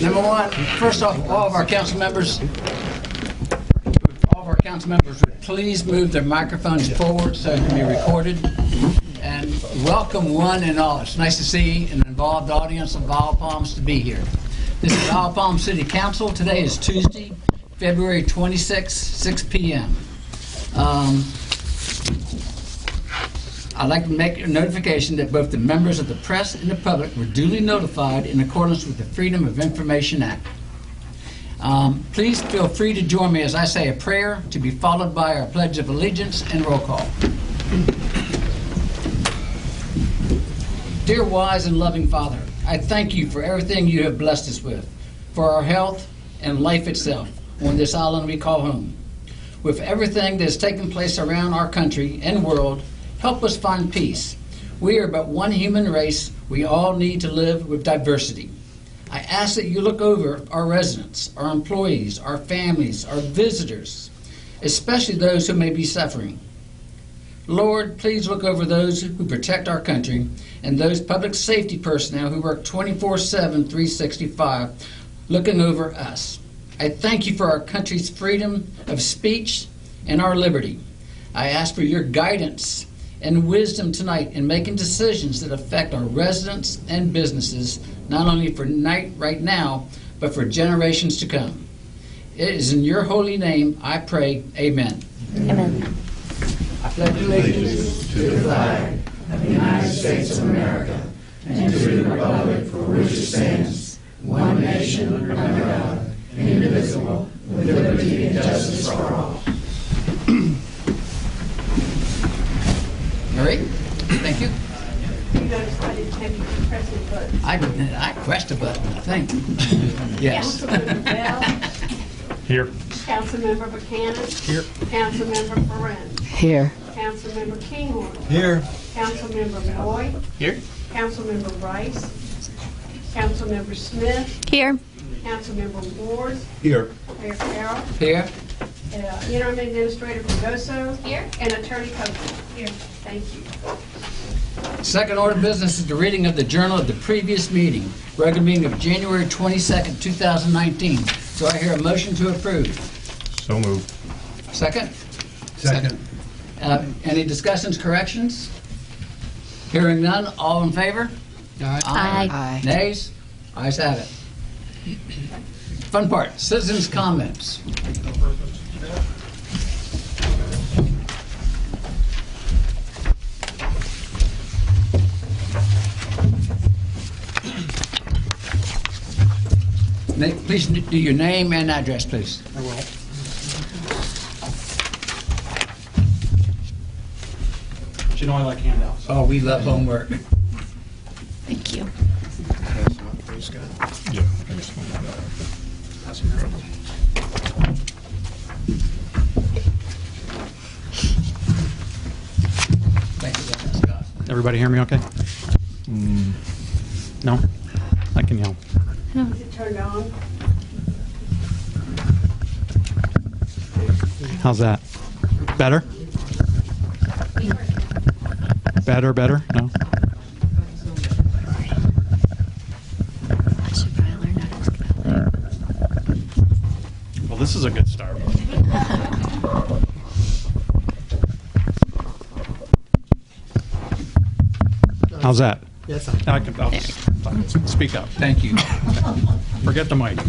Number one, first off, all of our council members would please move their microphones forward so it can be recorded. And welcome one and all. It's nice to see an involved audience of Isle of Palms to be here. This is Isle of Palms City Council. Today is Tuesday, February 26, 6 p.m. I'd like to make a notification that both the members of the press and the public were duly notified in accordance with the Freedom of Information Act. Please feel free to join me as I say a prayer to be followed by our Pledge of Allegiance and roll call. Dear wise and loving Father, I thank you for everything you have blessed us with, for our health and life itself on this island we call home. With everything that has taken place around our country and world, help us find peace. We are but one human race. We all need to live with diversity. I ask that you look over our residents, our employees, our families, our visitors, especially those who may be suffering. Lord, please look over those who protect our country and those public safety personnel who work 24/7, 365, looking over us. I thank you for our country's freedom of speech and our liberty. I ask for your guidance and wisdom tonight in making decisions that affect our residents and businesses, not only for right now, but for generations to come. It is in your holy name I pray, amen. Amen. I pledge allegiance to the flag of the United States of America and to the republic for which it stands, one nation under God, indivisible, with liberty and justice for all. All right, thank you. You noticed I didn't have you press the button. I pressed a button, I think. Yes. Councilmember Bell. Here. Councilmember Buchanan. Here. Councilmember Perrin. Here. Councilmember Kinghorn. Here. Councilmember Moy. Here. Councilmember Rice. Councilmember Smith. Here. Councilmember Ward. Here. Mayor Carroll. Here. Interim Administrator Fregoso. Here. And Attorney Copeland. Here. Thank you. Second order of business is the reading of the journal of the previous meeting, regular meeting of January 22nd, 2019. So I hear a motion to approve. So moved. Second? Second. Any discussions, corrections? Hearing none, all in favor? Aye. Nays? Ayes have it. Fun part, citizens' comments. Please do your name and address, please. I will. But you know I like handouts. Oh, we love homework. Thank you. Yeah. Thank you, Scott. Everybody hear me okay? No? I can yell. Is it turned on? How's that? Better? Better? No? I should probably learn how to spell. Well, this is a good start. How's that? Yes, I'll speak up. Thank you. Forget the mic.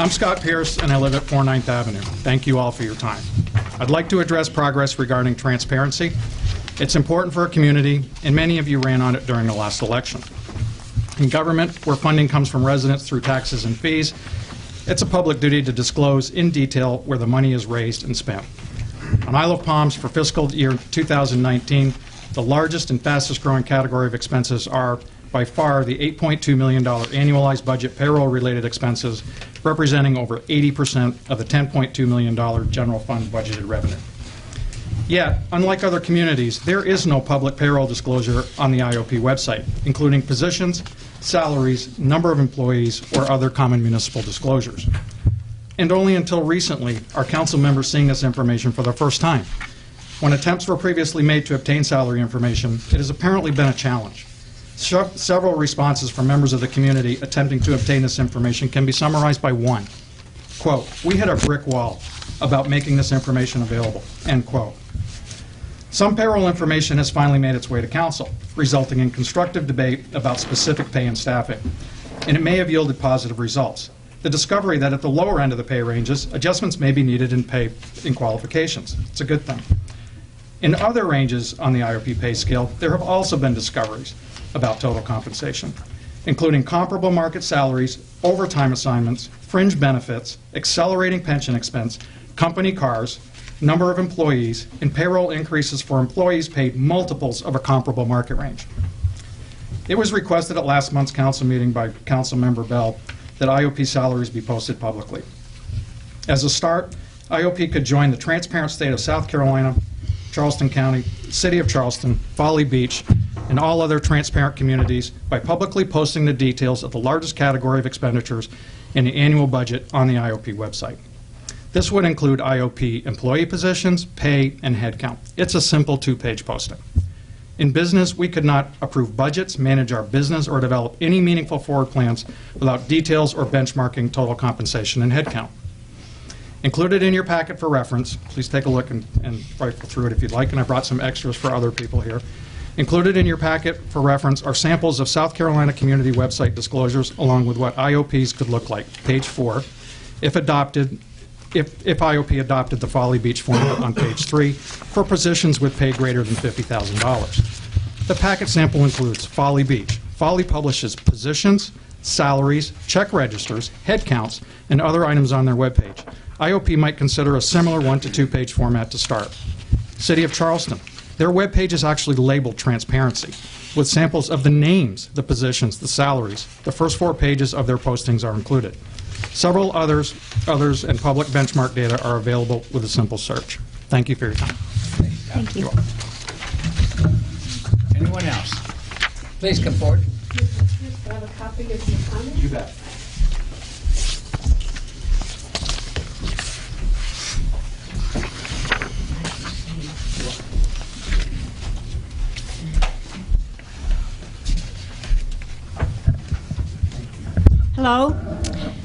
I'm Scott Pierce, and I live at 4 9th Avenue. Thank you all for your time. I'd like to address progress regarding transparency. It's important for our community, and many of you ran on it during the last election. In government, where funding comes from residents through taxes and fees, it's a public duty to disclose in detail where the money is raised and spent. On Isle of Palms, for fiscal year 2019, the largest and fastest growing category of expenses are by far the $8.2 million annualized budget payroll-related expenses, representing over 80% of the $10.2 million general fund budgeted revenue. Yet, unlike other communities, there is no public payroll disclosure on the IOP website, including positions, salaries, number of employees, or other common municipal disclosures. And only until recently are council members seeing this information for the first time. When attempts were previously made to obtain salary information, it has apparently been a challenge. Several responses from members of the community attempting to obtain this information can be summarized by one. Quote, "We hit a brick wall about making this information available," end quote. Some payroll information has finally made its way to council, resulting in constructive debate about specific pay and staffing, and it may have yielded positive results. The discovery that at the lower end of the pay ranges, adjustments may be needed in pay and qualifications. It's a good thing. In other ranges on the IOP pay scale, there have also been discoveries about total compensation, including comparable market salaries, overtime assignments, fringe benefits, accelerating pension expense, company cars, number of employees, and payroll increases for employees paid multiples of a comparable market range. It was requested at last month's council meeting by Councilmember Bell that IOP salaries be posted publicly. As a start, IOP could join the transparent state of South Carolina, Charleston County, City of Charleston, Folly Beach, and all other transparent communities by publicly posting the details of the largest category of expenditures in the annual budget on the IOP website. This would include IOP employee positions, pay, and headcount. It's a simple two-page posting. In business, we could not approve budgets, manage our business, or develop any meaningful forward plans without details or benchmarking total compensation and headcount. Included in your packet for reference, please take a look and rifle through it if you'd like, and I brought some extras for other people here. Included in your packet for reference are samples of South Carolina community website disclosures along with what IOPs could look like. Page 4, if IOP adopted the Folly Beach formula on page 3 for positions with pay greater than $50,000. The packet sample includes Folly Beach. Folly publishes positions, salaries, check registers, head counts, and other items on their webpage. IOP might consider a similar 1- to 2-page format to start. City of Charleston. Their webpage is actually labeled Transparency, with samples of the names, the positions, the salaries. The first 4 pages of their postings are included. Several others and public benchmark data are available with a simple search. Thank you for your time. Thank you. Anyone else? Please come forward. Do I have a copy of your comments? You bet. Hello,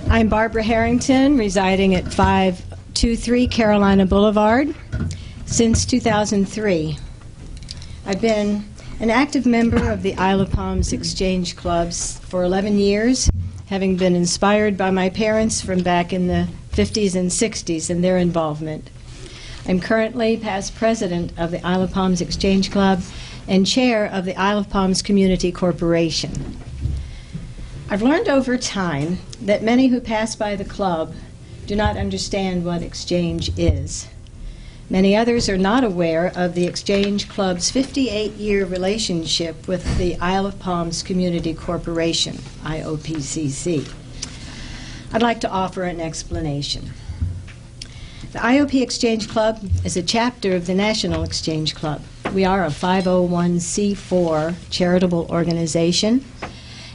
I'm Barbara Harrington, residing at 523 Carolina Boulevard since 2003. I've been an active member of the Isle of Palms Exchange Clubs for 11 years, having been inspired by my parents from back in the 50s and 60s and their involvement. I'm currently past president of the Isle of Palms Exchange Club and chair of the Isle of Palms Community Corporation. I've learned over time that many who pass by the club do not understand what exchange is. Many others are not aware of the Exchange Club's 58-year relationship with the Isle of Palms Community Corporation, IOPCC. I'd like to offer an explanation. The IOP Exchange Club is a chapter of the National Exchange Club. We are a 501c4 charitable organization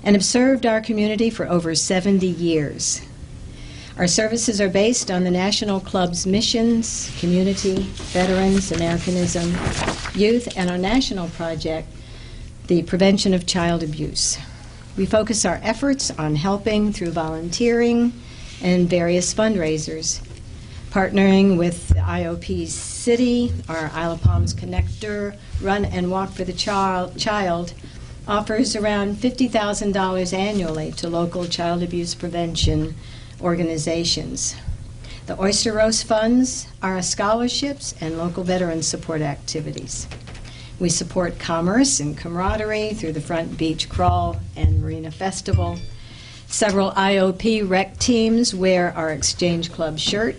and have served our community for over 70 years. Our services are based on the National Club's missions, community, veterans, Americanism, youth, and our national project, the prevention of child abuse. We focus our efforts on helping through volunteering and various fundraisers, partnering with the IOP City, our Isle of Palms Connector, Run and Walk for the Child, offers around $50,000 annually to local child abuse prevention organizations. The Oyster Roast funds are scholarships and local veteran support activities. We support commerce and camaraderie through the Front Beach Crawl and Marina Festival. Several IOP rec teams wear our Exchange Club shirt,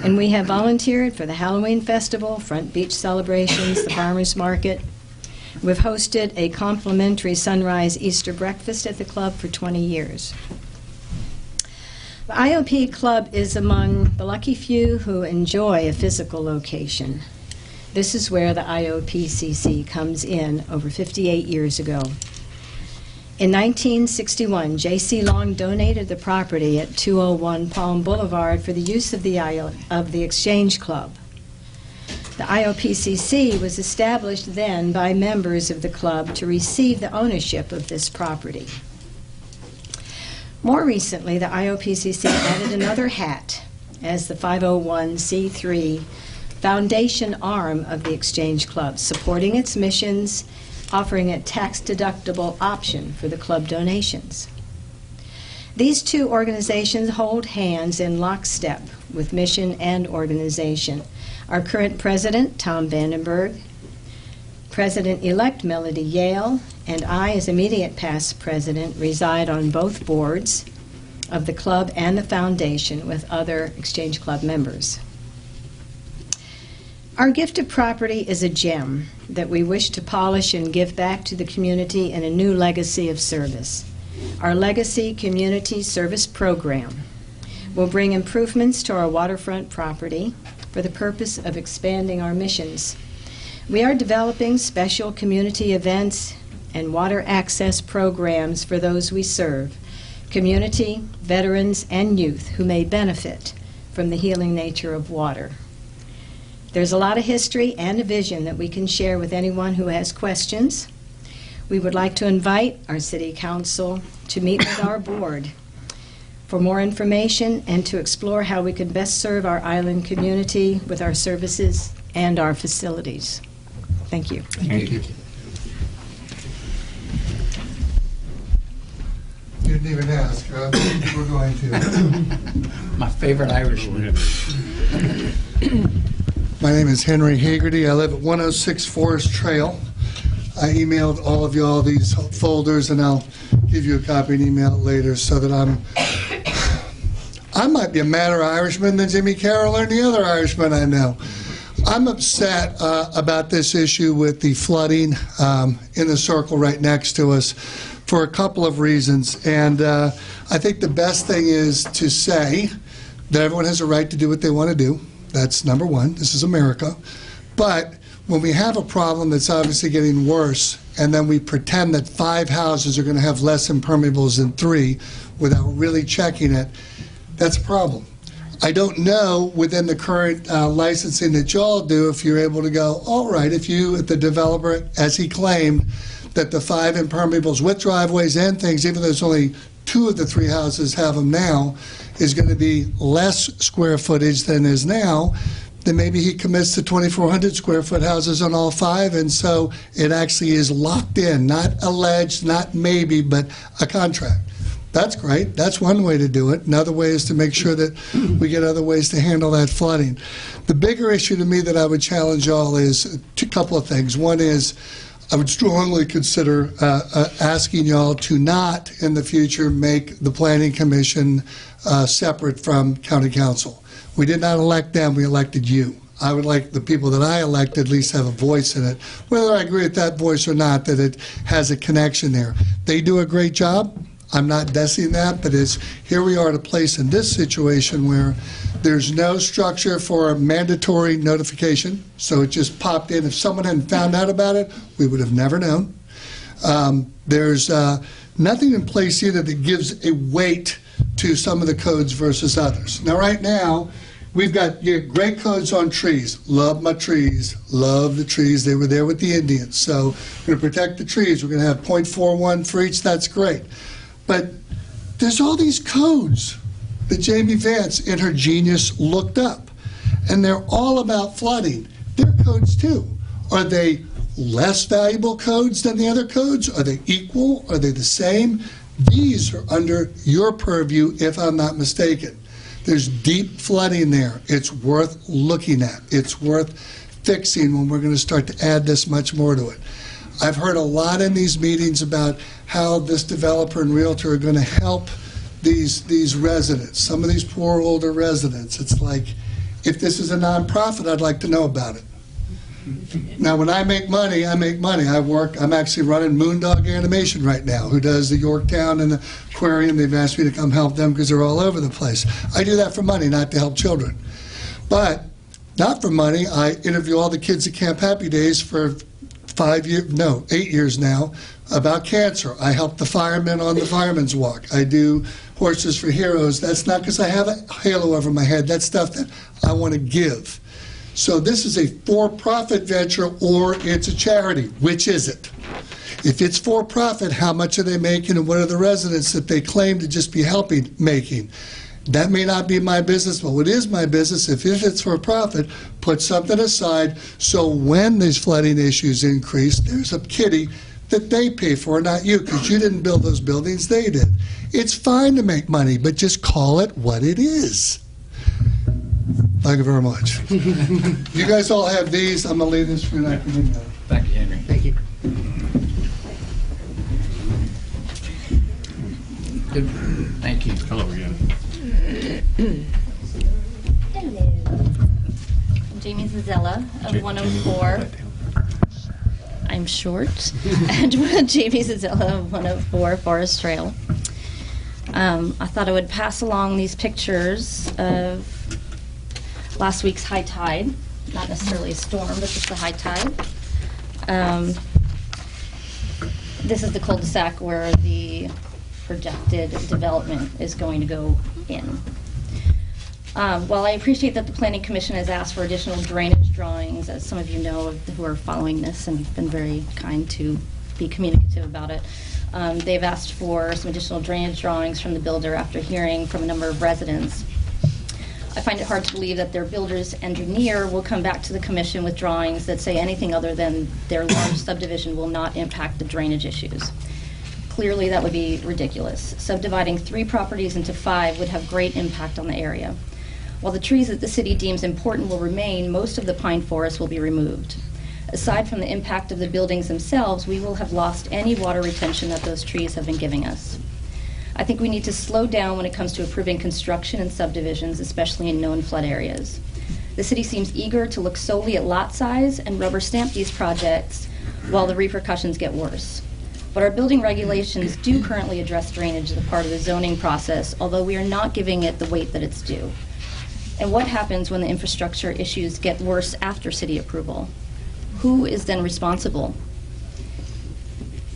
and we have volunteered for the Halloween Festival, Front Beach celebrations, the Farmers Market. We've hosted a complimentary sunrise Easter breakfast at the club for 20 years. The IOP Club is among the lucky few who enjoy a physical location. This is where the IOPCC comes in over 58 years ago. In 1961, J.C. Long donated the property at 201 Palm Boulevard for the use of the Exchange Club. The IOPCC was established then by members of the club to receive the ownership of this property. More recently, the IOPCC added another hat as the 501c3 foundation arm of the Exchange Club, supporting its missions, offering a tax-deductible option for the club donations. These two organizations hold hands in lockstep with mission and organization. Our current president, Tom Vandenberg, President-elect Melody Yale, and I, as immediate past president, reside on both boards of the club and the foundation with other Exchange Club members. Our gift of property is a gem that we wish to polish and give back to the community in a new legacy of service. Our Legacy Community Service Program will bring improvements to our waterfront property for the purpose of expanding our missions. We are developing special community events and water access programs for those we serve, community, veterans, and youth who may benefit from the healing nature of water. There's a lot of history and a vision that we can share with anyone who has questions. We would like to invite our City Council to meet with our board for more information and to explore how we can best serve our island community with our services and our facilities. Thank you. Thank you. You didn't even ask. We're going to. My favorite Irishman. My name is Henry Hagerty. I live at 106 Forest Trail. I emailed all of you all these folders, and I'll give you a copy and email it later so that I might be a madder Irishman than Jimmy Carroll or any other Irishman I know. I'm upset about this issue with the flooding in the circle right next to us for a couple of reasons. And I think the best thing is to say that everyone has a right to do what they want to do. That's number one. This is America. But when we have a problem that's obviously getting worse, and then we pretend that 5 houses are going to have less impermeables than 3 without really checking it, that's a problem. I don't know within the current licensing that y'all do if you're able to go, all right, if you, the developer, as he claimed, that the 5 impermeables with driveways and things, even though there's only 2 of the 3 houses have them now, is going to be less square footage than is now, then maybe he commits to 2,400 square foot houses on all 5, and so it actually is locked in, not alleged, not maybe, but a contract. That's great. That's one way to do it. Another way is to make sure that we get other ways to handle that flooding. The bigger issue to me that I would challenge y'all is a couple of things. One is I would strongly consider asking y'all to not, in the future, make the Planning Commission separate from County Council. We did not elect them, we elected you. I would like the people that I elect at least have a voice in it. Whether I agree with that voice or not, that it has a connection there. They do a great job. I'm not dissing that, but here we are at a place in this situation where there's no structure for a mandatory notification, so it just popped in. If someone hadn't found out about it, we would have never known. There's nothing in place either that gives a weight to some of the codes versus others. Now, right now, we've got great codes on trees. Love my trees. Love the trees. They were there with the Indians. So we're going to protect the trees. We're going to have .41 for each. That's great. But there's all these codes that Jamie Vance, in her genius, looked up. And they're all about flooding. They're codes, too. Are they less valuable codes than the other codes? Are they equal? Are they the same? These are under your purview, if I'm not mistaken. There's deep flooding there. It's worth looking at. It's worth fixing when we're going to start to add this much more to it. I've heard a lot in these meetings about how this developer and realtor are going to help these residents, some of these poor older residents. It's like, if this is a nonprofit, I'd like to know about it. Now, when I make money, I make money. I'm actually running Moondog Animation right now, who does the Yorktown and the aquarium. They've asked me to come help them because they're all over the place. I do that for money, not to help children. But not for money, I interview all the kids at Camp Happy Days for 8 years now about cancer. I help the firemen on the Fireman's Walk. I do Horses for Heroes. That's not because I have a halo over my head. That's stuff that I want to give. So this is a for-profit venture or it's a charity. Which is it? If it's for-profit, how much are they making and what are the residents that they claim to just be helping making? That may not be my business, but what is my business, if it's for profit, put something aside so when these flooding issues increase, there's a kitty that they pay for, not you, because you didn't build those buildings, they did. It's fine to make money, but just call it what it is. Thank you very much. You guys all have these. I'm going to leave this for you. Thank you, Henry. Thank you. Good. Thank you. Hello again. Hello. I'm Jamie Zazella of 104. I'm short. And Jamie Zazella of 104 Forest Trail. I thought I would pass along these pictures of last week's high tide. Not necessarily a storm, but just the high tide. This is the cul-de-sac where the projected development is going to go in. While I appreciate that the Planning Commission has asked for additional drainage drawings, as some of you know who are following this and have been very kind to be communicative about it, they've asked for some additional drainage drawings from the builder after hearing from a number of residents. I find it hard to believe that their builder's engineer will come back to the commission with drawings that say anything other than their large subdivision will not impact the drainage issues. Clearly, that would be ridiculous. Subdividing 3 properties into 5 would have great impact on the area. While the trees that the city deems important will remain, most of the pine forest will be removed. Aside from the impact of the buildings themselves, we will have lost any water retention that those trees have been giving us. I think we need to slow down when it comes to approving construction and subdivisions, especially in known flood areas. The city seems eager to look solely at lot size and rubber stamp these projects while the repercussions get worse. But our building regulations do currently address drainage as a part of the zoning process, although we are not giving it the weight that it's due. And what happens when the infrastructure issues get worse after city approval? Who is then responsible?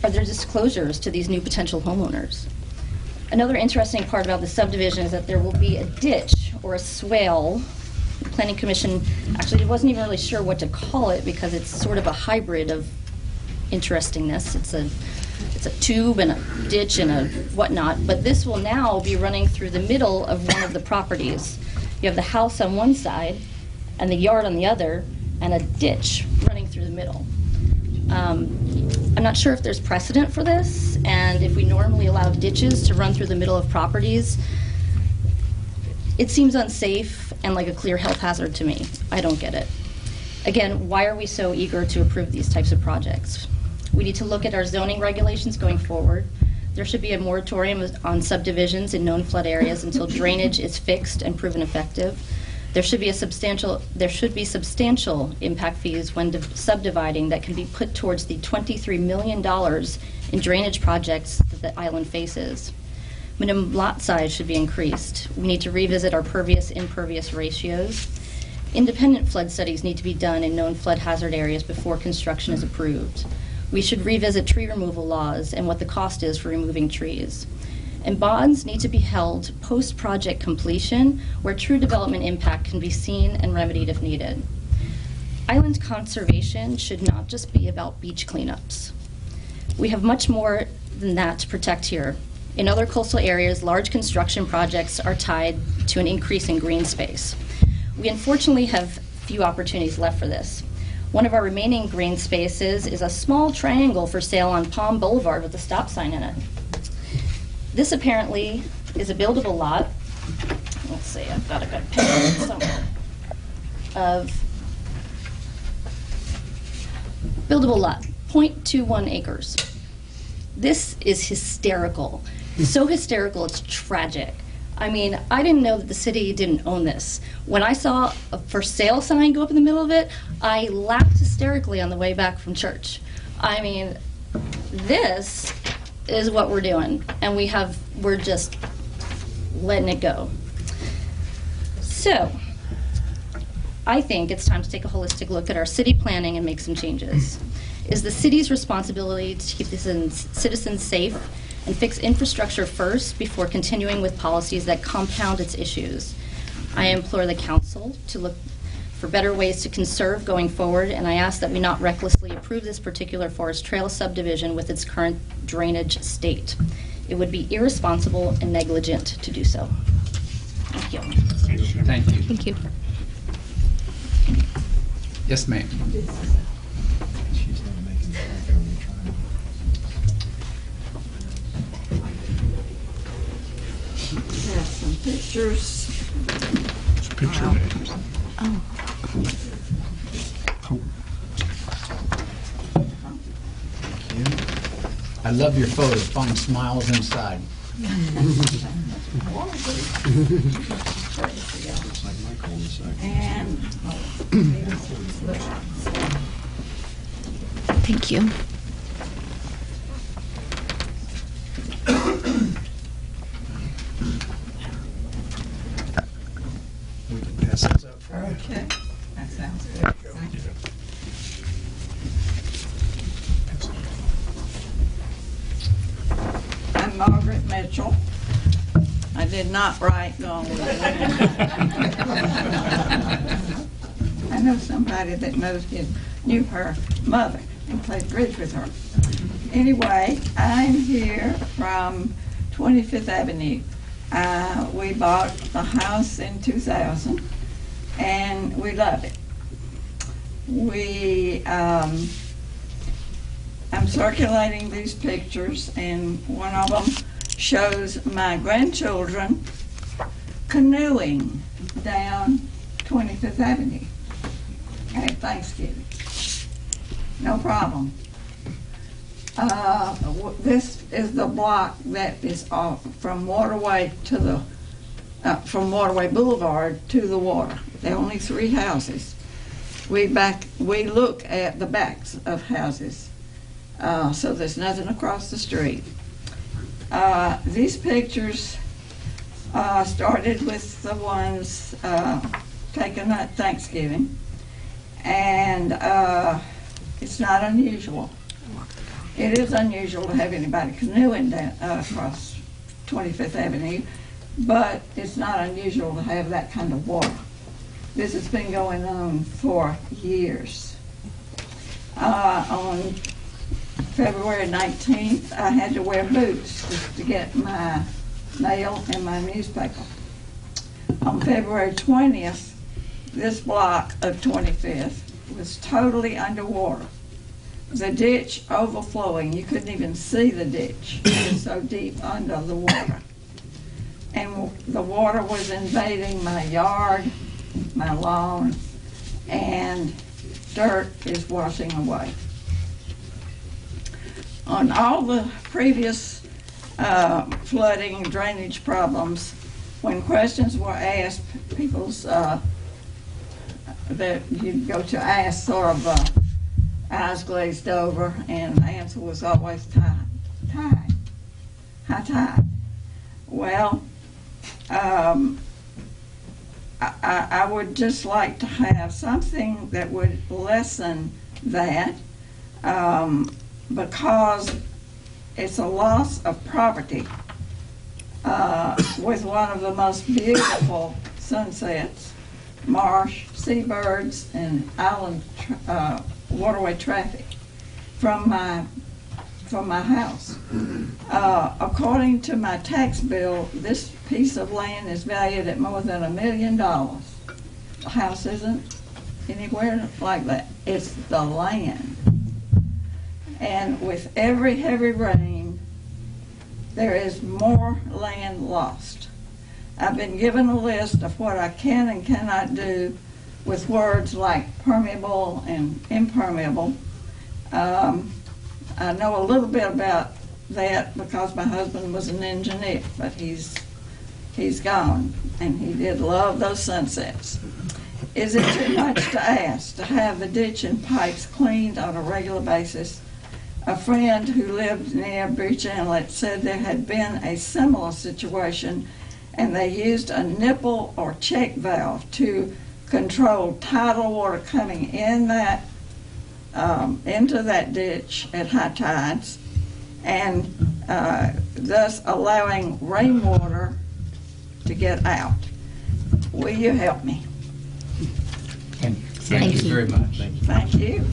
Are there disclosures to these new potential homeowners? Another interesting part about the subdivision is that there will be a ditch or a swale. The Planning Commission actually wasn't even really sure what to call it because it's sort of a hybrid of interestingness. It's a tube and a ditch and a whatnot, but this will now be running through the middle of one of the properties. You have the house on one side and the yard on the other and a ditch running through the middle. I'm not sure if there's precedent for this, and if we normally allow ditches to run through the middle of properties, it seems unsafe and like a clear health hazard to me. I don't get it. Again, why are we so eager to approve these types of projects? We need to look at our zoning regulations going forward. There should be a moratorium on subdivisions in known flood areas until drainage is fixed and proven effective. There should be substantial impact fees when subdividing that can be put towards the $23 million in drainage projects that the island faces. Minimum lot size should be increased. We need to revisit our pervious-impervious ratios. Independent flood studies need to be done in known flood hazard areas before construction is approved. We should revisit tree removal laws and what the cost is for removing trees. And bonds need to be held post-project completion where true development impact can be seen and remedied if needed. Island conservation should not just be about beach cleanups. We have much more than that to protect here. In other coastal areas, large construction projects are tied to an increase in green space. We unfortunately have few opportunities left for this. One of our remaining green spaces is a small triangle for sale on Palm Boulevard with a stop sign in it. This apparently is a buildable lot. Let's see, I've got a picture somewhere of buildable lot, 0.21 acres. This is hysterical. So hysterical, it's tragic. I mean, I didn't know that the city didn't own this. When I saw a for sale sign go up in the middle of it, I laughed hysterically on the way back from church. I mean, this is what we're doing, and we're just letting it go. So, I think it's time to take a holistic look at our city planning and make some changes. Is the city's responsibility to keep the citizens safe and fix infrastructure first before continuing with policies that compound its issues. I implore the council to look for better ways to conserve going forward, and I ask that we not recklessly approve this particular Forest Trail subdivision with its current drainage state. It would be irresponsible and negligent to do so. Thank you. Thank you. Thank you. Yes, ma'am. Have some pictures. I love your photo. Find smiles inside. And Thank you. We can pass those out for you. okay, that sounds good. Thank you. I'm Margaret Mitchell. I did not write long. I know somebody that knew her mother and played bridge with her. Anyway, I'm here from 25th Avenue. We bought the house in 2000 and we love it. I'm circulating these pictures, and one of them shows my grandchildren canoeing down 25th Avenue at Thanksgiving. No problem. This is the block that is from Waterway to the from Waterway Boulevard to the water. There are only 3 houses. We look at the backs of houses, so there's nothing across the street. These pictures started with the ones taken at Thanksgiving, and it's not unusual. It is unusual to have anybody canoeing down across 25th Avenue, but it's not unusual to have that kind of water. This has been going on for years. On February 19th, I had to wear boots just to get my mail and my newspaper. On February 20th, this block of 25th was totally underwater. The ditch overflowing. You couldn't even see the ditch. It was so deep under the water. And the water was invading my yard, my lawn, and dirt is washing away. On all the previous flooding and drainage problems, when questions were asked, people's that you'd go to ask sort of eyes glazed over, and the answer was always high tide. Well, I would just like to have something that would lessen that, because it's a loss of property with one of the most beautiful sunsets, marsh, seabirds, and island waterway traffic from my house. According to my tax bill, this piece of land is valued at more than $1 million. The house isn't anywhere like that. It's the land. And with every heavy rain, there is more land lost. I've been given a list of what I can and cannot do with words like permeable and impermeable. I know a little bit about that because my husband was an engineer, but he's gone, and he did love those sunsets. Is it too much to ask to have the ditch and pipes cleaned on a regular basis? A friend who lived near Breach Inlet said there had been a similar situation, and they used a nipple or check valve to control tidal water coming in that into that ditch at high tides, and thus allowing rainwater to get out. Will you help me? And Thank you very much. Thank you.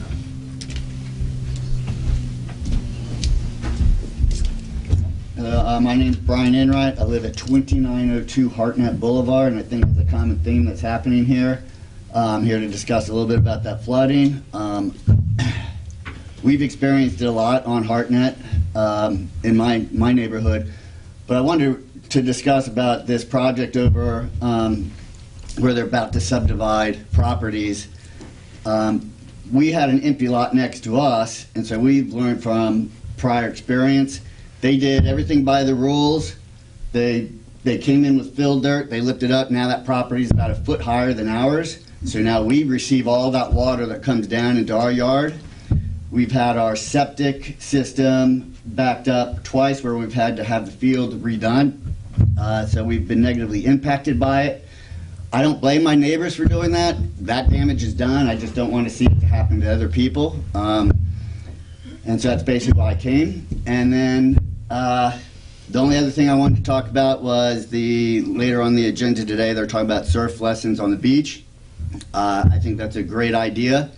My name's Brian Enright. I live at 2902 Hartnett Boulevard, and I think it's a common theme that's happening here. I'm here to discuss a little bit about that flooding. We've experienced it a lot on Hartnett in my neighborhood, but I wanted to discuss about this project over where they're about to subdivide properties. We had an empty lot next to us, and so we've learned from prior experience. They did everything by the rules. They came in with fill dirt, they lifted up. Now that property is about a foot higher than ours. So now we receive all that water that comes down into our yard. We've had our septic system backed up twice where we've had to have the field redone. So we've been negatively impacted by it. I don't blame my neighbors for doing that. That damage is done. I just don't want to see it happen to other people. And so that's basically why I came. And then the only other thing I wanted to talk about was later on the agenda today, they're talking about surf lessons on the beach. I think that's a great idea.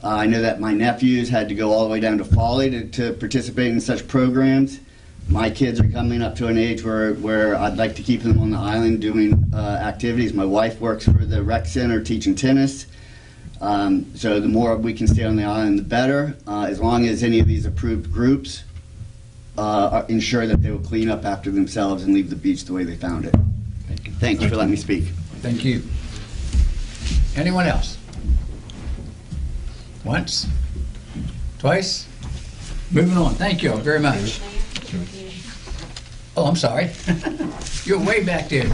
I know that my nephews had to go all the way down to Foley to participate in such programs. My kids are coming up to an age where I'd like to keep them on the island doing activities. My wife works for the rec center teaching tennis. So the more we can stay on the island, the better, as long as any of these approved groups ensure that they will clean up after themselves and leave the beach the way they found it. Thank you for letting me speak. Thank you. Anyone else? Once? Twice? Moving on. Thank you all very much. Oh, I'm sorry. You're way back there.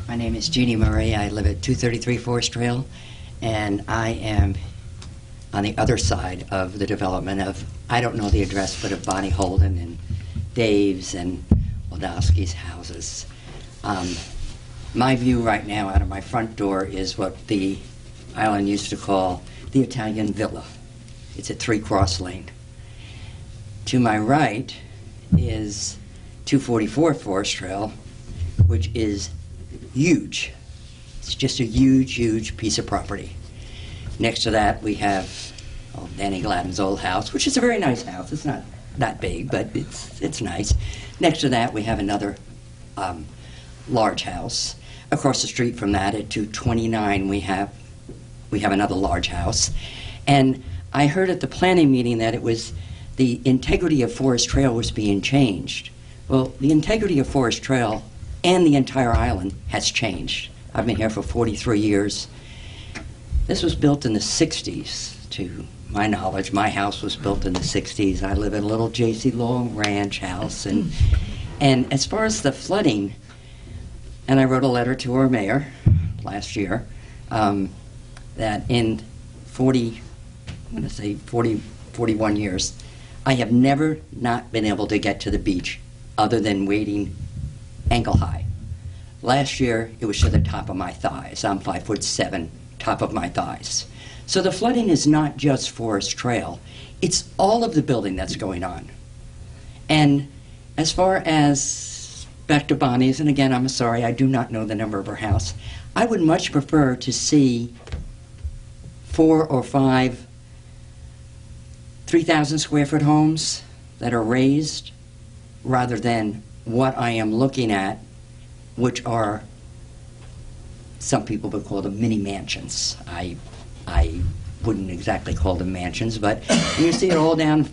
My name is Jeannie Murray. I live at 233 Forest Trail, and I am on the other side of the development of, I don't know the address, but of Bonnie Holden and Dave's and Waldowski's houses. My view right now out of my front door is what the island used to call the Italian Villa. It's at 3 Cross Lane. To my right is 244 Forest Trail, which is huge. It's just a huge, huge piece of property. Next to that, we have Danny Gladden's old house, which is a very nice house. It's not that big, but it's nice. Next to that, we have another large house. Across the street from that, at 229, we have another large house. And I heard at the planning meeting that it was the integrity of Forest Trail was being changed. Well, the integrity of Forest Trail and the entire island has changed. I've been here for 43 years. This was built in the 60s, to my knowledge. My house was built in the 60s. I live in a little J.C. Long ranch house. And as far as the flooding, and I wrote a letter to our mayor last year, that in 41 years, I have never not been able to get to the beach other than wading ankle high. Last year, it was to the top of my thighs. I'm 5'7", top of my thighs. So the flooding is not just Forest Trail. It's all of the building that's going on. And as far as back to Bonnie's, and again, I'm sorry, I do not know the number of her house. I would much prefer to see 4 or 5 3,000 square foot homes that are raised rather than what I am looking at, which are, some people would call them mini mansions. I wouldn't exactly call them mansions, but you see it all down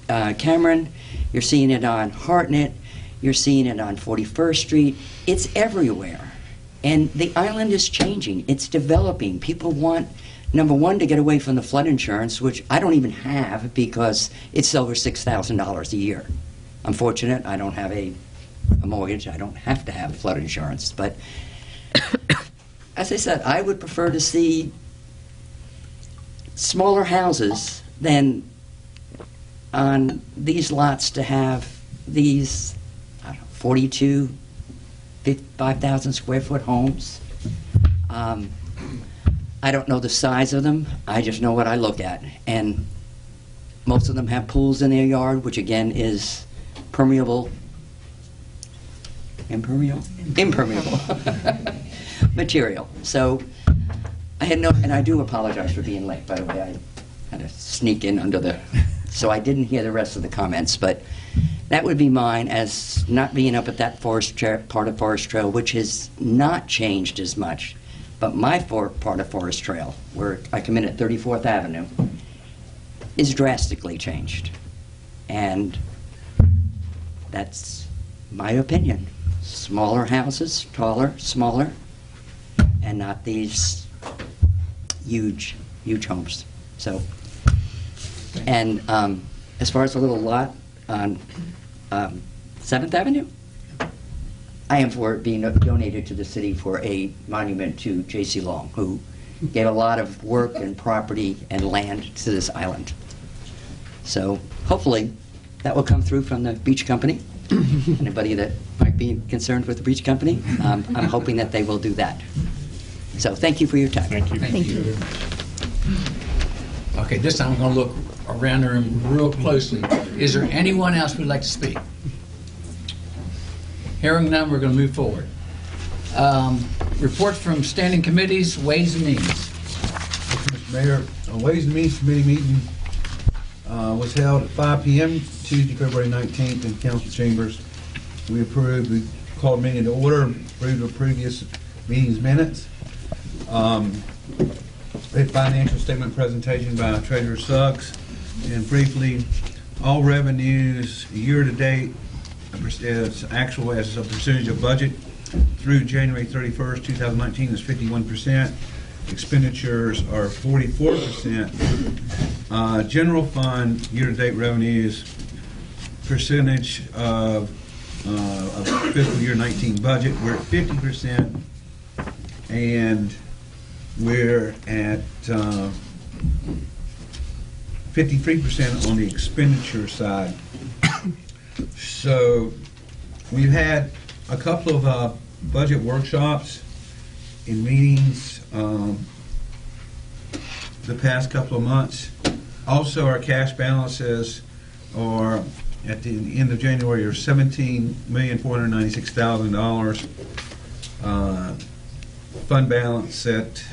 Cameron, you're seeing it on Hartnett, you're seeing it on 41st Street. It's everywhere. And the island is changing. It's developing. People want, number one, to get away from the flood insurance, which I don't even have because it's over $6,000 a year. I'm fortunate. I don't have a mortgage. I don't have to have flood insurance. But as I said, I would prefer to see smaller houses than on these lots to have these 42, 5,000 square foot homes. I don't know the size of them. I just know what I look at. And Most of them have pools in their yard, which again is permeable, impermeable material. So I had no, and I do apologize for being late, by the way. I had to sneak in under the, so I didn't hear the rest of the comments, but that would be mine as not being up at that part of Forest Trail, which has not changed as much. But my part of Forest Trail, where I come in at 34th Avenue, is drastically changed. And that's my opinion. Smaller houses, taller, smaller, and not these huge homes. So, and as far as the little lot on 7th Avenue, I am for it being donated to the city for a monument to J.C. Long, who gave a lot of work and property and land to this island. So hopefully that will come through from the beach company. Anybody that might be concerned with the beach company, I'm hoping that they will do that. So thank you for your time. Thank you. Thank you. Okay, this time I'm going to look around the room real closely. Is there anyone else who would like to speak? Hearing none, we're going to move forward. Report from standing committees, Ways and Means. Mr. Mayor, a Ways and Means Committee meeting was held at 5 p.m. Tuesday, February 19th in council chambers. We called meeting to order, approved the previous meeting's minutes. A financial statement presentation by Treasurer Suggs, and briefly, all revenues year-to-date is actual as a percentage of budget through January 31st, 2019 is 51%. Expenditures are 44%. General fund year-to-date revenues percentage of fiscal year 19 budget, we're at 50%, and we're at 53% on the expenditure side. So we've had a couple of budget workshops in meetings the past couple of months. Also, our cash balances are at the end of January are $17,496,000. Fund balance at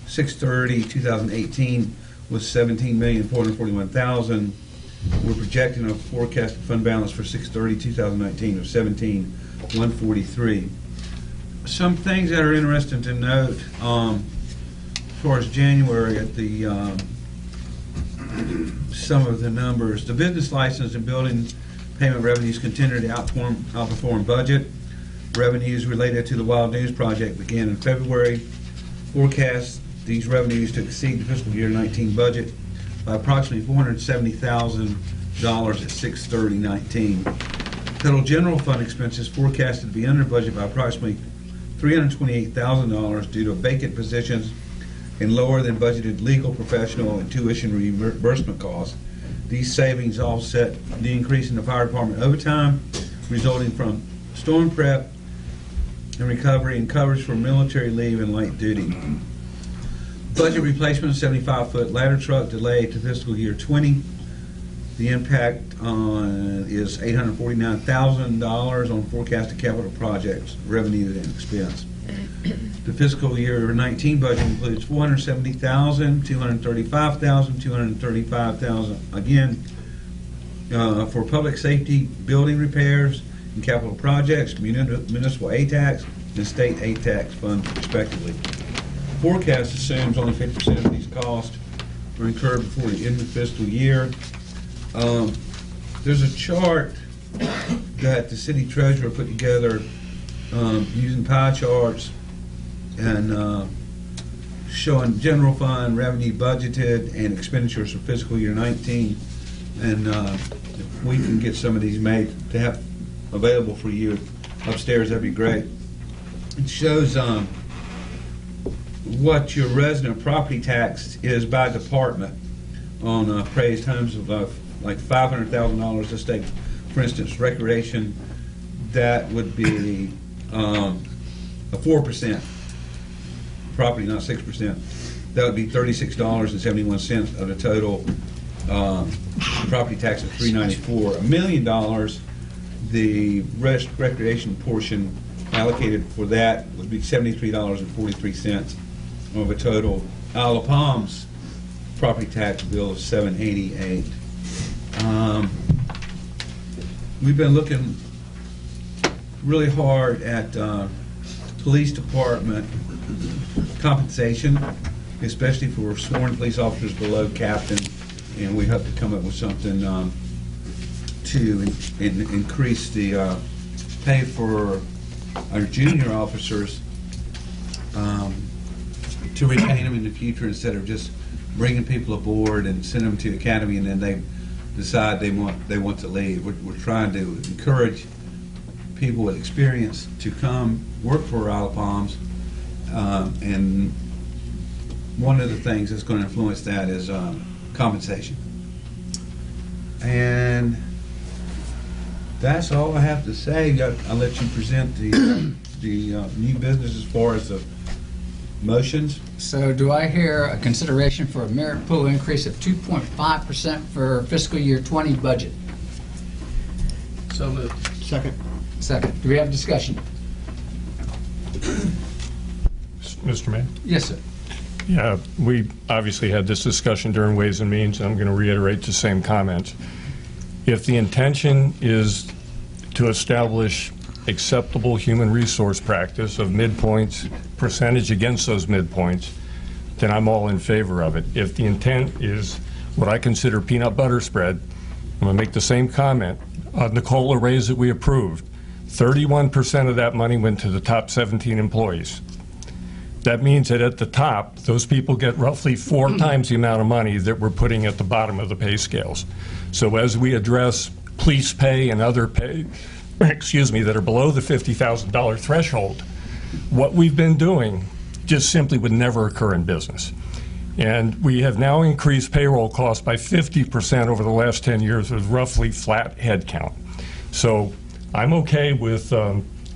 6/30/2018 was $17,441,000. We're projecting a forecasted fund balance for 6/30/2019 of $17,143. Some things that are interesting to note as far as January at the some of the numbers. The business license and building payment revenues continue to outperform budget. Revenues related to the Wild News project began in February. Forecast these revenues to exceed the fiscal year 19 budget by approximately $470,000 at 6/30/19. Total general fund expenses forecasted to be under budget by approximately $328,000 due to vacant positions and lower than budgeted legal, professional, and tuition reimbursement costs. These savings offset the increase in the fire department overtime resulting from storm prep and recovery and coverage for military leave and light duty. Budget replacement of 75-foot ladder truck delayed to fiscal year 20. The impact is $849,000 on forecasted capital projects, revenue, and expense. The fiscal year 19 budget includes $470,000, $235,000, $235,000 again for public safety, building repairs, and capital projects, municipal ATAX, and state ATAX funds, respectively. Forecast assumes only 50% of these costs are incurred before the end of the fiscal year. There's a chart that the city treasurer put together using pie charts and showing general fund revenue budgeted and expenditures for fiscal year 19. And if we can get some of these made to have available for you upstairs, that'd be great. It shows what your resident property tax is by department on appraised homes of like $500,000. Let's take, for instance, recreation. That would be a 4% property, not 6%. That would be $36.71 of the total property tax of $394. $1 million, the recreation portion allocated for that would be $73.43 of a total Isle of Palms property tax bill of $788. We've been looking really hard at police department compensation, especially for sworn police officers below captain, and we hope to come up with something to increase the pay for our junior officers to retain them in the future instead of just bringing people aboard and send them to academy and then they decide they want to leave. We're trying to encourage people with experience to come work for Isle of Palms, and one of the things that's going to influence that is compensation. And that's all I have to say. I'll let you present the new business as far as the motions. So do I hear a consideration for a merit pool increase of 2.5% for fiscal year 20 budget? So moved. Second. Second. Do we have discussion? Mr. Mayor? Yes, sir. Yeah, we obviously had this discussion during Ways and Means, and I'm going to reiterate the same comments. If the intention is to establish acceptable human resource practice of midpoints, percentage against those midpoints, then I'm all in favor of it. If the intent is what I consider peanut butter spread, I'm going to make the same comment. On the COLA raise that we approved, 31% of that money went to the top 17 employees. That means that at the top, those people get roughly 4 times the amount of money that we're putting at the bottom of the pay scales. So as we address police pay and other pay, excuse me, that are below the $50,000 threshold, what we've been doing just simply would never occur in business. And we have now increased payroll costs by 50% over the last 10 years with roughly flat headcount. So I'm okay with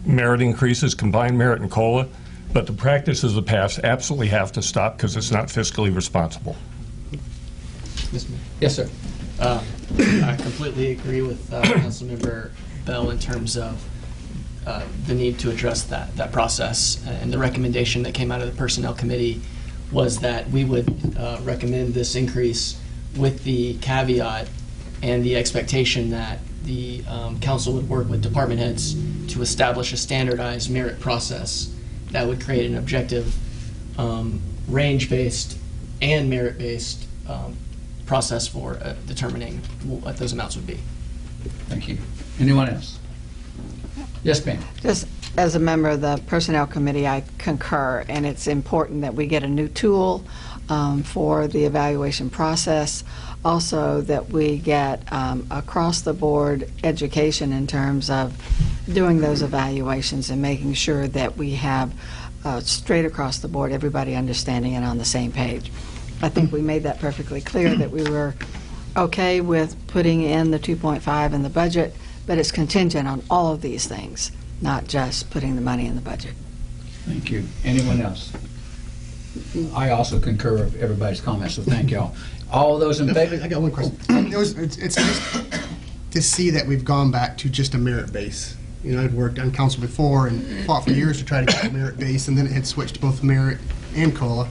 merit increases, combined merit and COLA, but the practices of the past absolutely have to stop because it's not fiscally responsible. Yes, sir. I completely agree with Councilmember Bell in terms of the need to address that process. And the recommendation that came out of the Personnel Committee was that we would recommend this increase with the caveat and the expectation that the council would work with department heads to establish a standardized merit process that would create an objective, range-based and merit-based process for determining what those amounts would be. Thank you. Anyone else? Yes, ma'am. Just as a member of the Personnel Committee, I concur, and it's important that we get a new tool for the evaluation process. Also, that we get across-the-board education in terms of doing those evaluations and making sure that we have straight across the board everybody understanding and on the same page. I think we made that perfectly clear that we were okay with putting in the 2.5 in the budget, but it's contingent on all of these things, not just putting the money in the budget. Thank you. Anyone else? I also concur with everybody's comments, so thank y'all. All those in favor? I got one question. It's nice to see that we've gone back to just a merit base. You know, I've worked on council before and fought for years to try to get a merit base, and then it had switched to both merit and COLA.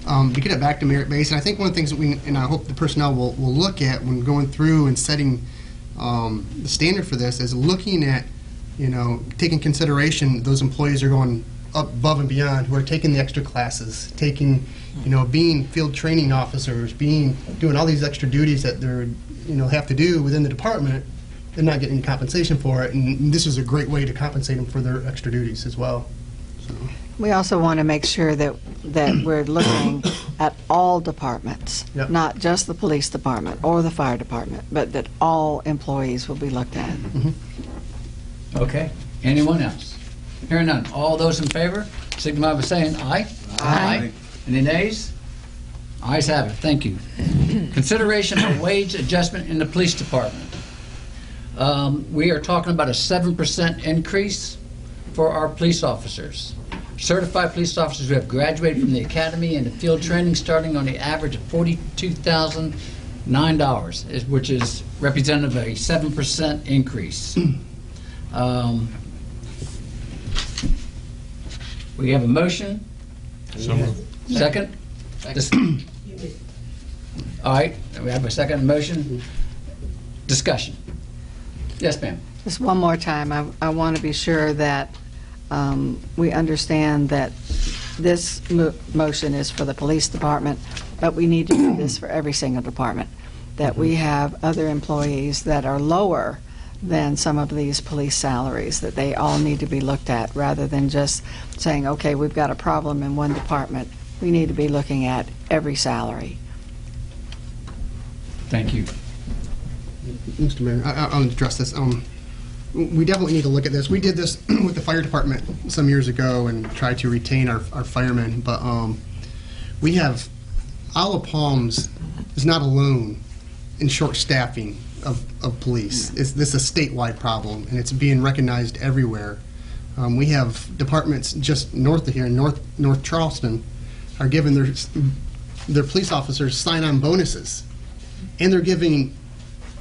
To get it back to merit base, and I think one of the things that we, and I hope the personnel will look at when going through and setting the standard for this, is looking at, you know, taking consideration those employees are going up above and beyond, who are taking the extra classes, taking, you know, being field training officers, doing all these extra duties that they're, you know, have to do within the department. They're not getting compensation for it, and this is a great way to compensate them for their extra duties as well. So. We also want to make sure that we're looking at all departments, Yep. not just the police department or the fire department, but that all employees will be looked at. Mm-hmm. Okay. Anyone else? Hearing none. All those in favor, signify by saying aye. Aye. Any nays? Ayes have it. Thank you. Consideration of wage adjustment in the police department. We are talking about a 7% increase for our police officers. Certified police officers who have graduated from the academy and the field training starting on the average of $42,000 $9, which is representative of a 7% increase. We have a motion. So moved. Second? All right, we have a second motion. Discussion. Yes, ma'am. Just one more time, I want to be sure that we understand that this motion is for the police department, but we need to do this for every single department. That we have other employees that are lower than some of these police salaries, that they all need to be looked at, rather than just saying, okay, we've got a problem in one department. We need to be looking at every salary. Thank you. Mr. Mayor, I'll address this. We definitely need to look at this. We did this with the fire department some years ago and tried to retain our firemen, but we have Isle of Palms is not alone in short staffing of police. This is a statewide problem, and it's being recognized everywhere. We have departments just north of here, in North Charleston, are giving their police officers sign-on bonuses, and they're giving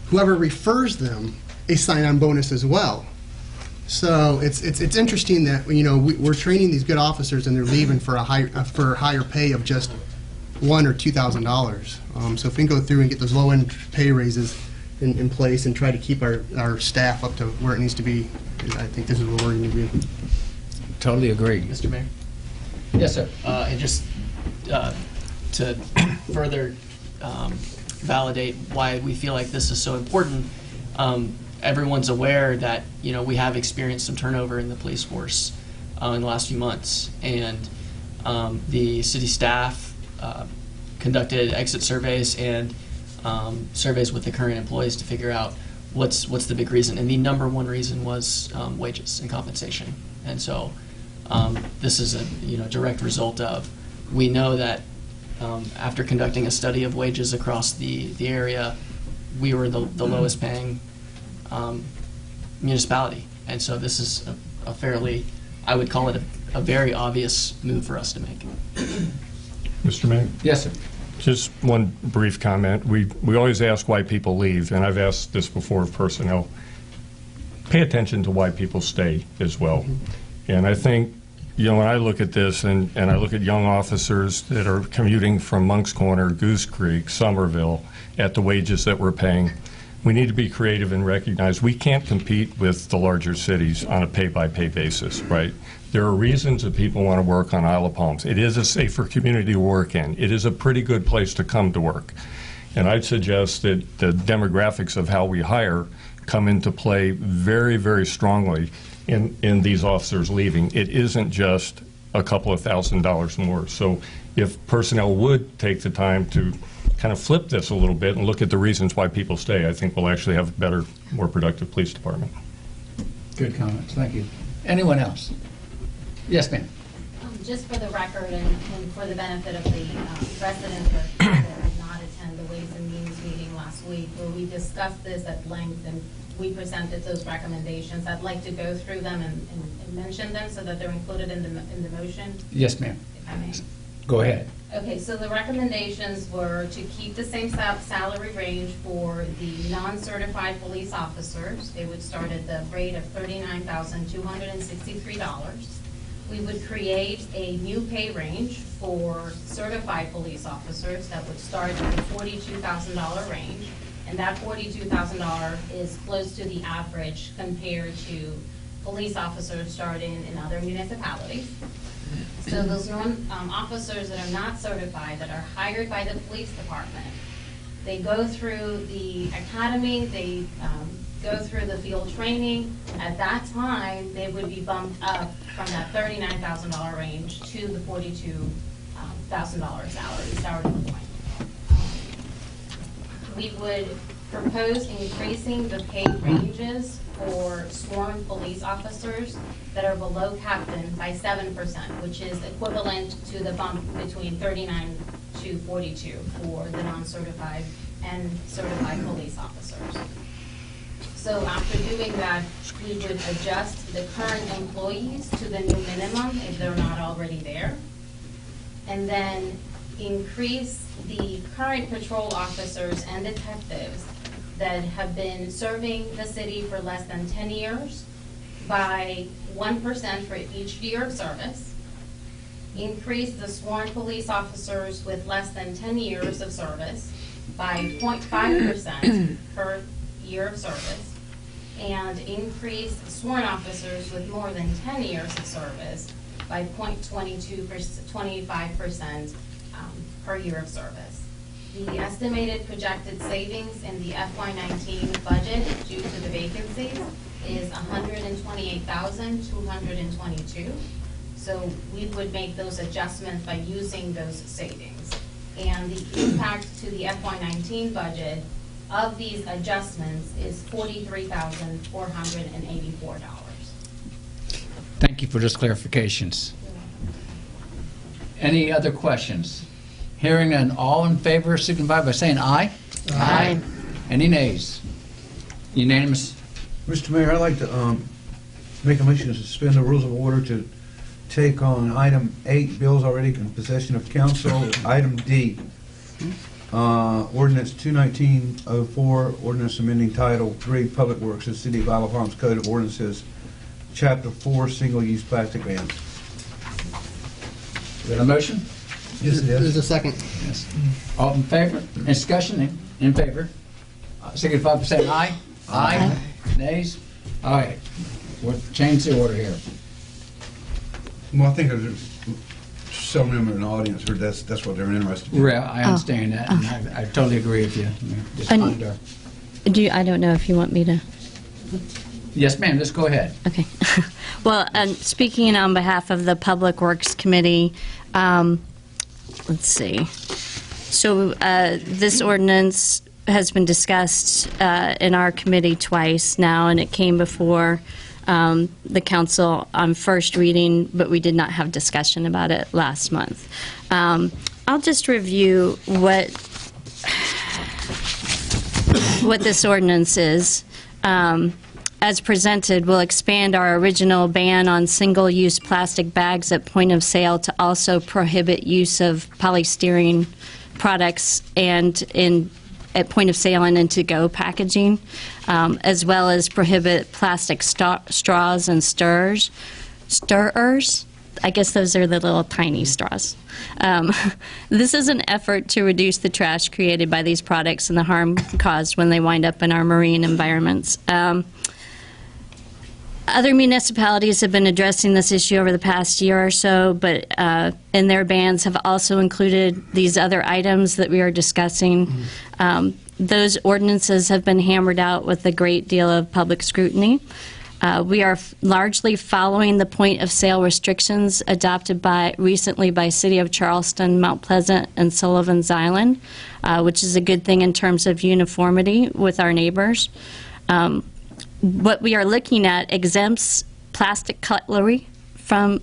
whoever refers them a sign-on bonus as well. So it's interesting that we're training these good officers and they're leaving for a higher pay of just $1,000 or $2,000. So if we can go through and get those low-end pay raises in place and try to keep our staff up to where it needs to be, I think this is where we're going to be. Totally agree. Mr. Mayor? Yes, sir. And just to further validate why we feel like this is so important, everyone's aware that we have experienced some turnover in the police force in the last few months, and the city staff conducted exit surveys and surveys with the current employees to figure out what's the big reason, and the number one reason was wages and compensation. And so this is a direct result of, we know that after conducting a study of wages across the area, we were the lowest paying municipality. And so this is a fairly, I would call it a very obvious move for us to make. Mr. Mayor? Yes, sir. Just one brief comment. We always ask why people leave, and I've asked this before of personnel. Pay attention to why people stay as well. And I think, when I look at this and I look at young officers that are commuting from Monk's Corner, Goose Creek, Somerville, at the wages that we're paying, we need to be creative and recognize we can't compete with the larger cities on a pay-by-pay basis, right? There are reasons that people want to work on Isle of Palms. It is a safer community to work in. It is a pretty good place to come to work. And I'd suggest that the demographics of how we hire come into play very, very strongly in these officers leaving. It isn't just a couple of $1,000s more. So if personnel would take the time to kind of flip this a little bit and look at the reasons why people stay, I think we'll actually have a better, more productive police department. Good comments. Thank you. Anyone else? Yes, ma'am. Just for the record and for the benefit of the residents that did not attend the Ways and Means meeting last week, where we discussed this at length and we presented those recommendations, I'd like to go through them and mention them so that they're included in the motion. Yes, ma'am. If I may. Go ahead. Okay, so the recommendations were to keep the same salary range for the non-certified police officers. They would start at the rate of $39,263. We would create a new pay range for certified police officers that would start at the $42,000 range. And that $42,000 is close to the average compared to police officers starting in other municipalities. So those officers that are not certified, that are hired by the police department, they go through the academy, they go through the field training. At that time, they would be bumped up from that $39,000 range to the $42,000 salary point. We would propose increasing the pay ranges for sworn police officers that are below captain by 7%, which is equivalent to the bump between 39 to 42 for the non-certified and certified police officers. So after doing that, we would adjust the current employees to the new minimum if they're not already there. And then increase the current patrol officers and detectives that have been serving the city for less than 10 years by 1% for each year of service, increase the sworn police officers with less than 10 years of service by 0.5% per year of service, and increase sworn officers with more than 10 years of service by 0.25% per year of service. The estimated projected savings in the FY19 budget due to the vacancies is $128,222. So we would make those adjustments by using those savings. And the impact to the FY19 budget of these adjustments is $43,484. Thank you for those clarifications. Any other questions? Hearing none, all in favor signify by saying aye. Aye. Any nays? Unanimous. Mr. Mayor, I'd like to make a motion to suspend the rules of order to take on item 8, bills already in possession of council. Item D, ordinance 21904, ordinance amending Title 3, Public Works, the City of Isle of Palms Code of Ordinances, Chapter 4, single-use plastic bans. Is that a motion? Yes, it is. There's a second. Yes. All in favor? Discussion? In favor? Signify by saying aye. Aye. Nays? All right. We'll change the order here. Well, I think there's some of them in the audience, or that's what they're interested in. Yeah, I understand that, and I totally agree with you. Just And- under. I don't know if you want me to. Yes, ma'am, let's go ahead. Okay. Well, speaking on behalf of the Public Works Committee, let's see. So this ordinance has been discussed in our committee twice now, and it came before the council on first reading, but we did not have discussion about it last month. I'll just review what this ordinance is. As presented, will expand our original ban on single-use plastic bags at point of sale to also prohibit use of polystyrene products and at point of sale and to-go packaging, as well as prohibit plastic straws and stirrers. I guess those are the little tiny straws. This is an effort to reduce the trash created by these products and the harm caused when they wind up in our marine environments. Other municipalities have been addressing this issue over the past year or so, but in their bans have also included these other items that we are discussing. Those ordinances have been hammered out with a great deal of public scrutiny. We are largely following the point of sale restrictions adopted recently by City of Charleston, Mount Pleasant, and Sullivan's Island, which is a good thing in terms of uniformity with our neighbors. What we are looking at exempts plastic cutlery from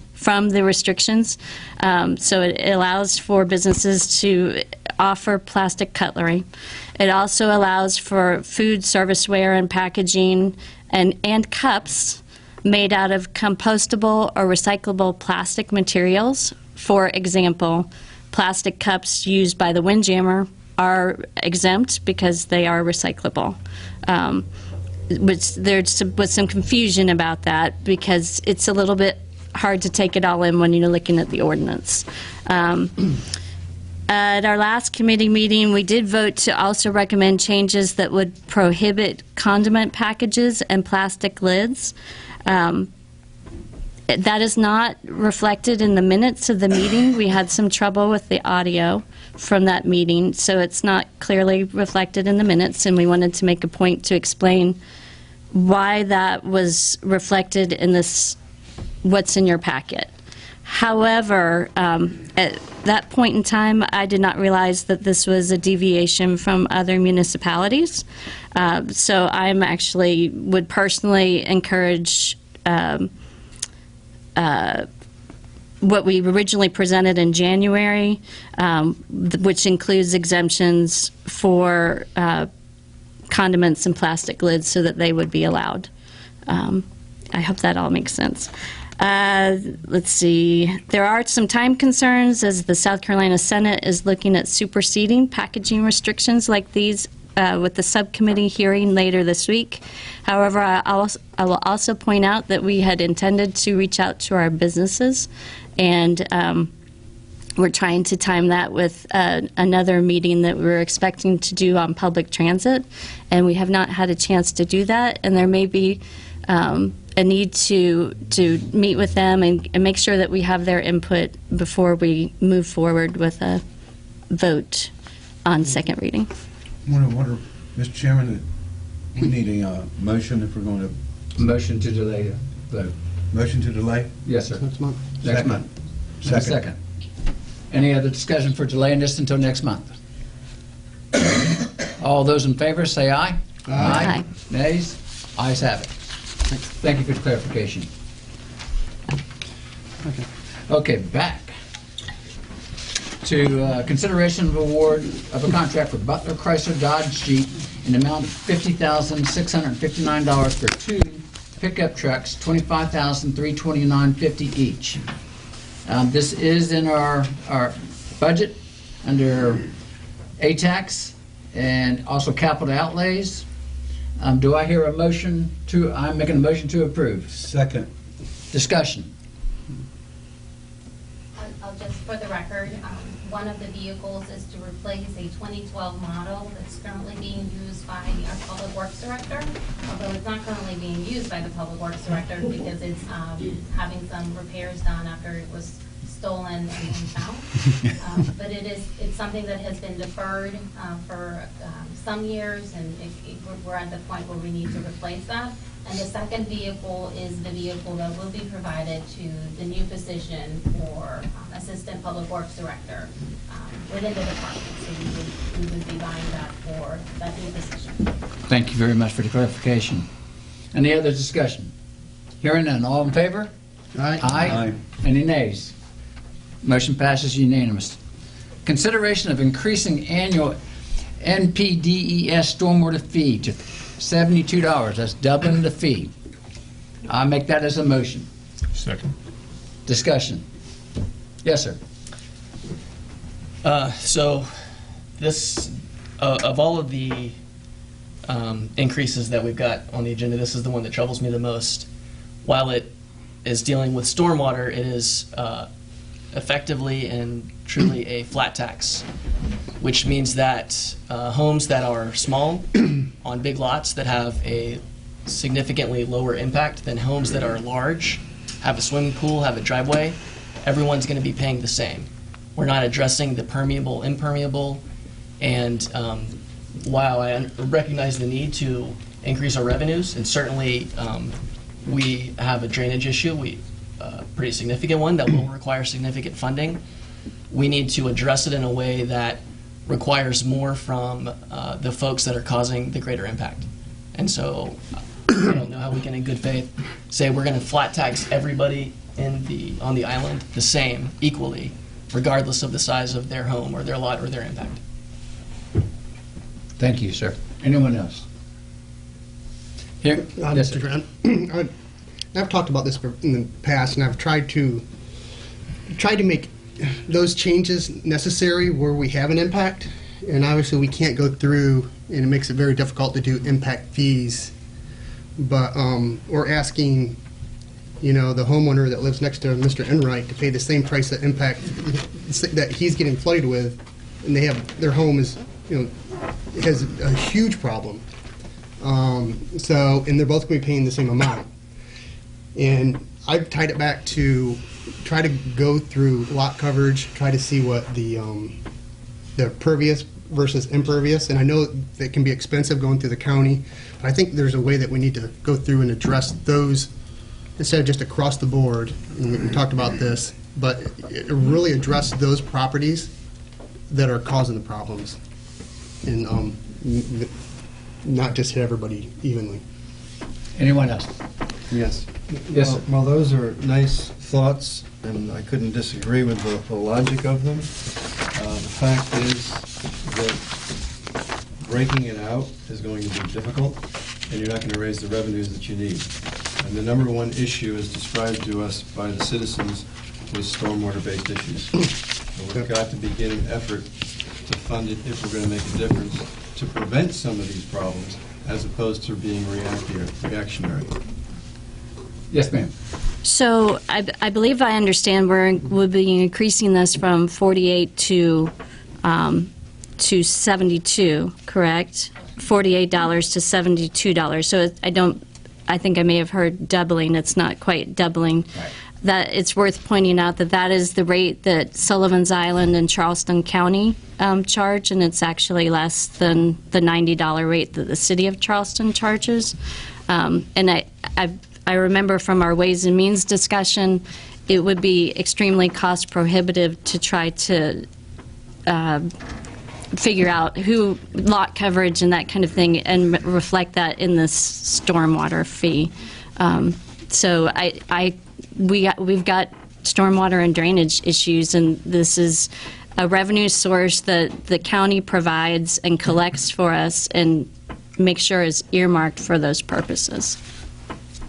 the restrictions, so it allows for businesses to offer plastic cutlery. It also allows for food serviceware and packaging and cups made out of compostable or recyclable plastic materials. For example, plastic cups used by the Windjammer are exempt because they are recyclable. Which there was some confusion about that because it's a little bit hard to take it all in when you're looking at the ordinance. At our last committee meeting, we did vote to also recommend changes that would prohibit condiment packages and plastic lids. That is not reflected in the minutes of the meeting. We had some trouble with the audio from that meeting, so it's not clearly reflected in the minutes, and we wanted to make a point to explain why that was reflected in this, what's in your packet. However, at that point in time, I did not realize that this was a deviation from other municipalities. So I'm actually would personally encourage what we originally presented in January, which includes exemptions for condiments and plastic lids so that they would be allowed. I hope that all makes sense. Let's see. There are some time concerns as the South Carolina Senate is looking at superseding packaging restrictions like these with the subcommittee hearing later this week. However, I will also point out that we had intended to reach out to our businesses, and we're trying to time that with another meeting that we're expecting to do on public transit, and we have not had a chance to do that, and there may be a need to meet with them and make sure that we have their input before we move forward with a vote on second reading. I wonder, Mr. Chairman, that we need a motion if we're going to... Motion to delay the vote. Motion to delay? Yes, sir. Next month. Next month. Second. Any other discussion for delaying this until next month? All those in favor say aye. Aye. Nays? Ayes have it. Thank you for the clarification. Okay, back to consideration of award of a contract for Butler Chrysler Dodge Jeep in the amount of $50,659 for 2 pickup trucks, $25,329.50 each. This is in our budget under ATAX and also capital outlays. Do I hear a motion to, I'm making a motion to approve. Second. Discussion. I'll just, for the record, one of the vehicles is to replace a 2012 model that's currently being used by our Public Works Director, although it's not currently being used by the Public Works Director because it's having some repairs done after it was stolen and found. But it's something that has been deferred for some years, and we're at the point where we need to replace that. And the second vehicle is the vehicle that will be provided to the new position for Assistant Public Works Director within the department. So we would be buying that for that new position. Thank you very much for the clarification. Any other discussion? Hearing none. All in favor? Aye. Aye. Any nays? Motion passes unanimous. Consideration of increasing annual NPDES stormwater fee to $72. That's doubling the fee. I'll make that as a motion. Second. Discussion. Yes, sir. So this, of all of the increases that we've got on the agenda, this is the one that troubles me the most. While it is dealing with stormwater, it is effectively and truly a flat tax, which means that homes that are small on big lots that have a significantly lower impact than homes that are large, have a swimming pool, have a driveway, everyone's going to be paying the same. We're not addressing the permeable, impermeable, and while I recognize the need to increase our revenues, and certainly we have a drainage issue, pretty significant one that will require significant funding. We need to address it in a way that requires more from the folks that are causing the greater impact. And so I don't know how we can, in good faith, say we're going to flat tax everybody on the island the same, equally, regardless of the size of their home or their lot or their impact. Thank you, sir. Anyone else? Here. Yes, Mr. sir. Grant, I've talked about this in the past, and I've tried to make those changes necessary where we have an impact. And obviously, we can't go through, and it makes it very difficult to do impact fees. But we're asking, the homeowner that lives next to Mr. Enright to pay the same price that impact that he's getting flooded with, and their home is, has a huge problem. And they're both going to be paying the same amount. And I've tied it back to try to go through lot coverage, try to see what the pervious versus impervious, and I know that can be expensive going through the county, but I think there's a way that we need to go through and address those instead of just across the board, and we talked about this, but really address those properties that are causing the problems, and not just hit everybody evenly. Anyone else? Yes. Yes, sir. Well, those are nice thoughts, and I couldn't disagree with the logic of them. The fact is that breaking it out is going to be difficult, and you're not going to raise the revenues that you need. And And the number one issue as described to us by the citizens was stormwater-based issues. So we've got to begin an effort to fund it if we're going to make a difference to prevent some of these problems as opposed to being reactionary. Yes, ma'am. So I believe I understand we'll be increasing this from 48 to 72, correct? $48 to $72. So I think I may have heard doubling. It's not quite doubling. Right. That it's worth pointing out that is the rate that Sullivan's Island and Charleston County charge, and it's actually less than the $90 rate that the city of Charleston charges. And I remember from our Ways and Means discussion, it would be extremely cost prohibitive to try to figure out who lot coverage and that kind of thing and reflect that in this stormwater fee. So we've got stormwater and drainage issues, and this is a revenue source that the county provides and collects for us and makes sure is earmarked for those purposes.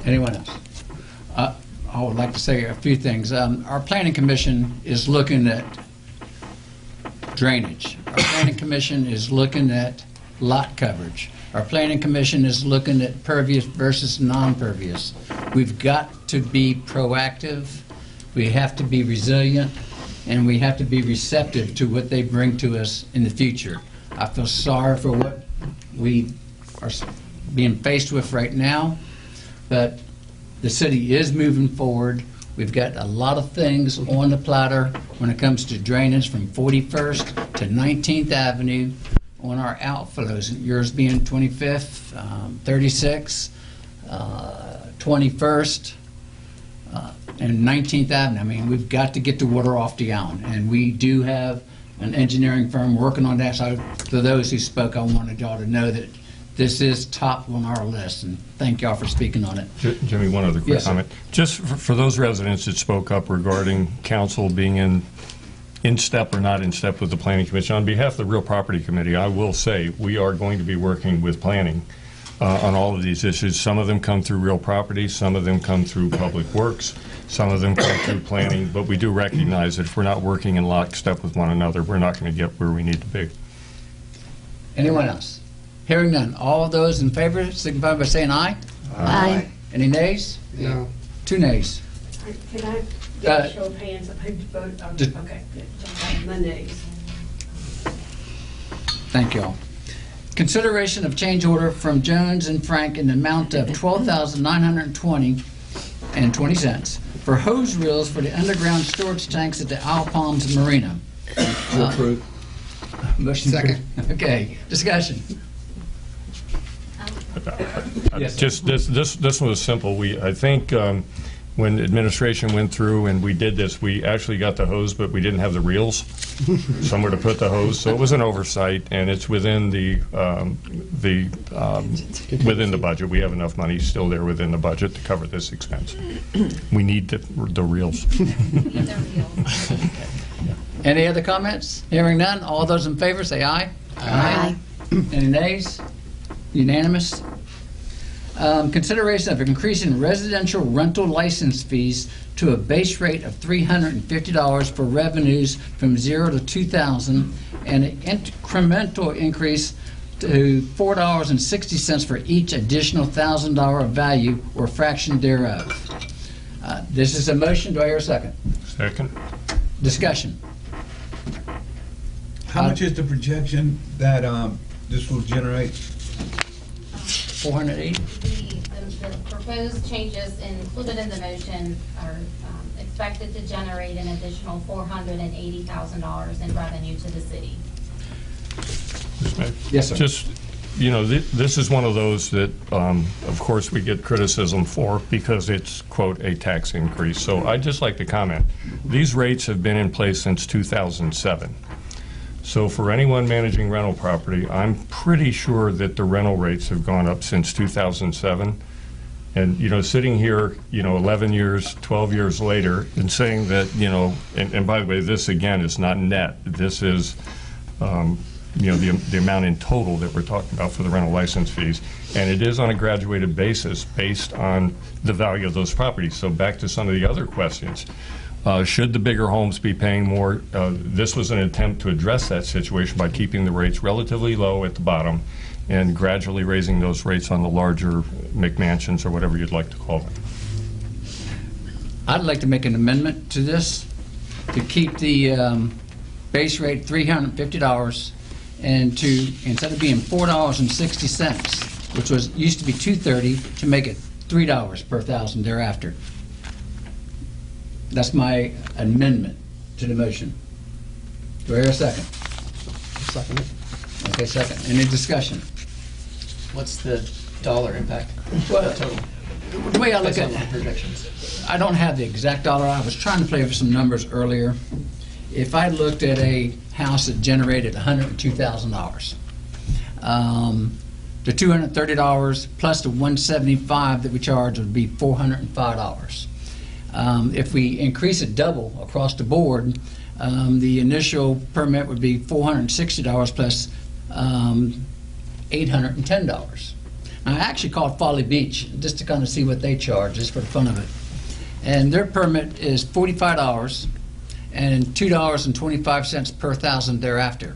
Anyone else? I would like to say a few things. Our Planning Commission is looking at drainage. Our Planning Commission is looking at lot coverage. Our Planning Commission is looking at pervious versus non-pervious. We've got to be proactive, we have to be resilient, and we have to be receptive to what they bring to us in the future. I feel sorry for what we are being faced with right now, but the city is moving forward. We've got a lot of things on the platter when it comes to drainage from 41st to 19th Avenue on our outflows, yours being 25th, 36th, 21st, and 19th Avenue. I mean, we've got to get the water off the island, and we do have an engineering firm working on that. So for those who spoke, I wanted y'all to know that this is top on our list, and thank y'all for speaking on it. Jimmy, one other quick Yes, comment. Just for those residents that spoke up regarding council being in step or not in step with the Planning Commission, on behalf of the Real Property Committee, I will say we are going to be working with planning on all of these issues. Some of them come through Real Property, some of them come through Public Works, some of them come through planning, but we do recognize that if we're not working in lockstep with one another, we're not going to get where we need to be. Anyone else? Hearing none. All those in favor signify by saying aye. Aye. Any nays? No. 2 nays. Can I get a show of hands? I vote on, okay, my nays. Thank you all. Consideration of change order from Jones and Frank in the amount of $12,920.20 for hose reels for the underground storage tanks at the Isle Palms Marina. Approved. Motion Second. approved. Okay, discussion. Yes, sir. Just this one was simple. I think when administration went through and we did this, we actually got the hose, but we didn't have the reels somewhere to put the hose. So it was an oversight, and it's within within the budget. We have enough money still there within the budget to cover this expense. We need the reels. Any other comments? Hearing none. All those in favor say aye. Aye. Any nays? Unanimous. Consideration of increasing residential rental license fees to a base rate of $350 for revenues from 0 to 2,000, and an incremental increase to $4.60 for each additional $1,000 value or fraction thereof. This is a motion. Do I hear a second? Second. Discussion. How much is the projection that this will generate? 480. The proposed changes included in the motion are expected to generate an additional $480,000 in revenue to the city. Yes, sir. Just, this is one of those that, of course, we get criticism for because it's, quote, a tax increase. So I'd just like to comment. These rates have been in place since 2007. So for anyone managing rental property, I'm pretty sure that the rental rates have gone up since 2007. And, sitting here, 11 years, 12 years later, and saying that, and by the way, this again is not net. This is the amount in total that we're talking about for the rental license fees. And it is on a graduated basis based on the value of those properties. So back to some of the other questions. Should the bigger homes be paying more? This was an attempt to address that situation by keeping the rates relatively low at the bottom and gradually raising those rates on the larger McMansions or whatever you'd like to call them. I'd like to make an amendment to this to keep the base rate $350 and to, instead of being $4.60, which used to be $2.30, to make it $3 per thousand thereafter. That's my amendment to the motion. Do I hear a second? Second it. Okay, second. Any discussion? What's the dollar impact? Well, Total. the way I look Based at on it, projections. I don't have the exact dollar. I was trying to play with some numbers earlier. If I looked at a house that generated $102,000, the $230 plus the $175 that we charge would be $405. If we increase it double across the board, the initial permit would be $460 plus $810. Now, I actually called Folly Beach just to kind of see what they charge, just for the fun of it. And their permit is $45 and $2.25 per thousand thereafter.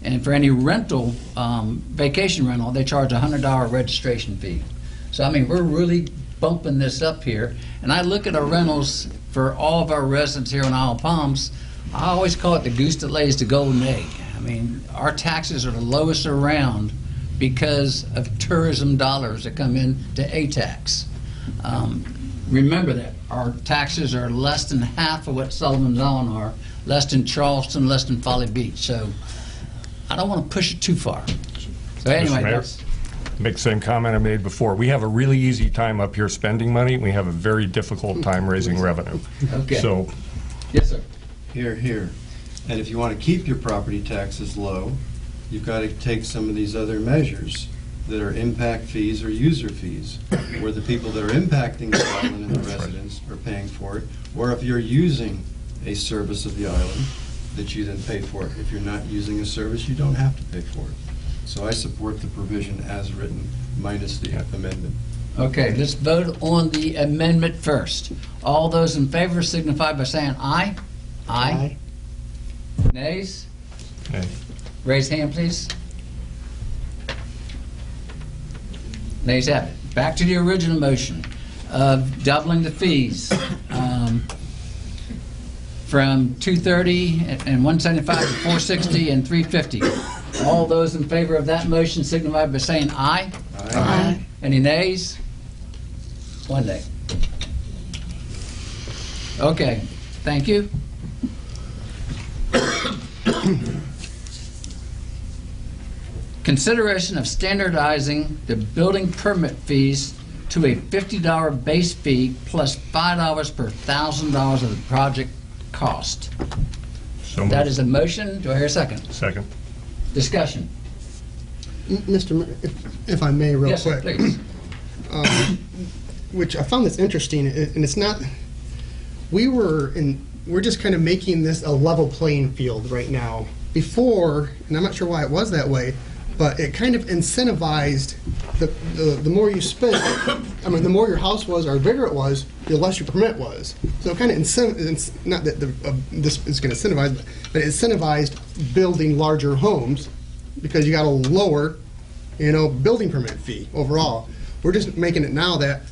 And for any rental, vacation rental, they charge a $100 registration fee. So, I mean, we're really bumping this up here. And I look at our rentals for all of our residents here in Isle of Palms. I always call it the goose that lays the golden egg. I mean, our taxes are the lowest around because of tourism dollars that come in to ATAX. Remember that. Our taxes are less than half of what Sullivan's Island are, less than Charleston, less than Folly Beach. So I don't want to push it too far. So anyway, Mr. Mayor, make the same comment I made before. We have a really easy time up here spending money. We have a very difficult time raising revenue. Okay. So, yes, sir. Here, here. And if you want to keep your property taxes low, you've got to take some of these other measures that are impact fees or user fees, where the people that are impacting the island and the residents are paying for it, or if you're using a service of the island, that you then pay for it. If you're not using a service, you don't have to pay for it. So I support the provision as written, minus the amendment. Okay, let's vote on the amendment first. All those in favor signify by saying aye. Aye. Nays? Nay. Raise hand, please. Nays have it. Back to the original motion of doubling the fees from $230 and $175 to $460 and $350. All those in favor of that motion signify by saying aye. Aye. Any nays? One nay. Okay, thank you. Consideration of standardizing the building permit fees to a $50 base fee plus $5 per $1,000 of the project cost. So That moved. is a motion. Do I hear a second? Second. Discussion. Mr. Mayor, if I may, real Yes, sir, quick. please. Which I found this interesting, and it's not. We're just kind of making this a level playing field right now. Before, and I'm not sure why it was that way, but it kind of incentivized the more you spent. I mean, the more your house was, or the bigger it was, the less your permit was. So it kind of not that this is going to incentivize, but it incentivized building larger homes because you got a lower, building permit fee overall. We're just making it now that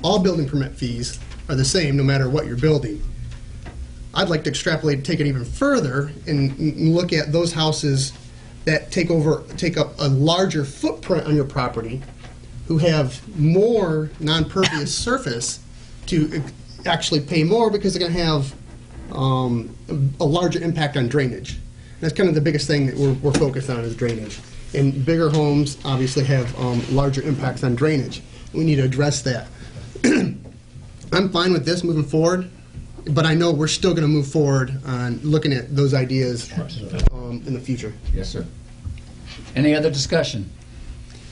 all building permit fees are the same no matter what you're building. I'd like to extrapolate, take it even further, and look at those houses that take up a larger footprint on your property, who have more non-pervious surface to actually pay more because they're going to have a larger impact on drainage. That's kind of the biggest thing that we're focused on is drainage. And bigger homes obviously have larger impacts on drainage. We need to address that. I'm fine with this moving forward, but I know we're still going to move forward on looking at those ideas in the future. Yes, sir. Any other discussion?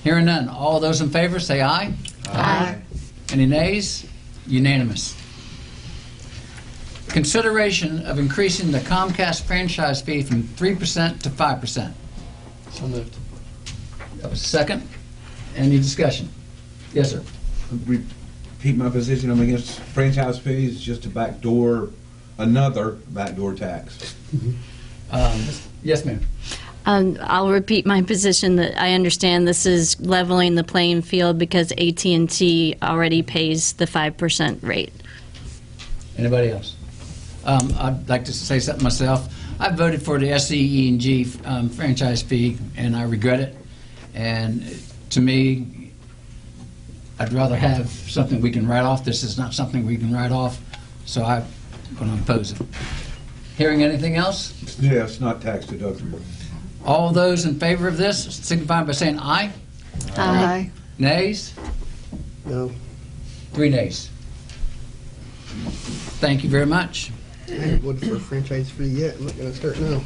Hearing none. All those in favor say aye. Aye. Any nays? Unanimous. Consideration of increasing the Comcast franchise fee from 3% to 5%. So moved. A second? Any discussion? Yes, sir. Repeat my position. I'm against franchise fees. It's just another backdoor tax. Yes, ma'am. I'll repeat my position that I understand this is leveling the playing field because AT&T already pays the 5% rate. Anybody else? I'd like to say something myself. I voted for the SCE&G franchise fee, and I regret it. And to me, I'd rather have something we can write off. This is not something we can write off, so I'm going to oppose it. Hearing anything else? Yeah, it's not tax deductible. All those in favor of this signify by saying aye. Aye. Nays? No. 3 nays. Thank you very much. I haven't voted for a franchise fee yet. I'm not going to start now.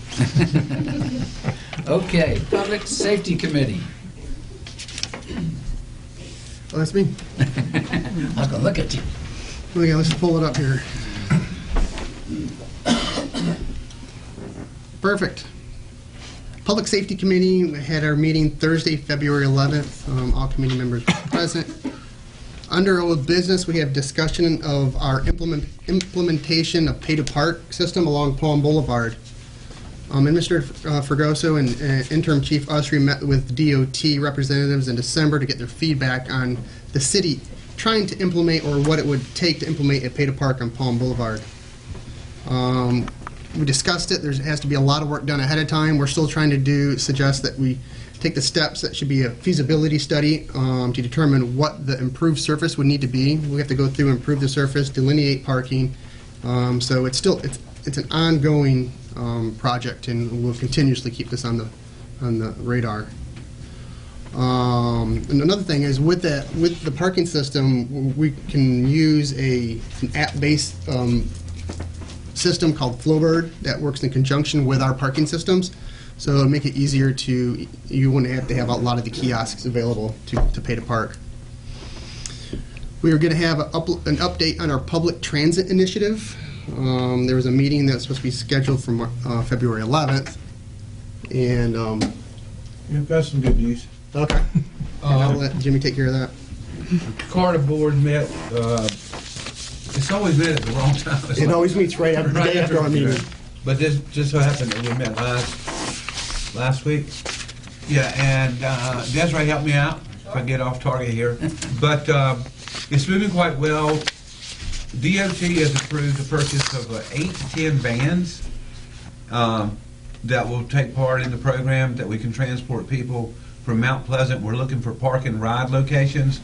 Okay, Public Safety Committee. Oh, that's me. I was going to look at you. Okay, let's pull it up here. Perfect. Public Safety Committee, we had our meeting Thursday, February 11th. All committee members were present. Under old business, we have discussion of our implementation of pay-to-park system along Palm Boulevard. And Mr. Fregoso and Interim Chief Usry met with DOT representatives in December to get their feedback on the city trying to implement or what it would take to implement a pay-to-park on Palm Boulevard. We discussed it. There has to be a lot of work done ahead of time. We're still trying to suggest that we take the steps that should be a feasibility study to determine what the improved surface would need to be. We have to go through and improve the surface, delineate parking. So it's an ongoing project, and we'll continuously keep this on the radar. And another thing is with the parking system, we can use an app-based system called Flowbird that works in conjunction with our parking systems. So it'll make it easier you wouldn't have to have a lot of the kiosks available to pay to park. We are going to have an update on our public transit initiative. There was a meeting that's supposed to be scheduled for February 11th. And You've got some good news. okay. I'll let Jimmy take care of that. Carter board met, it's always met at the wrong time. It always meets right after the day after our meeting. But this just so happened that we met last week. Yeah, and Desiree helped me out if I get off target here. But it's moving quite well. DOT has approved the purchase of 8 to 10 vans that will take part in the program that we can transport people from Mount Pleasant. We're looking for park and ride locations.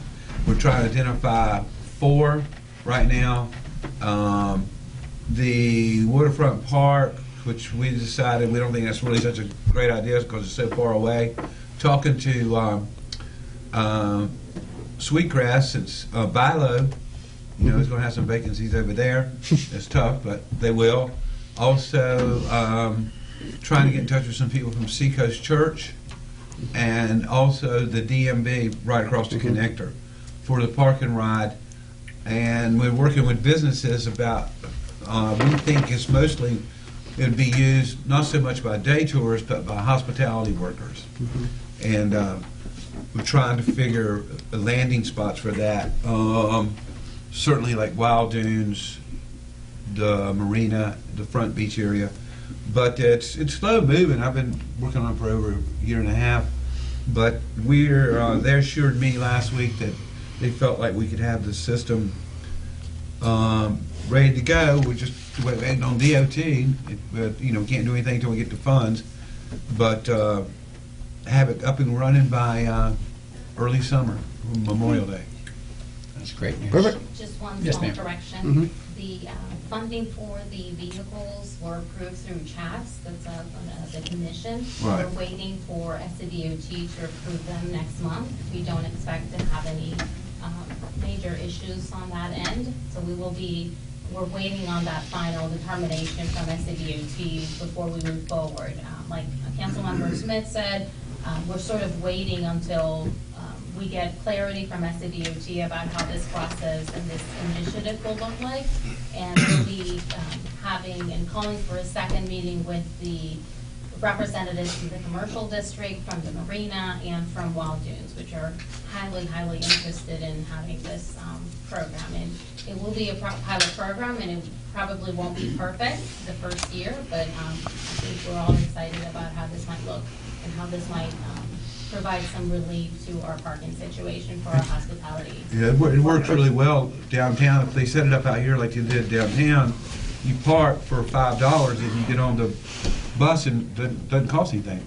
We're trying to identify 4 right now. The waterfront park, which we decided we don't think that's really such a great idea because it's so far away. Talking to Sweetgrass, it's Bilo. You know, it's going to have some vacancies over there. It's tough, but they will. Also, trying to get in touch with some people from Seacoast Church, and also the DMV right across the connector for the park and ride. And we're working with businesses about, we think it's mostly, it would be used not so much by day tourists, but by hospitality workers. And we're trying to figure landing spots for that. Certainly like Wild Dunes, the marina, the front beach area. But it's slow moving. I've been working on it for over a year and a half. But they assured me last week that they felt like we could have the system ready to go. We're just waiting on DOT. We can't do anything until we get the funds. But have it up and running by early summer, Memorial Day. That's great news. Perfect. Just one Yes, small ma'am. correction. The funding for the vehicles were approved through CHATS, that's the commission. Right. We're waiting for SCDOT to approve them next month. We don't expect to have any major issues on that end. So we're waiting on that final determination from SCDOT before we move forward. Like Councilmember Smith said, we're sort of waiting until we get clarity from SCDOT about how this process and this initiative will look like. And we'll be having and calling for a second meeting with the representatives from the commercial district, from the marina, and from Wild Dunes, which are highly, highly interested in having this program. And it will be a pilot program, and it probably won't be perfect the first year, but I think we're all excited about how this might look and how this might provide some relief to our parking situation for our hospitality. Yeah, it works really well downtown. If they set it up out here like you did downtown, you park for $5 and you get on the bus and it doesn't cost anything.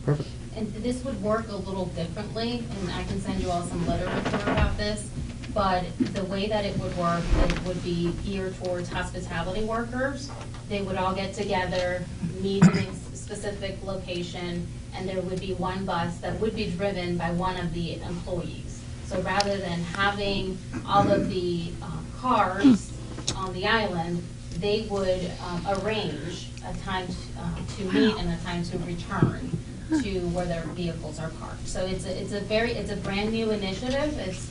Perfect. And this would work a little differently, and I can send you all some literature about this, but the way that it would be geared towards hospitality workers. They would all get together, meet in a specific location, and there would be one bus that would be driven by one of the employees. So rather than having all of the cars on the island, they would arrange a time to meet and a time to return to where their vehicles are parked. So it's a brand new initiative. It's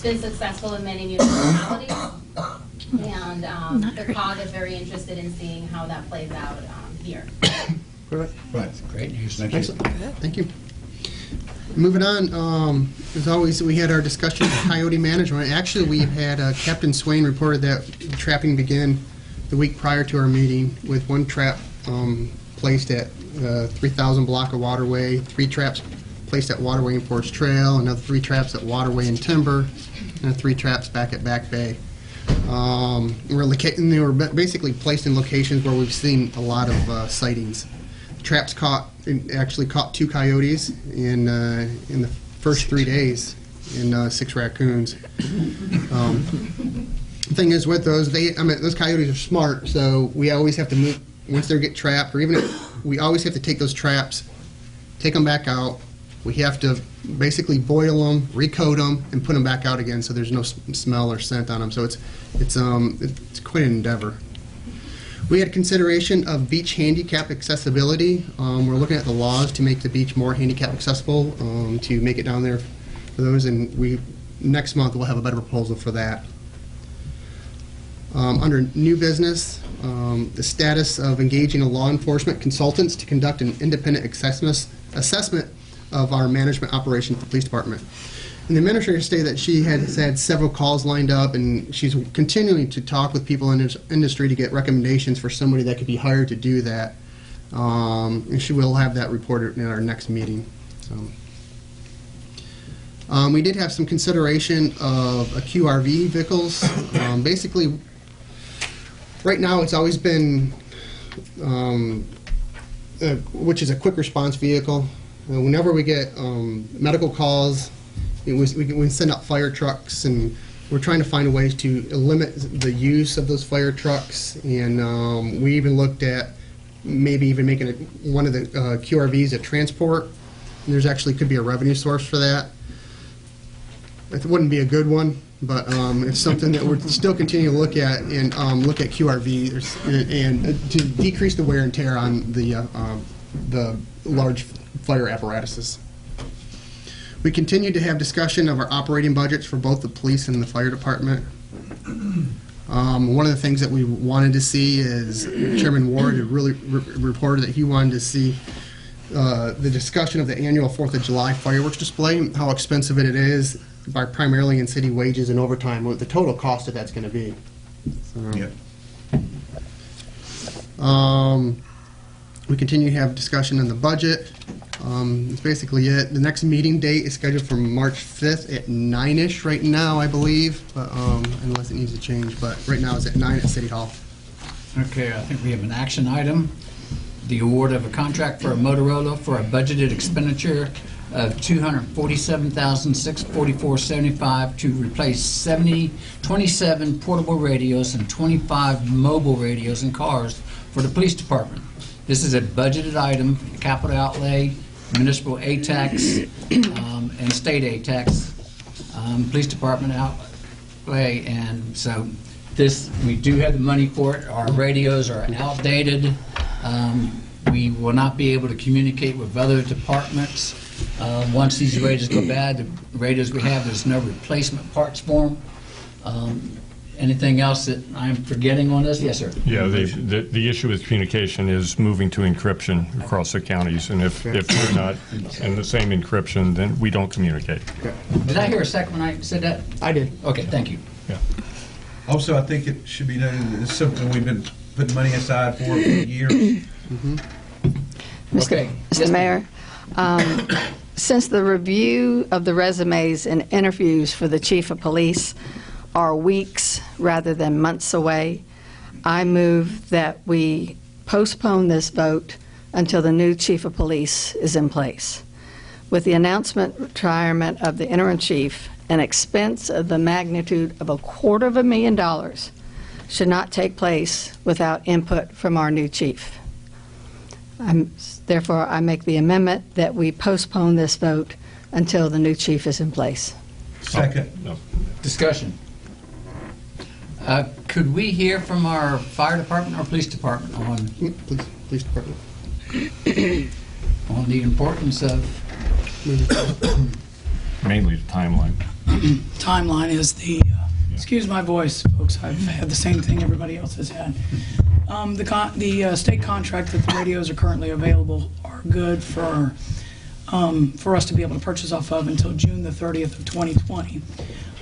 been successful in many municipalities, and the COG is very interested in seeing how that plays out here. Right. Great news. Excellent. Thank you. Moving on, as always, we had our discussion of coyote management. Actually, we had Captain Swain reported that trapping began the week prior to our meeting with one trap placed at 3,000 block of waterway, 3 traps placed at Waterway and Forest Trail, another 3 traps at Waterway and Timber, and 3 traps back at Back Bay. They were basically placed in locations where we've seen a lot of sightings. Traps actually caught 2 coyotes in the first 3 days and 6 raccoons. The thing is with those, those coyotes are smart, so we always have to move once they get trapped, or even if we always have to take those traps, take them back out. We have to basically boil them, recoat them, and put them back out again, so there's no smell or scent on them. So it's quite an endeavor. We had consideration of beach handicap accessibility. We're looking at the laws to make the beach more handicap accessible, to make it down there for those, and next month we'll have a better proposal for that. Under new business, the status of engaging a law enforcement consultants to conduct an independent assessment of our management operation for the police department. And the administrator stated that she has had several calls lined up, and she's continuing to talk with people in this industry to get recommendations for somebody that could be hired to do that. And she will have that reported in our next meeting. So. We did have some consideration of QRV vehicles. Basically, right now it's always been, which is a quick response vehicle. Whenever we get medical calls, we send out fire trucks, and we're trying to find ways to limit the use of those fire trucks. And we even looked at maybe even making one of the QRVs a transport. And there's actually could be a revenue source for that. It wouldn't be a good one, but it's something that we're still continuing to look at, and look at QRVs and to decrease the wear and tear on the large fire apparatuses. We continue to have discussion of our operating budgets for both the police and the fire department. One of the things that we wanted to see is Chairman Ward had really reported that he wanted to see the discussion of the annual 4th of July fireworks display, how expensive it is, primarily in city wages and overtime, what the total cost of that's going to be. So, yeah. We continue to have discussion on the budget. That's basically it. The next meeting date is scheduled for March 5th at 9-ish right now, I believe, but, unless it needs to change. But right now it's at 9 at City Hall. Okay, I think we have an action item. The award of a contract for a Motorola for a budgeted expenditure of $247,644.75 to replace 27 portable radios and 25 mobile radios and cars for the police department. This is a budgeted item, capital outlay, municipal tax, and state tax, police department outlay, and so we do have the money for it. Our radios are outdated. We will not be able to communicate with other departments. Once these radios go bad, the radios we have, there's no replacement parts for them. Anything else that I'm forgetting on this? Yes, sir. Yeah, the issue with communication is moving to encryption across the counties, and if we're not in the same encryption, then we don't communicate. Did I hear a second when I said that? I did. Okay, thank you. Yeah. Also, I think it should be noted that it's something we've been putting money aside for years. Okay. Mr. Mayor, since the review of the resumes and interviews for the chief of police are weeks rather than months away, I move that we postpone this vote until the new chief of police is in place. With the announcement retirement of the interim chief, an expense of the magnitude of $250,000 should not take place without input from our new chief. Therefore, I make the amendment that we postpone this vote until the new chief is in place. Second. No. Discussion. Could we hear from our fire department or police department on Police department. on the importance of Mainly the timeline. Timeline is the, excuse my voice, folks, I've had the same thing everybody else has had. The state contract that the radios are currently available are good for us to be able to purchase off of until June the 30th of 2020.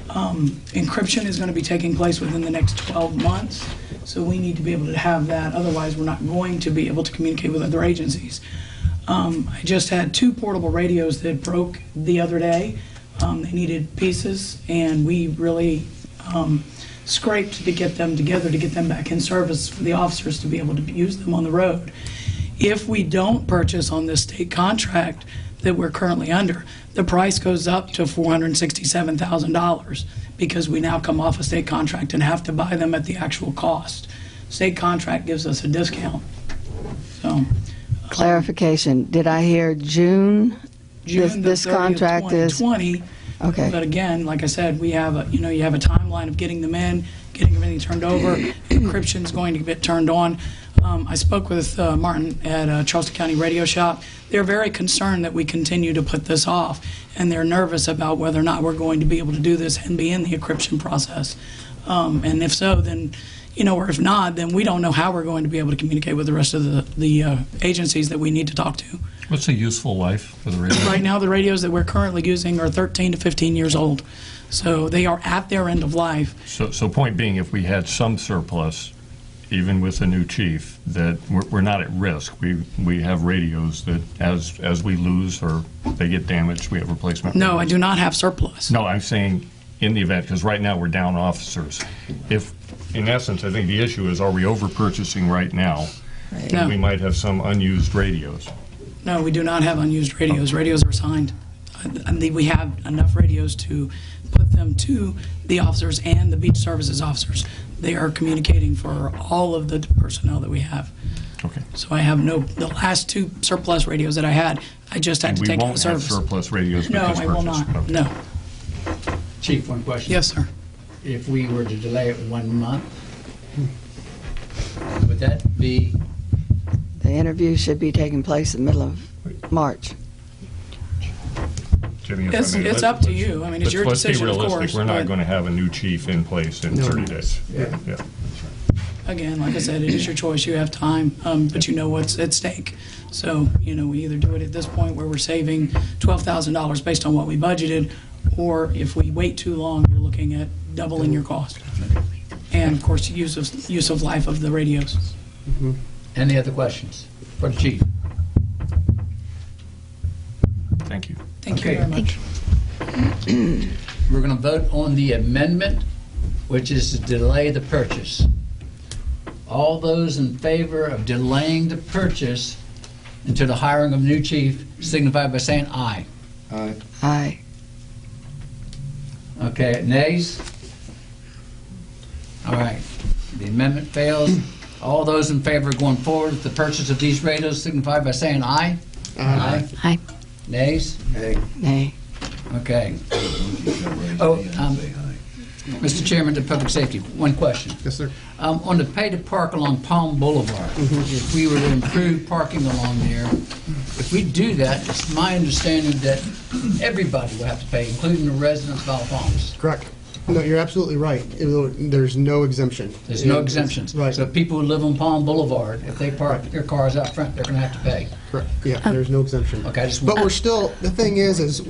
Encryption is going to be taking place within the next 12 months, so we need to be able to have that. Otherwise, we're not going to be able to communicate with other agencies. I just had 2 portable radios that broke the other day. They needed pieces, and we really scraped to get them together to get them back in service for the officers to be able to use them on the road. If we don't purchase on this state contract that we're currently under, the price goes up to $467,000 because we now come off a state contract and have to buy them at the actual cost. State contract gives us a discount. So, Clarification, did I hear June? June This the 30th, contract is 2020. Okay. But again, like I said, we have a, you have a timeline of getting them in, getting everything turned over. Encryption's going to get turned on. I spoke with Martin at Charleston County Radio Shop. They're very concerned that we continue to put this off, and they're nervous about whether or not we're going to be able to do this and be in the encryption process. And if so, then, or if not, then we don't know how we're going to be able to communicate with the rest of the agencies that we need to talk to. What's a useful life for the radio? Right now, the radios that we're currently using are 13 to 15 years old. So they are at their end of life. So point being, if we had some surplus, even with a new chief, that we're not at risk. We have radios that as we lose or they get damaged, we have replacement. No, I do not have surplus. No, I'm saying in the event, because right now we're down officers. If, in essence, I think the issue is, are we over purchasing right now? No. We might have some unused radios. No, we do not have unused radios. Radios are assigned. We have enough radios to put them to the officers and the beach services officers. They are communicating for all of the personnel that we have. Okay. So I have the last 2 surplus radios that I had, I just had to take out of service. We won't have surplus radios with No, this I will purchase. not. Okay. No. Chief, one question. Yes, sir. If we were to delay it 1 month, would that be? The interview should be taking place in the middle of March. Jimmy, if It's I may, up to you. I mean, it's your decision, of Let's be course, realistic. We're not but- going to have a new chief in place in 30 days. Yeah. Again, like I said, it is your choice. You have time, but you know what's at stake. So, we either do it at this point where we're saving $12,000 based on what we budgeted, or if we wait too long, you're looking at doubling your cost. And, of course, use of life of the radios. Any other questions for the chief? Thank you. Thank you very much. We're going to vote on the amendment, which is to delay the purchase. All those in favor of delaying the purchase until the hiring of new chief signify by saying aye. Aye. Aye. Okay, nays? All right, the amendment fails. All those in favor of going forward with the purchase of these radios signify by saying aye. Aye. Aye. Nays? Nay. Okay. Mr. Chairman, to Public Safety, one question. Yes, sir. On the pay to park along Palm Boulevard, if we were to improve parking along there, if we do that, it's my understanding that everybody will have to pay, including the residents of Isle Palms. Correct. No, you're absolutely right. There's no exemption. There's no exemptions. Right. So people who live on Palm Boulevard, if they park their cars out front, they're going to have to pay. Correct. Yeah, there's no exemption. Okay, But we're still, the thing is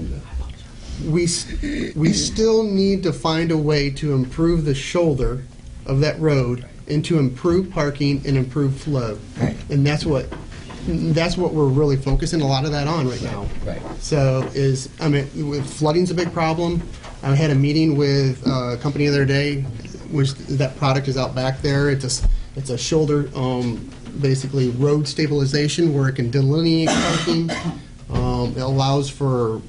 we still need to find a way to improve the shoulder of that road and to improve parking and improve flow. Right. And that's what we're really focusing a lot of that on right now. Right. So flooding's a big problem. I had a meeting with a company the other day, which that product is out back there. It's a shoulder, basically road stabilization where it can delineate parking. It allows for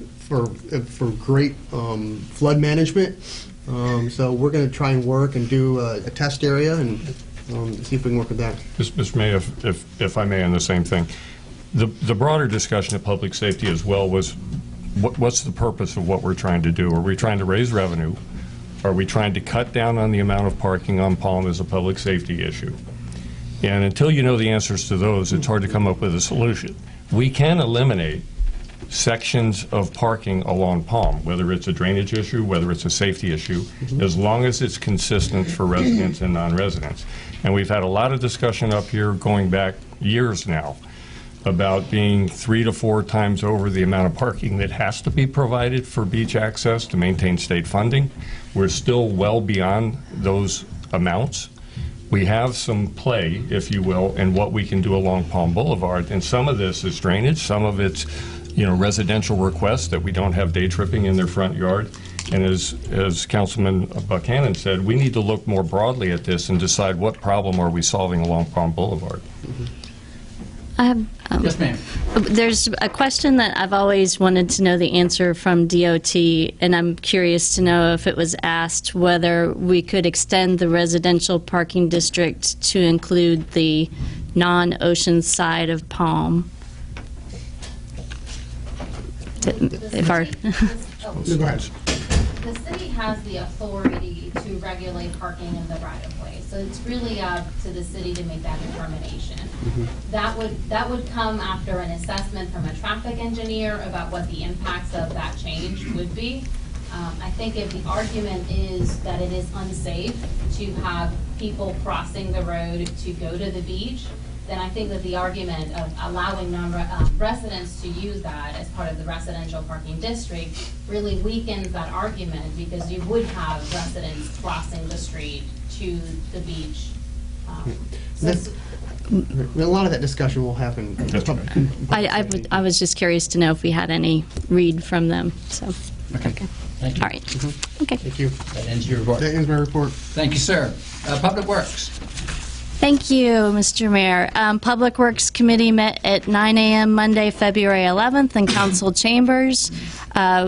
great flood management. So we're going to try and work and do a test area and see if we can work with that. Mr. May, if I may, on the same thing, the broader discussion of public safety as well was what's the purpose of what we're trying to do? Are we trying to raise revenue? Are we trying to cut down on the amount of parking on Palm as a public safety issue? And until you know the answers to those, it's hard to come up with a solution. We can eliminate sections of parking along Palm, whether it's a drainage issue, whether it's a safety issue, as long as it's consistent for residents and non-residents. And we've had a lot of discussion up here going back years now about being 3 to 4 times over the amount of parking that has to be provided for beach access to maintain state funding. We're still well beyond those amounts. We have some play, if you will, in what we can do along Palm Boulevard, and some of this is drainage, some of it's residential requests that we don't have day tripping in their front yard. And as Councilman Buchanan said, we need to look more broadly at this and decide what problem are we solving along Palm Boulevard. Yes, ma'am. There's a question that I've always wanted to know the answer from DOT, and I'm curious to know if it was asked whether we could extend the residential parking district to include the non-ocean side of Palm. If our Go ahead. The city has the authority to regulate parking in the right-of-way, so it's really up to the city to make that determination. That would come after an assessment from a traffic engineer about what the impacts of that change would be. I think if the argument is that it is unsafe to have people crossing the road to go to the beach, then I think that the argument of allowing residents to use that as part of the residential parking district really weakens that argument, because you would have residents crossing the street to the beach. A lot of that discussion will happen. I was just curious to know if we had any read from them. So, okay. Thank you. All right. Okay. Thank you. That ends your report. That ends my report. Thank you, sir. Public Works. Thank you, Mr. Mayor. Public Works Committee met at 9 a.m. Monday, February 11th in Council Chambers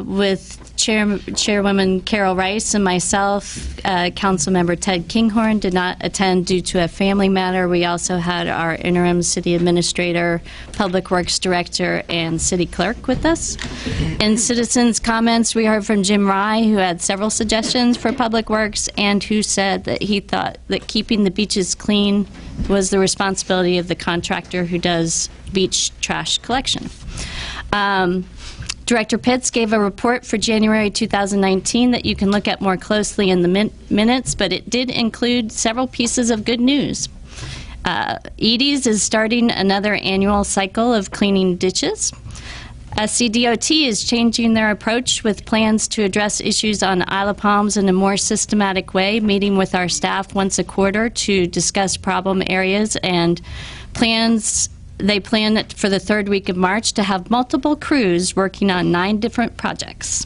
with Chairwoman Carol Rice and myself. Councilmember Ted Kinghorn did not attend due to a family matter. We also had our interim city administrator, public works director, and city clerk with us. In citizens' comments, we heard from Jim Rye, who had several suggestions for public works and who said that he thought that keeping the beaches clean was the responsibility of the contractor who does beach trash collection. Director Pitts gave a report for January 2019 that you can look at more closely in the minutes, but it did include several pieces of good news. Edie's is starting another annual cycle of cleaning ditches. SCDOT is changing their approach with plans to address issues on Isle of Palms in a more systematic way, meeting with our staff once a quarter to discuss problem areas and plans. They plan for the third week of March to have multiple crews working on 9 different projects.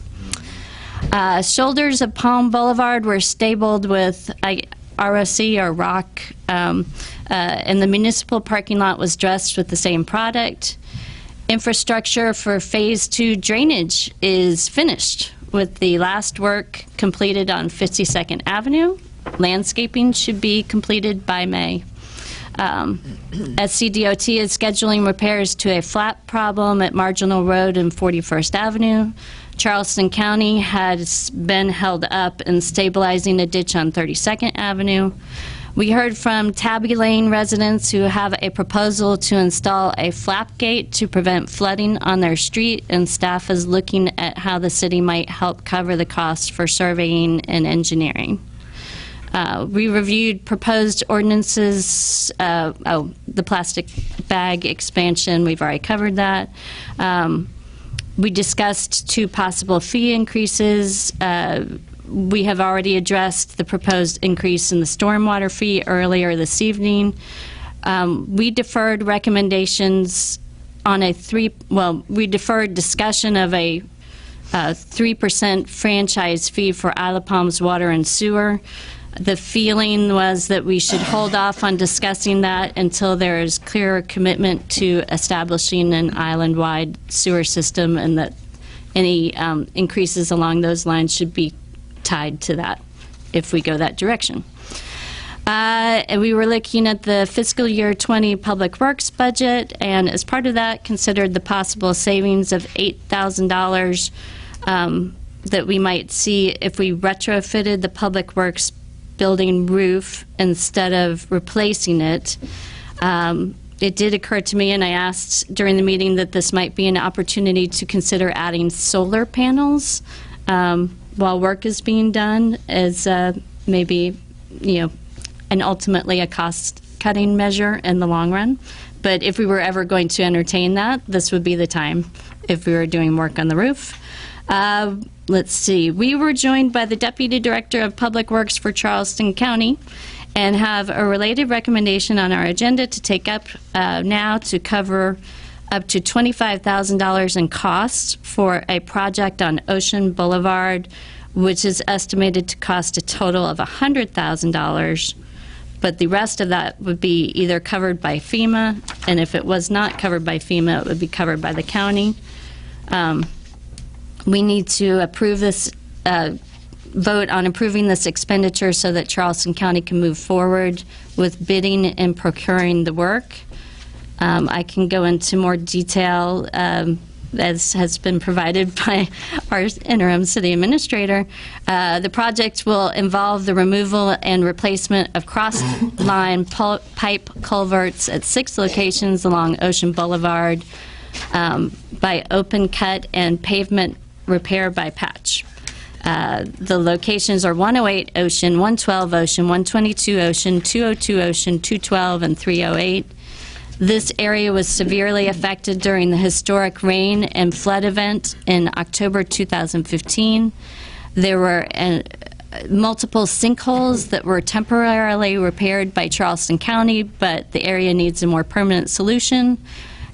Shoulders of Palm Boulevard were stabled with ROC or rock, and the municipal parking lot was dressed with the same product. Infrastructure for Phase 2 drainage is finished, with the last work completed on 52nd Avenue. Landscaping should be completed by May. SCDOT is scheduling repairs to a flat problem at Marginal Road and 41st Avenue. Charleston County has been held up in stabilizing a ditch on 32nd Avenue. We heard from Tabby Lane residents who have a proposal to install a flap gate to prevent flooding on their street, and staff is looking at how the city might help cover the cost for surveying and engineering. We reviewed proposed ordinances, the plastic bag expansion, we've already covered that. We discussed 2 possible fee increases. We have already addressed the proposed increase in the stormwater fee earlier this evening. We deferred recommendations on we deferred discussion of a 3% franchise fee for Isle of Palms Water and Sewer. The feeling was that we should hold off on discussing that until there is clearer commitment to establishing an island-wide sewer system, and that any increases along those lines should be tied to that if we go that direction. And we were looking at the fiscal year 20 Public Works budget, and as part of that considered the possible savings of $8,000 that we might see if we retrofitted the Public Works building roof instead of replacing it. It did occur to me, and I asked during the meeting, that this might be an opportunity to consider adding solar panels while work is being done, as maybe, and ultimately a cost-cutting measure in the long run. But if we were ever going to entertain that, this would be the time if we were doing work on the roof. Let's see. We were joined by the Deputy Director of Public Works for Charleston County and have a related recommendation on our agenda to take up now to cover up to $25,000 in costs for a project on Ocean Boulevard, which is estimated to cost a total of $100,000, but the rest of that would be either covered by FEMA, and if it was not covered by FEMA, it would be covered by the county. We need to approve this, vote on approving this expenditure so that Charleston County can move forward with bidding and procuring the work. I can go into more detail as has been provided by our interim city administrator. The project will involve the removal and replacement of cross-line pipe culverts at 6 locations along Ocean Boulevard by open cut and pavement repair by patch. The locations are 108 Ocean, 112 Ocean, 122 Ocean, 202 Ocean, 212, and 308. This area was severely affected during the historic rain and flood event in October 2015. There were multiple sinkholes that were temporarily repaired by Charleston County, but the area needs a more permanent solution.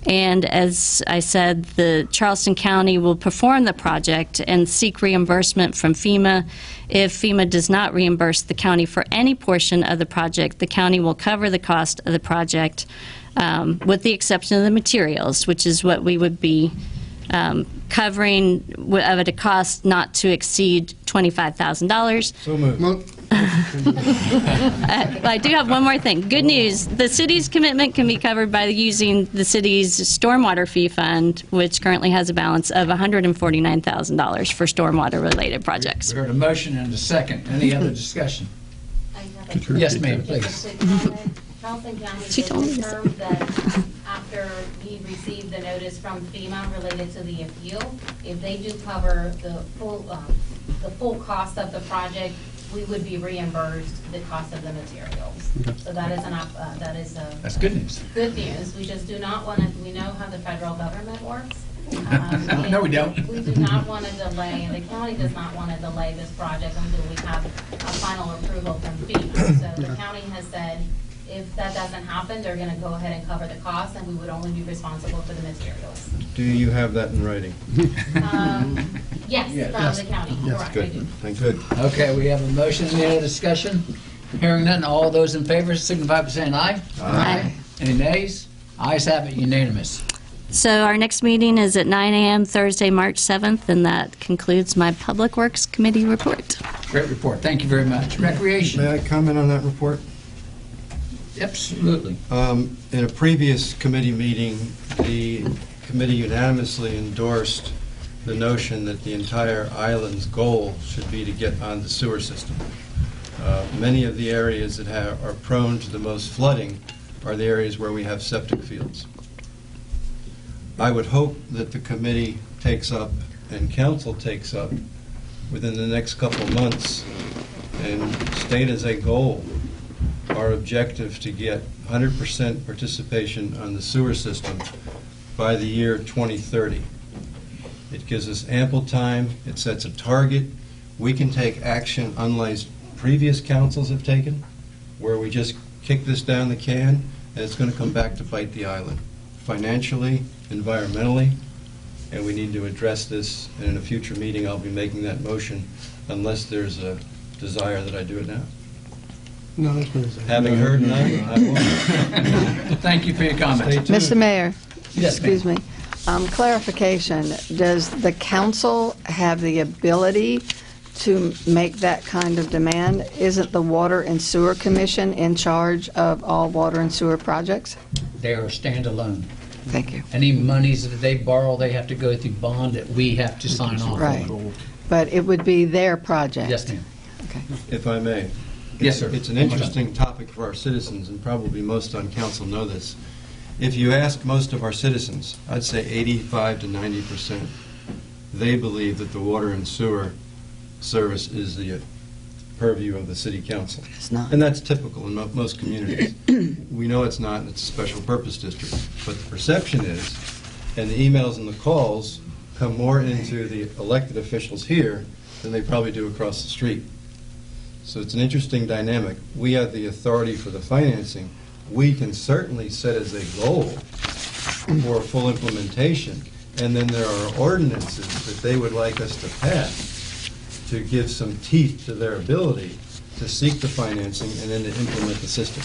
And as I said, the Charleston County will perform the project and seek reimbursement from FEMA. If FEMA does not reimburse the county for any portion of the project, the county will cover the cost of the project, with the exception of the materials, which is what we would be covering at a cost not to exceed $25,000. So moved. I do have one more thing. Good news. The city's commitment can be covered by using the city's stormwater fee fund, which currently has a balance of $149,000 for stormwater-related projects. We heard a motion and a second. Any other discussion? Yes, ma'am, please. Charleston County She did told me to confirm that after we received the notice from FEMA related to the appeal, if they do cover the full cost of the project, we would be reimbursed the cost of the materials. So that is That's good news. Good news. We just do not want to. We know how the federal government works. No, we don't. We do not want to delay, and the county does not want to delay this project until we have a final approval from FEMA. So the county has said, if that doesn't happen, they're going to go ahead and cover the cost, and we would only be responsible for the materials. Do you have that in writing? Yes, from the county. Correct, Good. I do. Thank you. Okay, we have a motion. Any other discussion? Hearing none, all those in favor signify by saying aye. Aye. Any nays? Ayes have it, unanimous. So our next meeting is at 9 a.m. Thursday, March 7th, and that concludes my Public Works Committee report. Great report. Thank you very much. Recreation. May I comment on that report? Absolutely. In a previous committee meeting, the committee unanimously endorsed the notion that the entire island's goal should be to get on the sewer system. Many of the areas that are prone to the most flooding are the areas where we have septic fields. I would hope that the committee takes up and council takes up within the next couple of months and state as a goal our objective to get 100% participation on the sewer system by the year 2030. It gives us ample time, it sets a target, we can take action unlike previous councils have taken, where we just kick this down the can and it's going to come back to bite the island, financially, environmentally, and we need to address this, and in a future meeting I'll be making that motion unless there's a desire that I do it now. No, there's no desire. Having heard none, I won't. Thank you for your comment. Mr. Mayor, Yes, excuse me. Clarification, does the council have the ability to make that kind of demand? Isn't the Water and Sewer Commission in charge of all water and sewer projects? They are standalone. Thank you. Any monies that they borrow, they have to go through bond that we have to sign off Right. on. But it would be their project? Yes, ma'am. Okay. If I may. Yes, sir. It's an interesting topic for our citizens, and probably most on council know this. If you ask most of our citizens, I'd say 85 to 90%, they believe that the water and sewer service is the purview of the city council. It's not. And that's typical in most communities. We know it's not, and it's a special purpose district. But the perception is, and the emails and the calls come more into the elected officials here than they probably do across the street. So it's an interesting dynamic. We have the authority for the financing. We can certainly set as a goal for full implementation, and then there are ordinances that they would like us to pass to give some teeth to their ability to seek the financing and then to implement the system.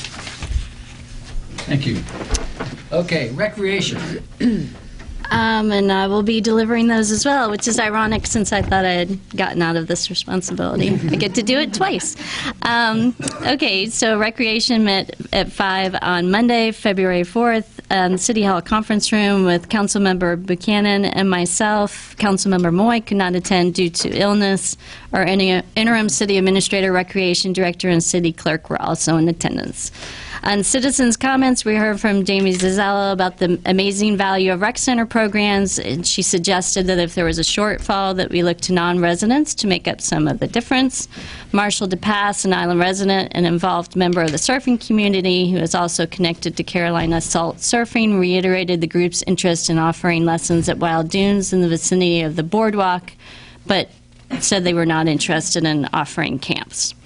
Thank you. Okay, recreation. And I will be delivering those as well, which is ironic since I thought I had gotten out of this responsibility. I get to do it twice. Okay, so Recreation met at 5 on Monday, February 4th, City Hall Conference Room with Councilmember Buchanan and myself. Councilmember Moy could not attend due to illness. Our interim city administrator, recreation director, and city clerk were also in attendance. On citizens' comments, we heard from Jamie Zazella about the amazing value of rec center programs, and she suggested that if there was a shortfall that we look to non-residents to make up some of the difference. Marshall DePass, an island resident and involved member of the surfing community, who is also connected to Carolina Salt Surfing, reiterated the group's interest in offering lessons at Wild Dunes in the vicinity of the boardwalk, but said they were not interested in offering camps.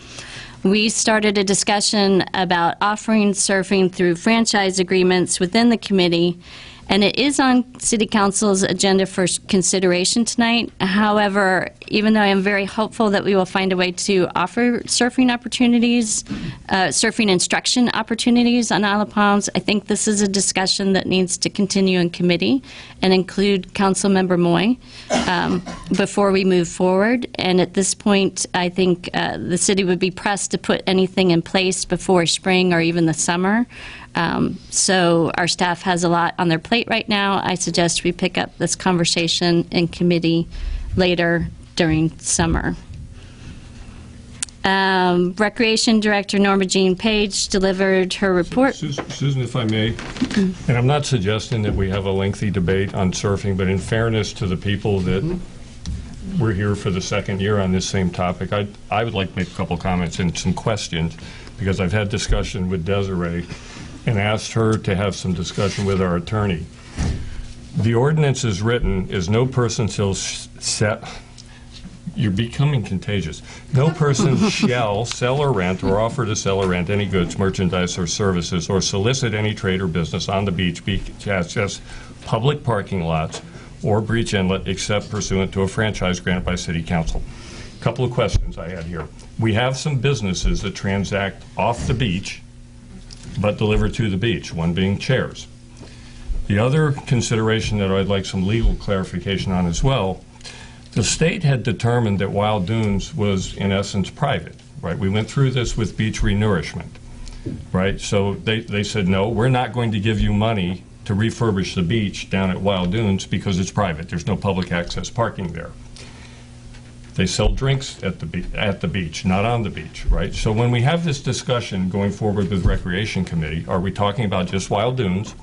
We started a discussion about offering surfing through franchise agreements within the committee, and it is on City Council's agenda for consideration tonight. However, even though I am very hopeful that we will find a way to offer surfing opportunities, surfing instruction opportunities on Isle of Palms, I think this is a discussion that needs to continue in committee and include Councilmember Moy before we move forward. And at this point, I think the city would be pressed to put anything in place before spring or even the summer. So our staff has a lot on their plate right now. I suggest we pick up this conversation in committee later during summer. Recreation Director Norma Jean Page delivered her report. Susan, if I may, and I'm not suggesting that we have a lengthy debate on surfing, but in fairness to the people that we're here for the second year on this same topic, I would like to make a couple comments and some questions, because I've had discussion with Desiree and asked her to have some discussion with our attorney. The ordinance is written is no person shall you're becoming contagious. No person shall sell or rent or offer to sell or rent any goods, merchandise, or services, or solicit any trade or business on the beach, just public parking lots, or breach inlet, except pursuant to a franchise granted by City Council. A couple of questions I had here. We have some businesses that transact off the beach, but deliver to the beach, one being chairs. The other consideration that I'd like some legal clarification on as well, the state had determined that Wild Dunes was in essence private, right? We went through this with beach renourishment, right? So they said, no, we're not going to give you money to refurbish the beach down at Wild Dunes because it's private. There's no public access parking there. They sell drinks at the beach, not on the beach, right? So when we have this discussion going forward with Recreation Committee, are we talking about just Wild Dunes?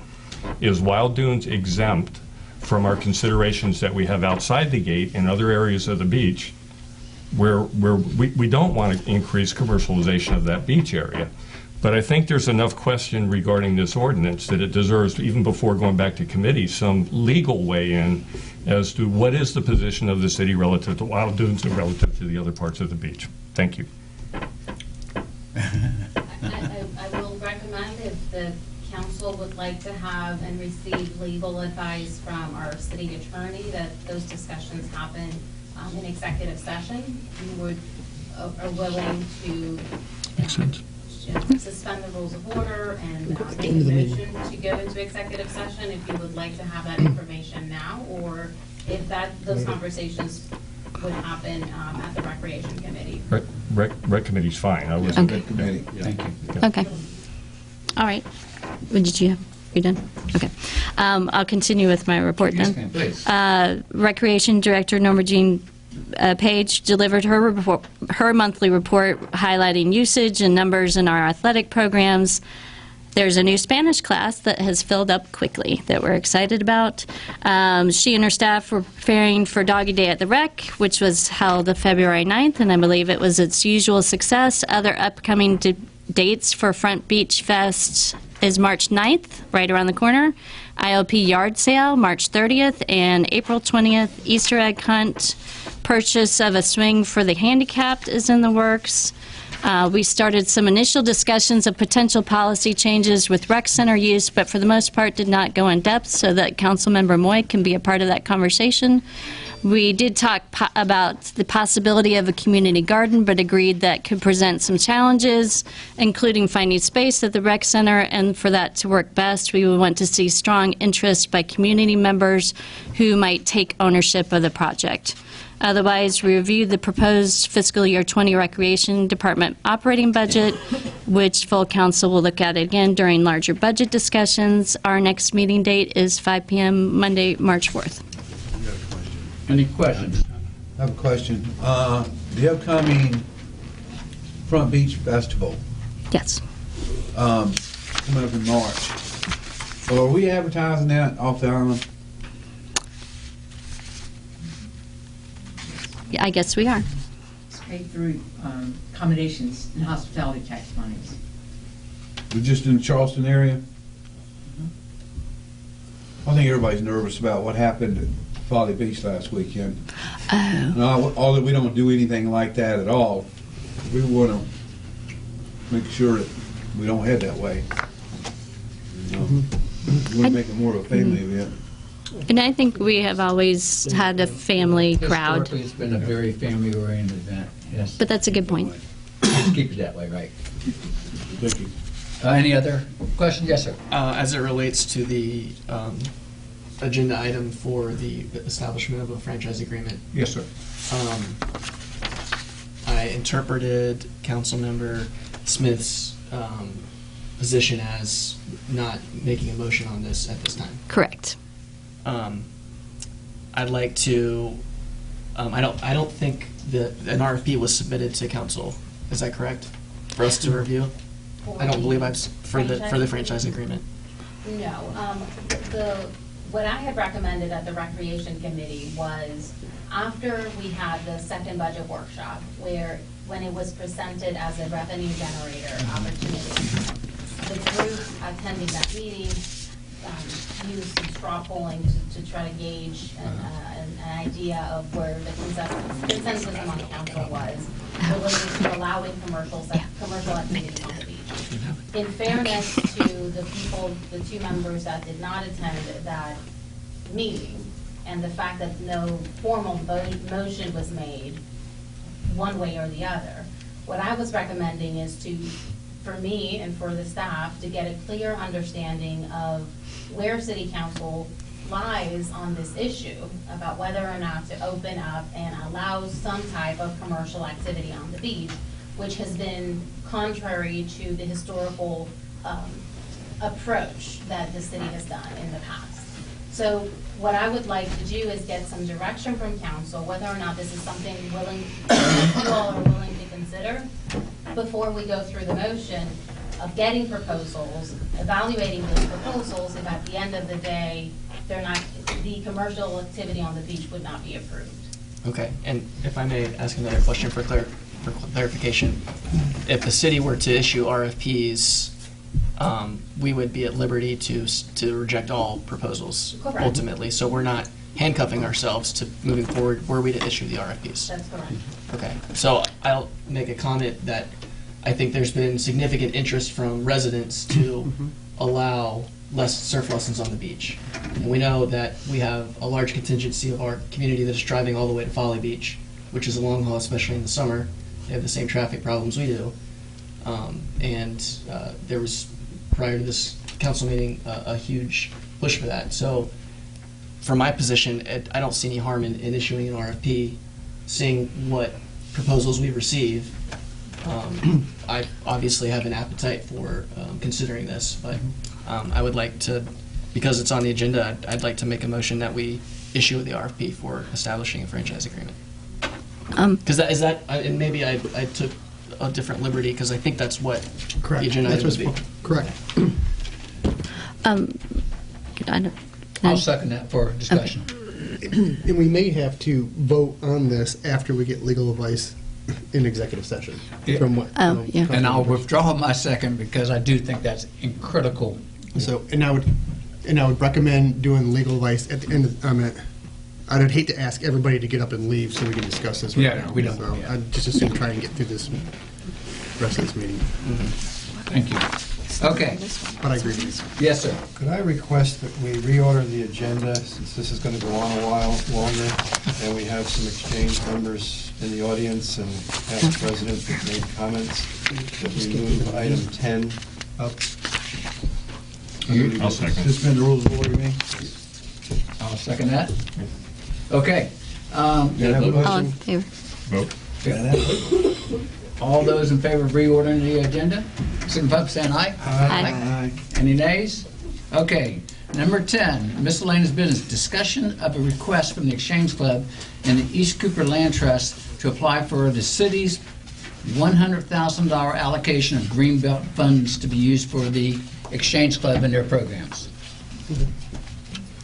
Is Wild Dunes exempt from our considerations that we have outside the gate in other areas of the beach where we don't want to increase commercialization of that beach area? But I think there's enough question regarding this ordinance that it deserves, even before going back to committee, some legal weigh-in as to what is the position of the city relative to Wild Dunes and relative to the other parts of the beach. Thank you. I will recommend, if the council would like to have and receive legal advice from our city attorney, that those discussions happen in executive session. You are willing to Makes sense. suspend the rules of order and make a motion to go into executive session if you would like to have that information now, or if those conversations would happen at the Recreation Committee. Rec Committee's fine. I was Okay. Rec Committee. Thank you. Okay. All right. What did you have? You're done? Okay. I'll continue with my report Yes, then. ma'am, please. Recreation Director Norma Jean Page delivered her monthly report highlighting usage and numbers in our athletic programs. There's a new Spanish class that has filled up quickly that we're excited about. She and her staff were preparing for Doggy Day at the Rec, which was held February 9th, and I believe it was its usual success. Other upcoming dates for Front Beach Fest is March 9th, right around the corner. IOP Yard Sale, March 30th, and April 20th, Easter Egg Hunt. Purchase of a swing for the handicapped is in the works. We started some initial discussions of potential policy changes with rec center use, but for the most part did not go in depth so that Councilmember Moy can be a part of that conversation. We did talk about the possibility of a community garden, but agreed that could present some challenges, including finding space at the rec center, and for that to work best, we would want to see strong interest by community members who might take ownership of the project. Otherwise, we reviewed the proposed fiscal year 20 Recreation Department operating budget, which full council will look at again during larger budget discussions. Our next meeting date is 5 p.m. Monday, March 4th. Any questions? I have a question. The upcoming Front Beach Festival, Yes. coming up in March. So are we advertising that off the island? I guess we are. It's paid through accommodations and hospitality tax monies. We're just in the Charleston area? I think everybody's nervous about what happened at Folly Beach last weekend. Oh. Although we don't do anything like that at all, we want to make sure that we don't head that way. You know? We want to make it more of a family event. And I think we have always had a family crowd. Historically, it's been a very family-oriented event, yes. But that's a good point. Let's keep it that way, right? Thank you. Any other questions? Yes, sir. As it relates to the agenda item for the establishment of a franchise agreement. Yes, sir. I interpreted Councilmember Smith's position as not making a motion on this at this time. Correct. I'd like to. I don't think that an RFP was submitted to council. Is that correct? For us to review. I don't believe for the franchise agreement. No. What I had recommended at the Recreation Committee was, after we had the second budget workshop, when it was presented as a revenue generator opportunity, the group attending that meeting used some straw polling to try to gauge an idea of where the consensus among council was related to allowing commercial activities on the beach. In fairness to the two members that did not attend that meeting, and the fact that no formal motion was made one way or the other, what I was recommending is for me and for the staff, to get a clear understanding of where City Council lies on this issue about whether or not to open up and allow some type of commercial activity on the beach, which has been contrary to the historical approach that the city has done in the past. So what I would like to do is get some direction from council, whether or not this is something you all are willing to consider before we go through the motion of getting proposals, evaluating those proposals, if at the end of the day, they're not, the commercial activity on the beach would not be approved. Okay, and if I may ask another question for clarification. If the city were to issue RFPs, we would be at liberty to reject all proposals. Correct. Ultimately. So we're not handcuffing ourselves to moving forward were we to issue the RFPs. That's correct. Okay, so I'll make a comment that I think there's been significant interest from residents to allow less surf lessons on the beach. And we know that we have a large contingency of our community that is driving all the way to Folly Beach, which is a long haul, especially in the summer. They have the same traffic problems we do. There was, prior to this council meeting, a huge push for that. So from my position, I don't see any harm in issuing an RFP, seeing what proposals we receive. I obviously have an appetite for considering this, but I would like to, because it's on the agenda, I'd like to make a motion that we issue the RFP for establishing a franchise agreement. Because and maybe I took a different liberty, because I think that's what the agenda item would be. Correct. I'll second that for discussion. And we may have to vote on this after we get legal advice in executive session. From what, And I'll withdraw my second because I do think that's critical. So, and I would recommend doing legal advice at the end of, I'd hate to ask everybody to get up and leave so we can discuss this right now. We don't. So I'd just assume try and get through this rest of this meeting. Thank you. Okay. But I agree with you. Yes, sir. Could I request that we reorder the agenda, since this is going to go on a while longer, and we have some exchange members in the audience and past presidents that made comments, that we move item 10 up? I'll second. Suspend the rules of order, you mean? I'll second that. Okay. Can I have a motion? All in favor? Vote. All those in favor of reordering the agenda, signify by saying aye. Aye. Any nays? Okay. Number 10, miscellaneous business. Discussion of a request from the Exchange Club and the East Cooper Land Trust to apply for the city's $100,000 allocation of Greenbelt funds to be used for the Exchange Club and their programs.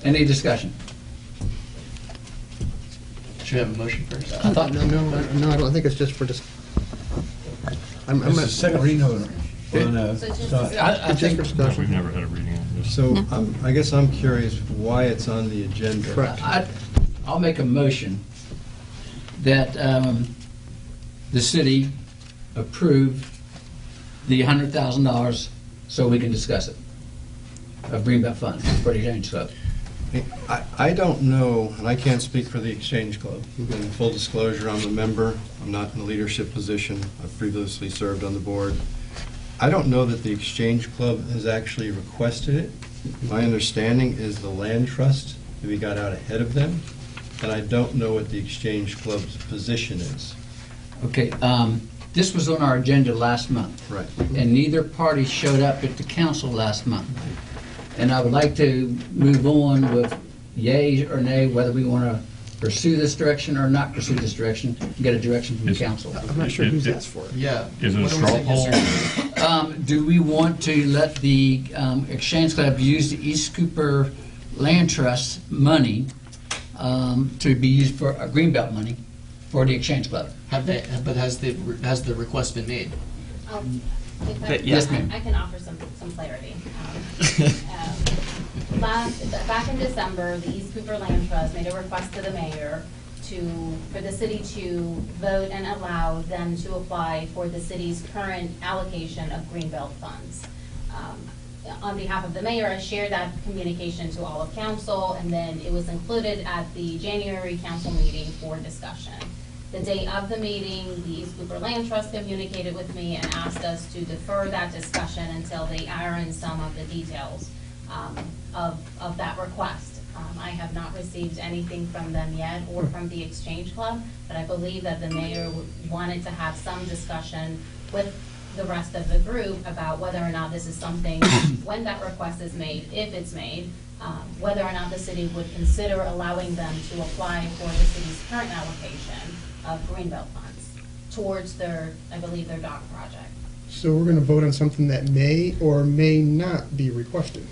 Any discussion? Should we have a motion first? I thought No, I don't think it's just for just. This is second reading of I think We've never had a reading on this. So I guess I'm curious why it's on the agenda. I'll make a motion that the city approve the $100,000 so we can discuss it, of Greenbelt funds for the Exchange Club. I don't know, and I can't speak for the Exchange Club. In full disclosure, I'm a member. I'm not in a leadership position. I've previously served on the board. I don't know that the Exchange Club has actually requested it. My understanding is the land trust maybe got out ahead of them, and I don't know what the Exchange Club's position is. Okay, this was on our agenda last month. Right. And neither party showed up at the council last month. And I would like to move on with yay or nay, whether we want to pursue this direction or not pursue this direction, and get a direction from the council. I'm not sure who's asked for it. Yeah. Is it a straw poll? Do we want to let the Exchange Club use the East Cooper Land Trust money to be used for Greenbelt money for the Exchange Club? But has the request been made? Yes, ma'am. I can offer some clarity. Back in December, the East Cooper Land Trust made a request to the mayor for the city to vote and allow them to apply for the city's current allocation of Greenbelt funds. On behalf of the mayor, I shared that communication to all of council, and then it was included at the January council meeting for discussion. The day of the meeting, the East Cooper Land Trust communicated with me and asked us to defer that discussion until they iron some of the details of that request. I have not received anything from them yet or from the Exchange Club, but I believe that the mayor wanted to have some discussion with the rest of the group about whether or not this is something, when that request is made, if it's made, whether or not the city would consider allowing them to apply for the city's current allocation of Greenbelt funds towards their, I believe, their dock project. So we're going to vote on something that may or may not be requested.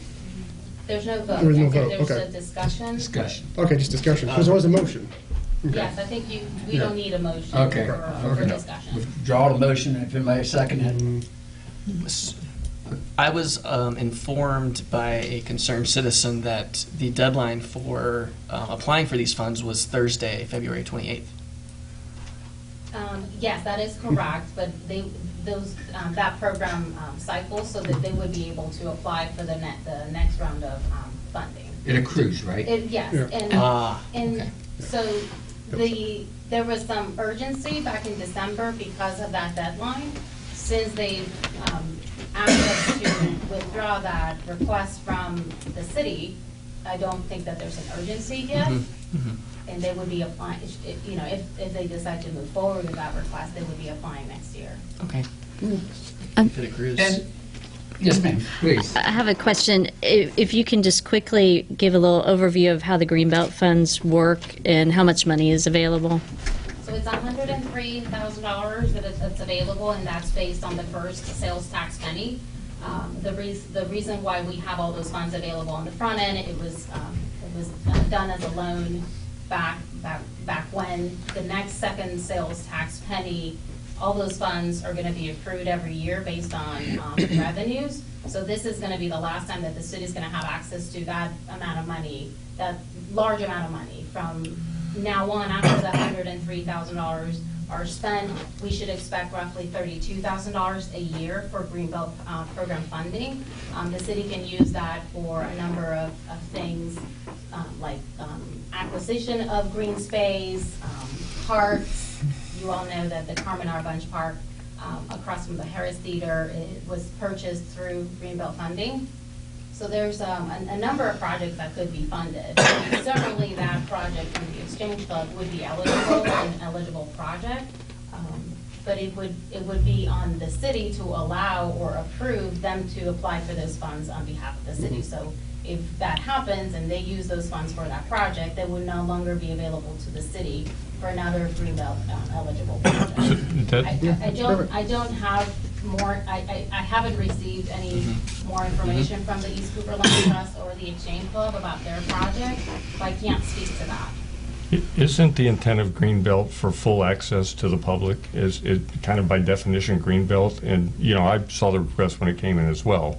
There's no vote. There is no vote, There's okay. a discussion. Okay, just discussion, because there was a motion. Okay. Yes, I think we don't need a motion Okay. for discussion. Withdraw the motion, if it may second it. I was informed by a concerned citizen that the deadline for applying for these funds was Thursday, February 28th. Yes, that is correct, but that program cycles so that they would be able to apply for the next round of funding. It accrues, right? Yes, Yeah. and Okay. so there was some urgency back in December because of that deadline. Since they asked us to withdraw that request from the city, I don't think that there's an urgency yet. And they would be applying, if they decide to move forward with that request, they would be applying next year. Okay. If it accrues. Yes, ma'am, please. I have a question. If you can just quickly give a little overview of how the Greenbelt funds work and how much money is available. So it's $103,000 that's available, and that's based on the first sales tax penny. The reason why we have all those funds available on the front end, it was done as a loan back when the next second sales tax penny, all those funds are going to be accrued every year based on revenues. So this is going to be the last time that the city is going to have access to that amount of money, that large amount of money. From now on, after the $103,000 are spent, we should expect roughly $32,000 a year for Greenbelt program funding. The city can use that for a number of things, like acquisition of green space, parks. You all know that the Carmen R. Bunch Park across from the Harris Theater was purchased through Greenbelt funding. So there's a number of projects that could be funded. Certainly that project from the Exchange Club would be eligible, an eligible project. But it would be on the city to allow or approve them to apply for those funds on behalf of the city. So if that happens and they use those funds for that project, they would no longer be available to the city for another Greenbelt eligible project. I don't have more, I haven't received any more information from the East Cooper Land Trust or the Exchange Club about their project, so I can't speak to that. Isn't the intent of Greenbelt for full access to the public? Is it kind of by definition Greenbelt? And, I saw the request when it came in as well.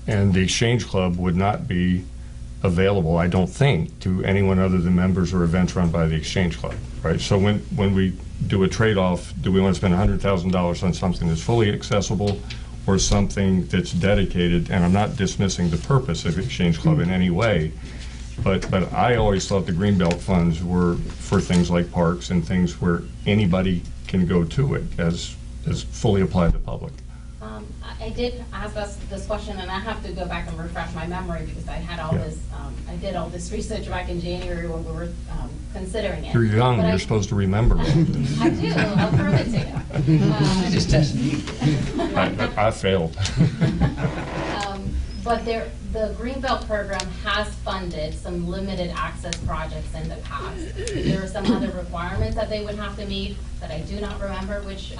And the Exchange Club would not be available, I don't think, to anyone other than members or events run by the Exchange Club, right? So when we do a trade-off, do we want to spend $100,000 on something that's fully accessible or something that's dedicated? And I'm not dismissing the purpose of Exchange Club in any way, but I always thought the Greenbelt funds were for things like parks and things where anybody can go to it as fully applied to the public. I did ask us this question, and I have to go back and refresh my memory because I had all this, I did all this research back in January when we were considering it. You're young, But you're supposed to remember. I do, I'll prove it to you. Just testing you. I failed. But the Greenbelt program has funded some limited access projects in the past. There are some other requirements that they would have to meet that I do not remember which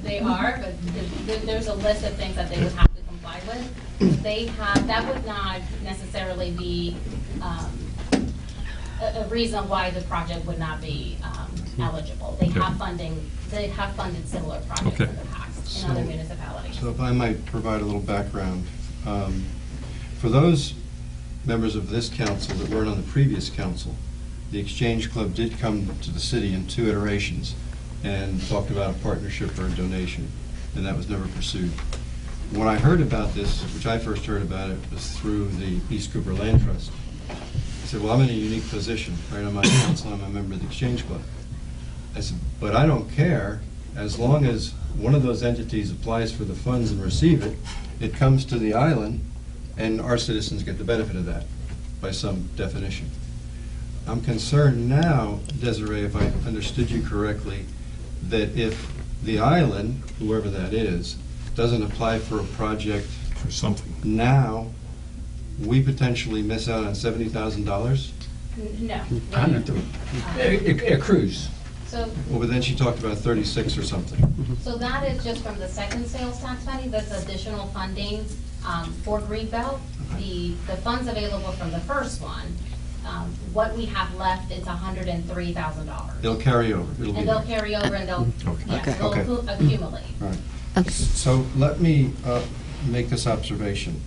they are, but there's a list of things that they would have to comply with. That would not necessarily be a reason why the project would not be eligible. They have funded similar projects in the past in other municipalities. So if I might provide a little background. For those members of this council that weren't on the previous council, the Exchange Club did come to the city in 2 iterations and talked about a partnership or a donation, and that was never pursued. When I heard about this, which I first heard about it, was through the East Cooper Land Trust. I said, well, I'm in a unique position. Right on my council, I'm a member of the Exchange Club. I said, but I don't care as long as one of those entities applies for the funds and receive it, it comes to the island, and our citizens get the benefit of that by some definition. I'm concerned now, Desiree, if I understood you correctly, that if the island, whoever that is, doesn't apply for a project for something now, we potentially miss out on $70,000? No. It accrues. So, Well, but then she talked about 36 or something. so that is just from the second sales tax money, that's additional funding for Greenbelt. The funds available from the first one, what we have left is $103,000. They'll carry over. It'll be And they'll there. carry over and they'll, yes, Okay. they'll Okay. accumulate. All right. So let me make this observation.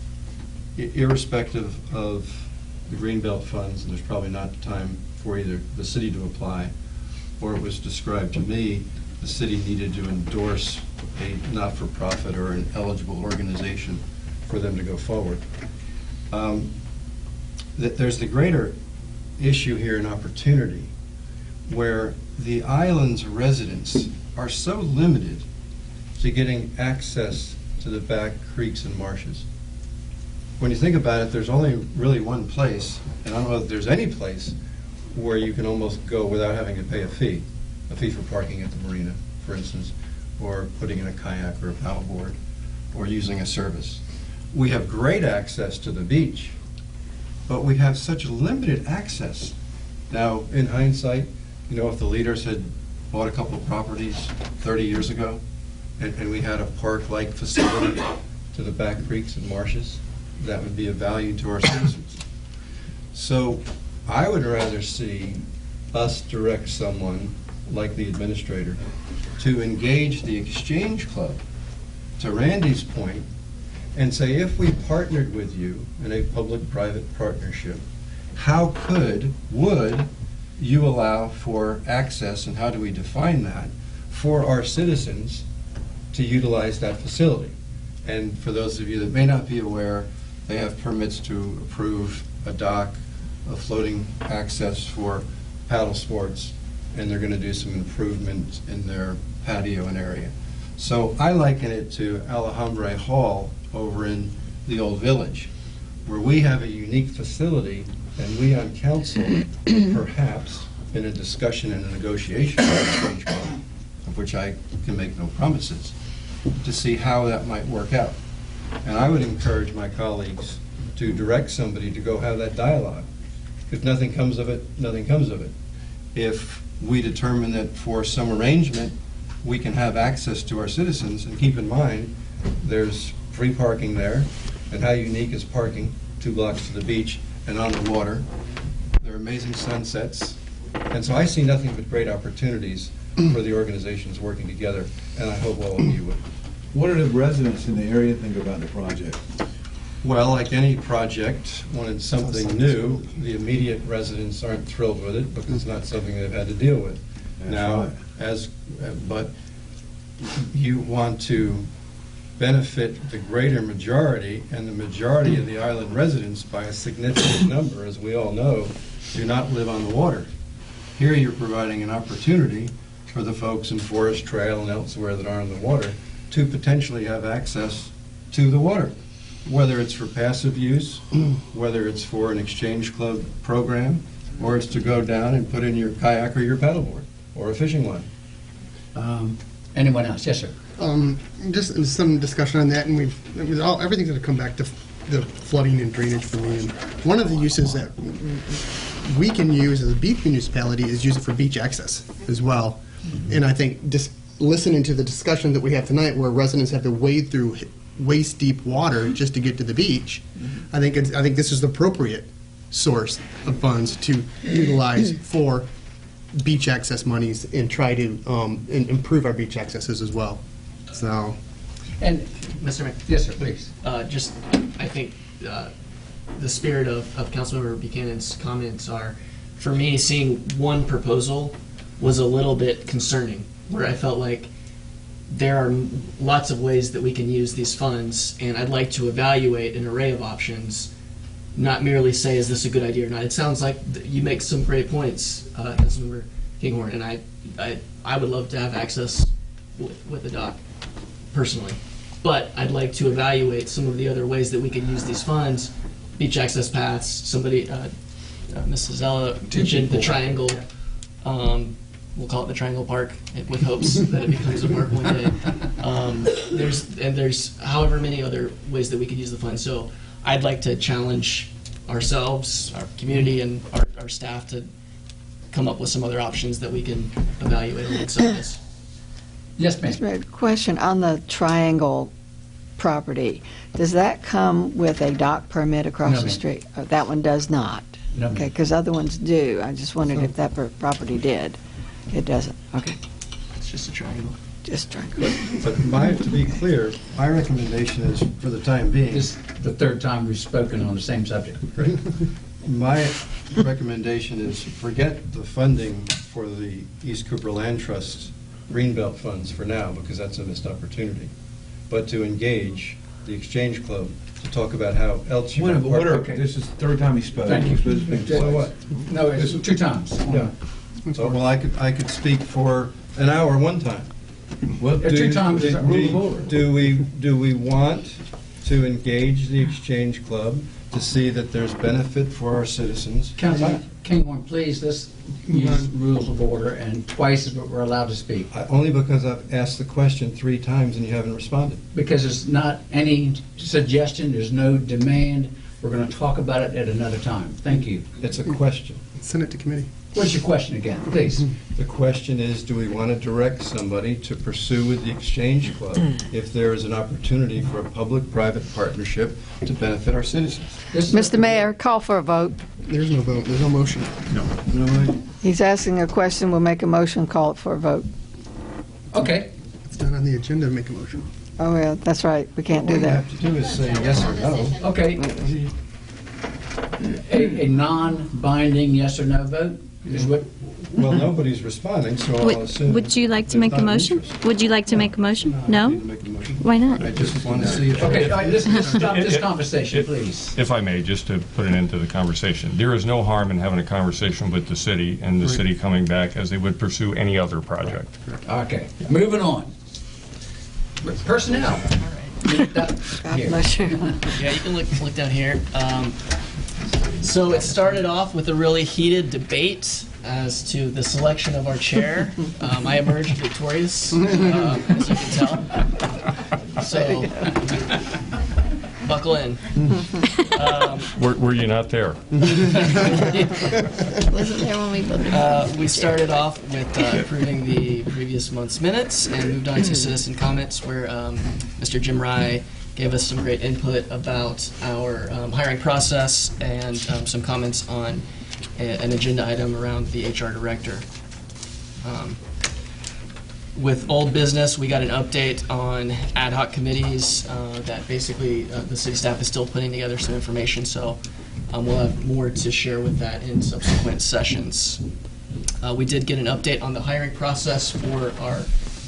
Irrespective of the Greenbelt funds, and there's probably not time for either the city to apply, or it was described to me, the city needed to endorse a not-for-profit or an eligible organization for them to go forward. There's the greater issue here and opportunity where the island's residents are so limited to getting access to the back creeks and marshes. When you think about it, there's only really one place, and I don't know if there's any place, where you can almost go without having to pay a fee for parking at the marina, for instance, or putting in a kayak or a paddleboard, or using a service. We have great access to the beach, but we have such limited access. Now, in hindsight, you know, if the leaders had bought a couple of properties 30 years ago, and we had a park-like facility to the back creeks and marshes, that would be of value to our citizens. So I would rather see us direct someone, like the administrator, to engage the Exchange Club, to Randy's point, and say, if we partnered with you in a public-private partnership, would you allow for access, and how do we define that, for our citizens to utilize that facility? And for those of you that may not be aware, they have permits to approve a dock, a floating access for paddle sports, and they're going to do some improvements in their patio and area. So I liken it to Alhambra Hall over in the Old Village, where we have a unique facility, and we on council, perhaps in a discussion and a negotiation with the Exchange Club, of which I can make no promises, to see how that might work out. And I would encourage my colleagues to direct somebody to go have that dialogue. If nothing comes of it, nothing comes of it. If we determine that for some arrangement, we can have access to our citizens, and keep in mind, there's free parking there, and how unique is parking 2 blocks to the beach and on the water. There are amazing sunsets. And so I see nothing but great opportunities for the organizations working together, and I hope all of you would. What do the residents in the area think about the project? Well, like any project, when it's something new, the immediate residents aren't thrilled with it because it's not something they've had to deal with. That's Now, right. but you want to benefit the greater majority, and the majority of the island residents, by a significant number, as we all know, do not live on the water. Here you're providing an opportunity for the folks in Forest Trail and elsewhere that are on the water to potentially have access to the water, whether it's for passive use, whether it's for an Exchange Club program, or it's to go down and put in your kayak or your paddleboard, or a fishing line. Anyone else? Yes, sir. Just some discussion on that, and everything's going to come back to the flooding and drainage for me. And one of the uses that we can use as a beach municipality is use it for beach access as well. And I think just listening to the discussion that we have tonight, where residents have to wade through waist-deep water just to get to the beach, I think this is the appropriate source of funds to utilize for beach access monies and try to improve our beach accesses as well. So, and Mr. Mayor. Yes, sir, please. Just, I think the spirit of Councilmember Buchanan's comments are, for me, seeing one proposal was a little bit concerning, where I felt like there are lots of ways that we can use these funds, and I'd like to evaluate an array of options, not merely say, is this a good idea or not. It sounds like you make some great points, Councilmember Kinghorn, and I would love to have access with the dock, personally. But I'd like to evaluate some of the other ways that we can use these funds, beach access paths, somebody, Mrs. Zella mentioned the triangle, we'll call it the Triangle Park, with hopes that it becomes a park one day. There's however many other ways that we could use the funds. So I'd like to challenge ourselves, our community, and our staff to come up with some other options that we can evaluate alongside this. Yes, ma'am. Mr. Mayor, question on the Triangle property. Does that come with a dock permit across No, the ma'am. street? Oh, that one does not? No, ma'am. Okay, because other ones do. I just wondered if that property did. It doesn't. Okay, It's just a triangle. just Triangle. But to be clear, my recommendation is, for the time being, This is the third time we've spoken on the same subject. my recommendation is forget the funding for the East Cooper Land Trust Greenbelt funds for now, because that's a missed opportunity, but to engage the Exchange Club to talk about how else you can This is the third time he spoke. Thank you. He's supposed to speak So twice. what? No, it's 2 times. Yeah. So, well, I could speak for an hour one time. Well, Yeah, 2 times is a rule of order. Do we want to engage the Exchange Club to see that there's benefit for our citizens? Councilman Kinghorn, please, let's use rules of order, and twice is what we're allowed to speak. Only because I've asked the question 3 times and you haven't responded. Because it's not any suggestion, there's no demand. We're going to talk about it at another time. Thank you. It's a question. Send it to committee. What's your question again, please? The question is, do we want to direct somebody to pursue with the Exchange Club if there is an opportunity for a public-private partnership to benefit our citizens? Mr. Mayor, call for a vote. There's no vote. There's no motion. No, He's asking a question. We'll make a motion, call it for a vote. Okay. It's not on the agenda to make a motion. Oh, yeah, that's right. We can't do All you that. have to do is say yes or no. Okay. A non-binding yes or no vote is what? Well, nobody's responding, so I'll assume. Would you like to there's make a not an motion? interest. Would you like to make a motion? I No? need to make a motion. Why not? I just want to see if. Okay, all right, let's stop this conversation, please. If I may, just to put an end to the conversation, there is no harm in having a conversation with the city and the city coming back as they would pursue any other project. Okay, moving on. Personnel. God bless you. Yeah, you can look down here. So it started off with a really heated debate as to the selection of our chair. I emerged victorious, as you can tell. So buckle in. Were you not there? Wasn't there when we voted? We started off with approving the previous month's minutes and moved on to citizen comments, where Mr. Jim Rye gave us some great input about our hiring process and some comments on an agenda item around the HR director. With old business, we got an update on ad hoc committees that basically the city staff is still putting together some information, so we'll have more to share with that in subsequent sessions. We did get an update on the hiring process for our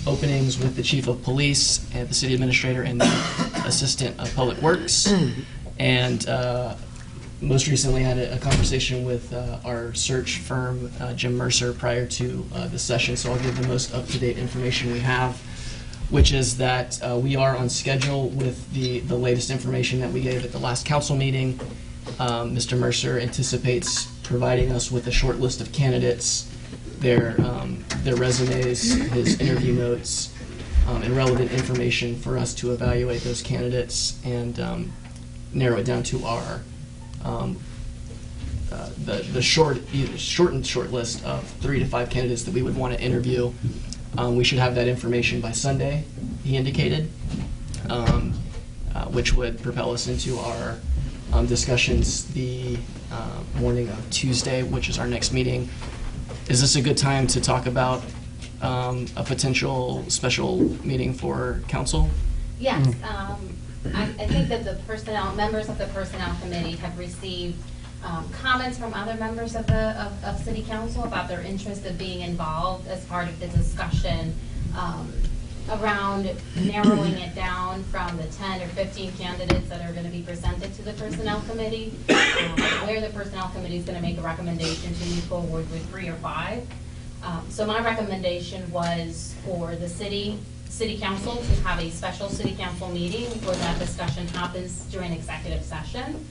openings with the chief of police and the city administrator and the assistant of public works. And most recently had a conversation with our search firm, Jim Mercer, prior to the session, so I'll give the most up-to-date information we have, which is that we are on schedule with the latest information that we gave at the last council meeting. Mr. Mercer anticipates providing us with a short list of candidates, their resumes, his interview notes, and relevant information for us to evaluate those candidates and narrow it down to our the shortened short list of 3 to 5 candidates that we would want to interview. We should have that information by Sunday, he indicated, which would propel us into our discussions the morning of Tuesday, which is our next meeting. Is this a good time to talk about a potential special meeting for council? Yes, I think that the members of the personnel committee have received comments from other members of city council about their interest of being involved as part of the discussion around narrowing it down from the 10 or 15 candidates that are going to be presented to the personnel committee, where the personnel committee is going to make a recommendation to move forward with 3 or 5. So my recommendation was for the city council to have a special city council meeting where that discussion happens during executive session.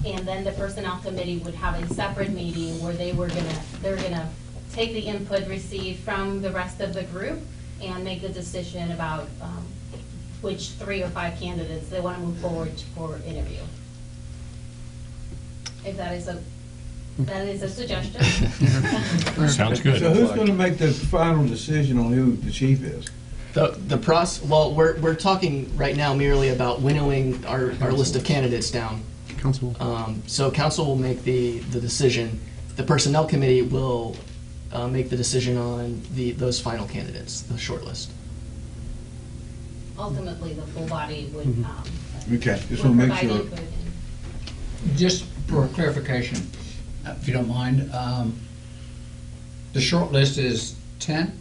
And then the personnel committee would have a separate meeting where they're gonna take the input received from the rest of the group and make the decision about which 3 or 5 candidates they want to move forward for interview. if that is a suggestion. Sounds good. So who's going to make the final decision on who the chief is? The process. Well, we're talking right now merely about winnowing our list of candidates down. Council. So council will make the decision. The personnel committee will make the decision on those final candidates, the short list. Ultimately, the full body would. Okay, just would want to make provide sure. input and- Just for clarification, if you don't mind, the short list is 10?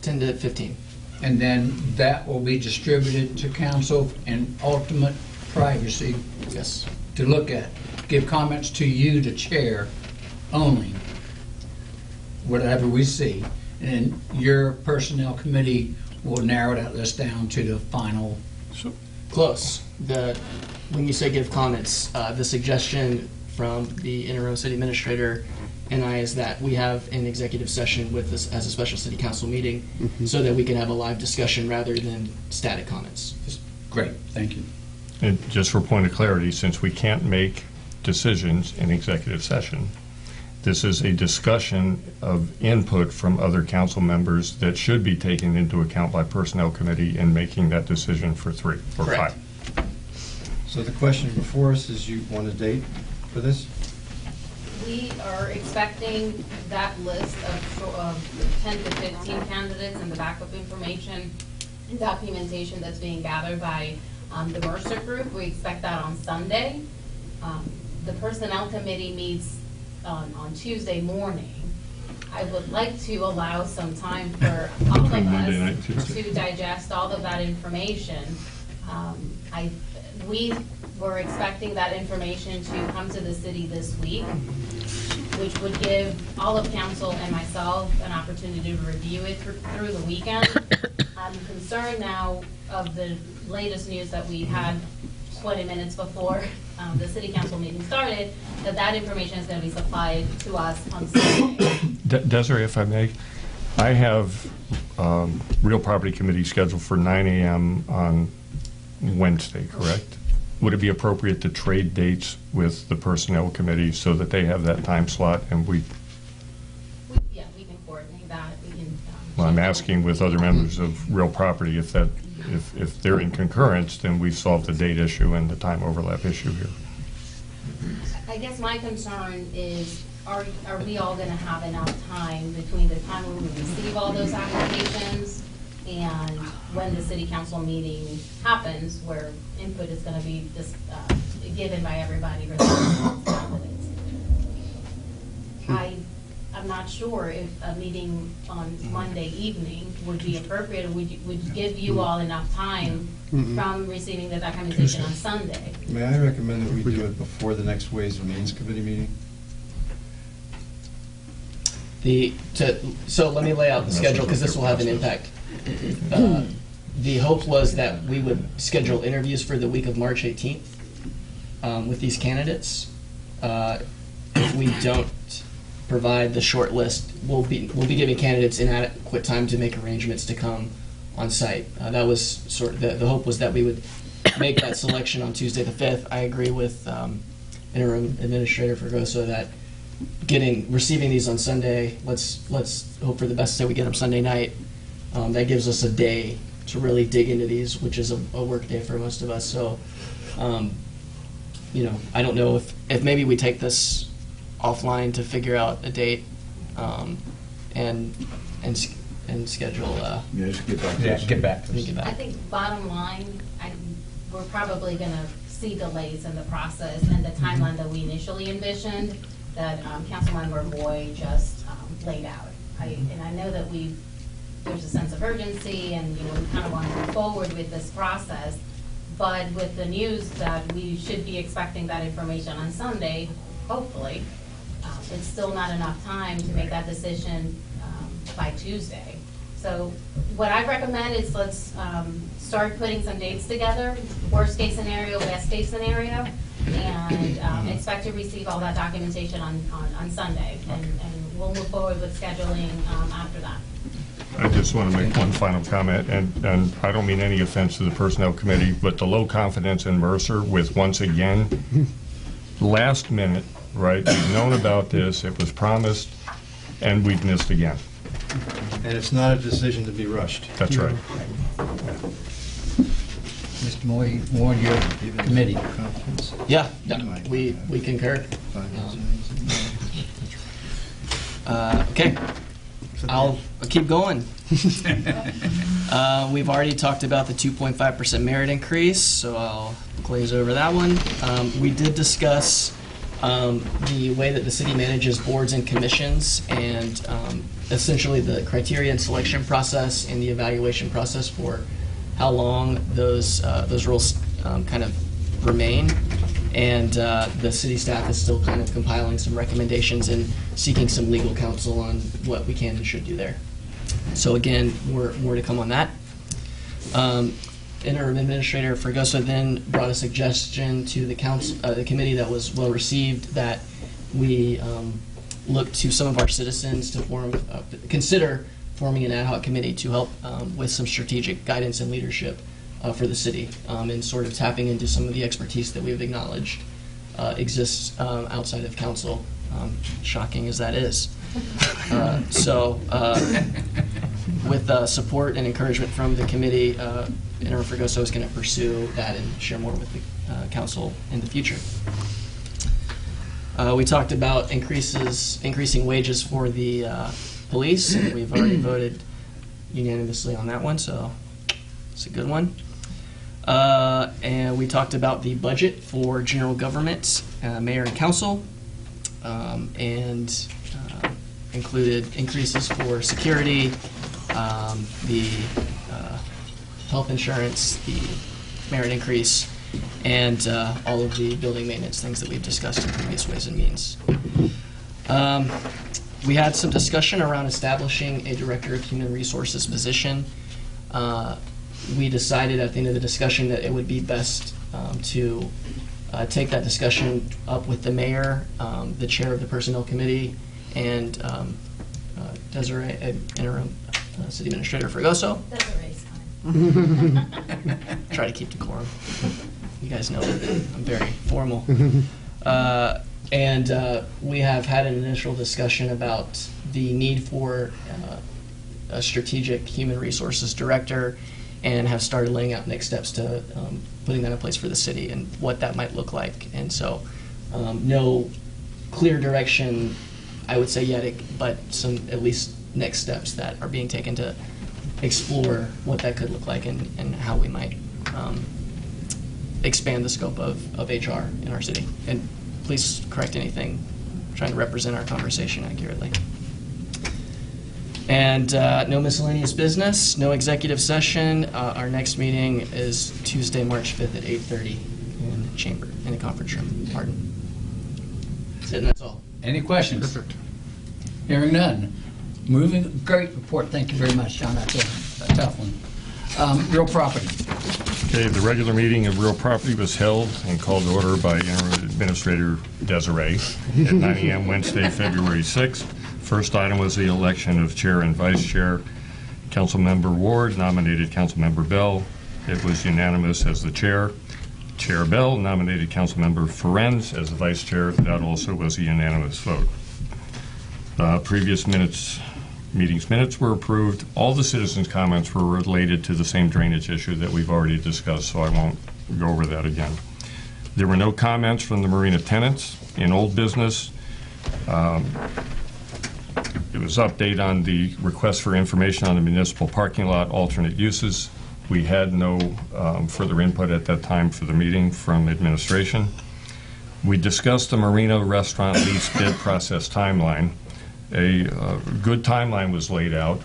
10 to 15. And then that will be distributed to council in ultimate privacy. Yes. To look at, give comments to you, the chair, only, whatever we see. And then your personnel committee will narrow that list down to the final. Close. When you say give comments, the suggestion from the interim city administrator and I is that we have an executive session with this as a special city council meeting so that we can have a live discussion rather than static comments. Great, thank you. And just for point of clarity, since we can't make decisions in executive session, this is a discussion of input from other council members that should be taken into account by personnel committee in making that decision for 3 or Correct. 5. So the question before us is, you want a date for this? We are expecting that list of 10 to 15 candidates and the backup information and documentation that's being gathered by the Mercer Group. We expect that on Sunday. The Personnel Committee meets on Tuesday morning. I would like to allow some time for all of Between Monday night and us Tuesday. to digest all of that information. We were expecting that information to come to the city this week, which would give all of council and myself an opportunity to review it through the weekend. I'm concerned now of the latest news that we had 20 minutes before the city council meeting started, that information is going to be supplied to us on Sunday. Desiree, if I may, I have Real Property Committee scheduled for 9 a.m. on Wednesday, correct? Would it be appropriate to trade dates with the Personnel Committee so that they have that time slot and we... Yeah, we can coordinate that. We can. Well, I'm asking with other members of Real Property if they're in concurrence, then we've solved the date issue and the time overlap issue here. I guess my concern is, are we all going to have enough time between the time when we receive all those applications and when the city council meeting happens, where input is going to be given by everybody regarding the candidates? I'm not sure if a meeting on Monday evening would be appropriate, or would give you all enough time from receiving the documentation on Sunday. May I recommend that we do it before the next Ways and Means Committee meeting? So let me lay out the schedule because this will have an impact. The hope was that we would schedule interviews for the week of March 18th with these candidates. If we don't provide the short list, we'll be giving candidates inadequate time to make arrangements to come on site. That was sort of the hope was that we would make that selection on Tuesday the 5th. I agree with Interim Administrator Fregoso that receiving these on Sunday, let's hope for the best that we get them Sunday night. That gives us a day to really dig into these, which is a work day for most of us. So, I don't know if maybe we take this offline to figure out a date and schedule. Just get back to Yeah, us. get back to us. I think bottom line, we're probably going to see delays in the process and the timeline that we initially envisioned that Councilmember Boyd just laid out. And I know that there's a sense of urgency and we kind of want to move forward with this process, but with the news that we should be expecting that information on Sunday, hopefully, it's still not enough time to make that decision by Tuesday. So what I recommend is let's start putting some dates together, worst case scenario, best case scenario, and expect to receive all that documentation on Sunday. And we'll move forward with scheduling after that. I just want to make one final comment, and I don't mean any offense to the Personnel Committee, but the low confidence in Mercer with, once again, last minute right? We've known about this, it was promised, and we've missed again. And it's not a decision to be rushed. That's right. Mr. Moore, your committee. Yeah, we concur. Okay, I'll keep going. We've already talked about the 2.5% merit increase, so I'll glaze over that one. We did discuss the way that the city manages boards and commissions, and essentially the criteria and selection process and the evaluation process for how long those roles kind of remain. And the city staff is still kind of compiling some recommendations and seeking some legal counsel on what we can and should do there. So again, more to come on that. Interim Administrator Fregoso then brought a suggestion to the council, the committee that was well received, that we look to some of our citizens to consider forming an ad hoc committee to help with some strategic guidance and leadership for the city, and sort of tapping into some of the expertise that we've acknowledged exists outside of council, shocking as that is. With support and encouragement from the committee, Interim Fregoso is going to pursue that and share more with the council in the future. We talked about increasing wages for the police, and we've already voted unanimously on that one, so it's a good one. And we talked about the budget for general government, mayor and council, and included increases for security, the health insurance, the merit increase, and all of the building maintenance things that we've discussed in previous Ways and Means. We had some discussion around establishing a Director of Human Resources position. We decided at the end of the discussion that it would be best to take that discussion up with the mayor, the chair of the Personnel Committee, and Desiree, Interim City Administrator Fregoso. Desiree's fine. Try to keep decorum. You guys know I'm very formal. And we have had an initial discussion about the need for a strategic human resources director, and have started laying out next steps to putting that in place for the city and what that might look like. And so no clear direction, I would say, yet, but some at least next steps that are being taken to explore what that could look like and how we might expand the scope of HR in our city. And please correct anything, I'm trying to represent our conversation accurately. And no miscellaneous business, no executive session. Our next meeting is Tuesday, March 5th at 8:30 in the chamber, in the conference room. Pardon. That's it, and that's all. Any questions? Perfect. Hearing none. Moving, great report. Thank you very much, John. That's a tough one. Real property. Okay, the regular meeting of Real Property was held and called to order by Interim Administrator Desiree at 9 a.m. Wednesday, February 6th. First item was the election of chair and vice chair. Councilmember Ward nominated Councilmember Bell. It was unanimous as the chair. Chair Bell nominated Councilmember Ferenz as the vice chair. That also was a unanimous vote. Previous meetings minutes were approved. All the citizens' comments were related to the same drainage issue that we've already discussed, so I won't go over that again. There were no comments from the marina tenants. In old business, it was update on the request for information on the municipal parking lot alternate uses. We had no further input at that time for the meeting from administration. We discussed the marina restaurant lease bid process timeline. A good timeline was laid out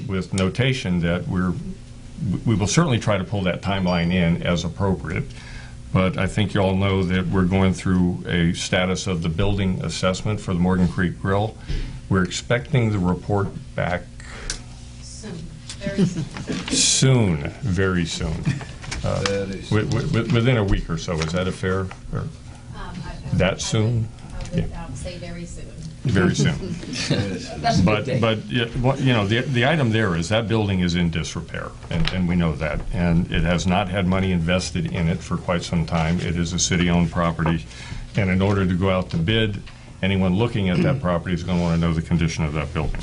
with notation that we will certainly try to pull that timeline in as appropriate. But I think you all know that we're going through a status of the building assessment for the Morgan Creek Grill. We're expecting the report back Soon, very soon. soon, very soon. Within a week or so. Is that a fair? Or that soon? I would say very soon. Very soon. But you know, the item there is that building is in disrepair, and we know that, and it has not had money invested in it for quite some time. It is a city-owned property, and in order to go out to bid anyone looking at that property is going to want to know the condition of that building.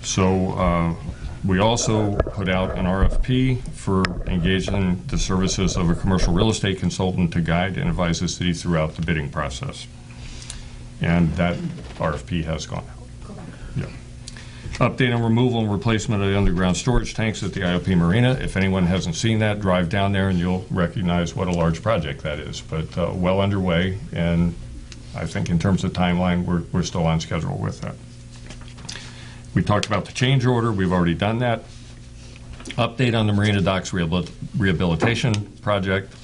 So we also put out an RFP for engaging the services of a commercial real estate consultant to guide and advise the city throughout the bidding process. And that RFP has gone out. Yeah. Update on removal and replacement of the underground storage tanks at the IOP Marina. If anyone hasn't seen that, drive down there and you'll recognize what a large project that is. But well underway, and I think in terms of timeline, we're still on schedule with that. We talked about the change order. We've already done that. Update on the Marina Docks rehabilitation project.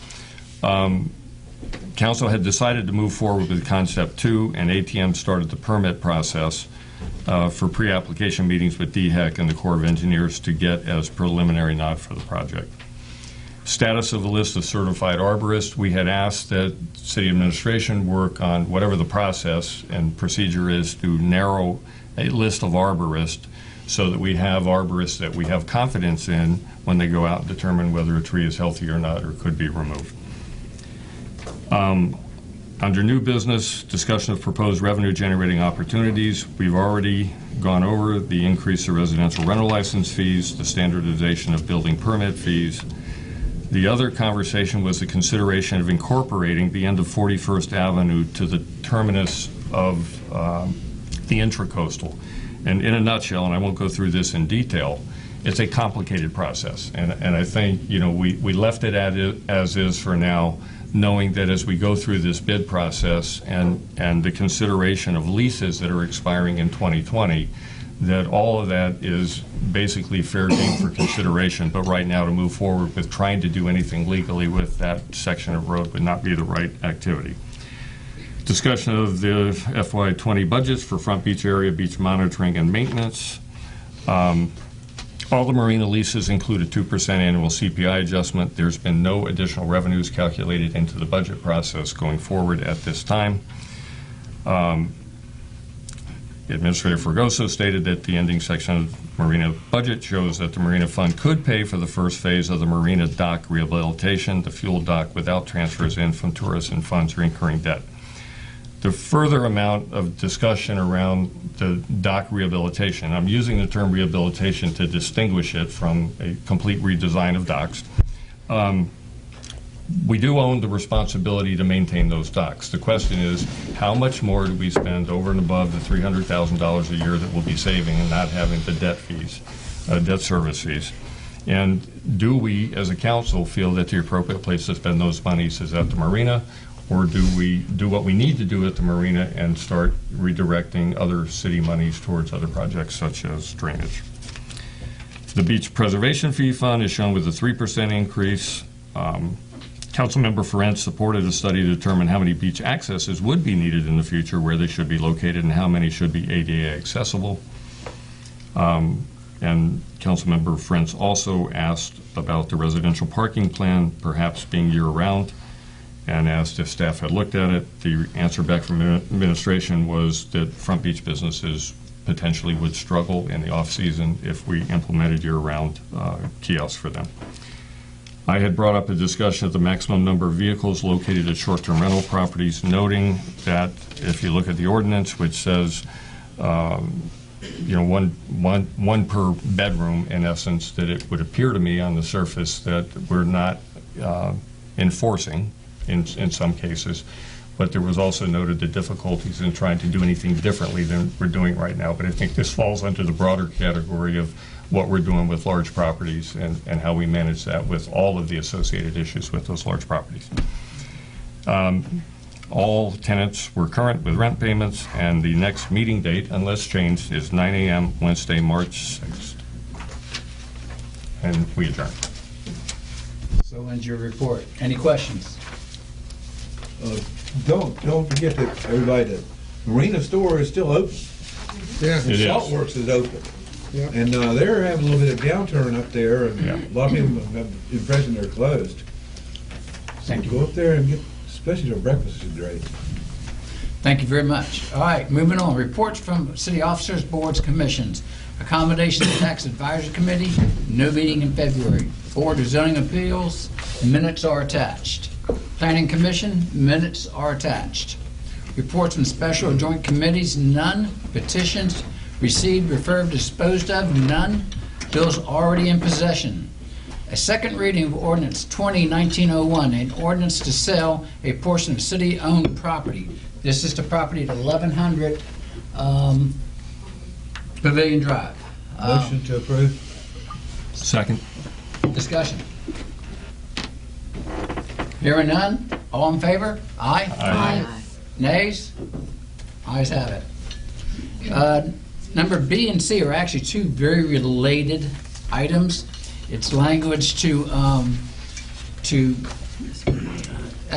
Council had decided to move forward with Concept 2, and ATM started the permit process for pre-application meetings with DHEC and the Corps of Engineers to get as preliminary nod for the project. Status of the list of certified arborists. We had asked that city administration work on whatever the process and procedure is to narrow a list of arborists so that we have arborists that we have confidence in when they go out and determine whether a tree is healthy or not or could be removed. Under new business, discussion of proposed revenue generating opportunities. We've already gone over the increase of residential rental license fees, the standardization of building permit fees. The other conversation was the consideration of incorporating the end of 41st Avenue to the terminus of the intracoastal. And in a nutshell, and I won't go through this in detail, it's a complicated process. And I think, you know, we left it as is for now, knowing that as we go through this bid process and the consideration of leases that are expiring in 2020, that all of that is basically fair game for consideration. But right now, to move forward with trying to do anything legally with that section of road would not be the right activity. Discussion of the FY20 budgets for Front Beach area beach monitoring and maintenance. All the marina leases include a 2% annual CPI adjustment. There's been no additional revenues calculated into the budget process going forward at this time. Administrator Fregoso stated that the ending section of Marina budget shows that the Marina Fund could pay for the first phase of the Marina dock rehabilitation, the fuel dock, without transfers in from tourists and funds or incurring debt. The further amount of discussion around the dock rehabilitation, I'm using the term rehabilitation to distinguish it from a complete redesign of docks. We do own the responsibility to maintain those docks. The question is, how much more do we spend over and above the $300,000 a year that we'll be saving and not having the debt fees, debt service fees? And do we, as a council, feel that the appropriate place to spend those monies is at the marina, or do we do what we need to do at the marina and start redirecting other city monies towards other projects such as drainage? The Beach Preservation Fee Fund is shown with a 3% increase. Councilmember Ferencz supported a study to determine how many beach accesses would be needed in the future, where they should be located, and how many should be ADA accessible. And Councilmember Ferencz also asked about the residential parking plan perhaps being year-round, and asked if staff had looked at it. The answer back from administration was that Front Beach businesses potentially would struggle in the off-season if we implemented year-round kiosks for them. I had brought up a discussion of the maximum number of vehicles located at short-term rental properties, noting that if you look at the ordinance, which says one per bedroom, in essence, that it would appear to me on the surface that we're not enforcing in some cases, but there was also noted the difficulties in trying to do anything differently than we're doing right now. But I think this falls under the broader category of what we're doing with large properties and how we manage that with all of the associated issues with those large properties. All tenants were current with rent payments, and the next meeting date, unless changed, is 9 a.m. Wednesday, March 6th. And we adjourn. So ends your report. Any questions? Don't forget that everybody, the Marina store is still open. Yeah, The Salt Works is open. Yeah. And they're having a little bit of downturn up there, and a lot of people have the impression they're closed. Thank you. Go up there and get, especially their breakfast is great. Thank you very much. All right, moving on. Reports from city officers, boards, commissions. Accommodations and Tax Advisory Committee, no meeting in February. Board of Zoning Appeals, minutes are attached. Planning Commission, minutes are attached. Reports from special or joint committees, none. Petitions received, referred, disposed of, none. Bills already in possession. A second reading of ordinance 20-1901, an ordinance to sell a portion of city-owned property. This is the property at 1100 Pavilion Drive. Motion to approve. Second. Discussion. Hearing none, all in favor? Aye. Aye. Nays? Ayes have it. Number B and C are actually two very related items. It's language as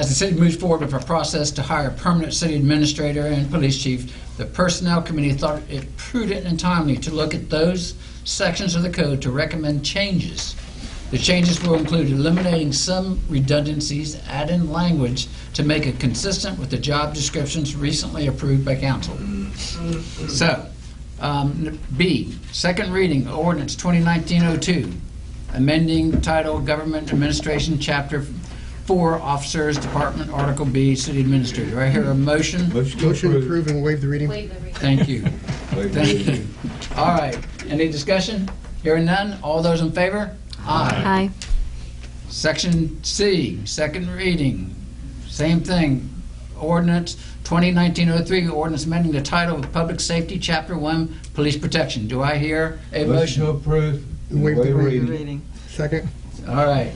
the city moves forward with a process to hire a permanent city administrator and police chief, the Personnel Committee thought it prudent and timely to look at those sections of the code to recommend changes. The changes will include eliminating some redundancies, adding language to make it consistent with the job descriptions recently approved by council. So, B, second reading, ordinance 2019-02, amending title Government Administration, Chapter 4, Officers Department, Article B, City Administrator. Do I hear a motion? Motion to approve and waive the reading. Thank you. Thank you. All right. Any discussion? Hearing none. All those in favor? Aye. Section C, second reading. Same thing. Ordinance 2019-03, ordinance amending the title of Public Safety, Chapter 1, Police Protection. Do I hear a motion? to approve. Waive the reading. Reading. Second. All right.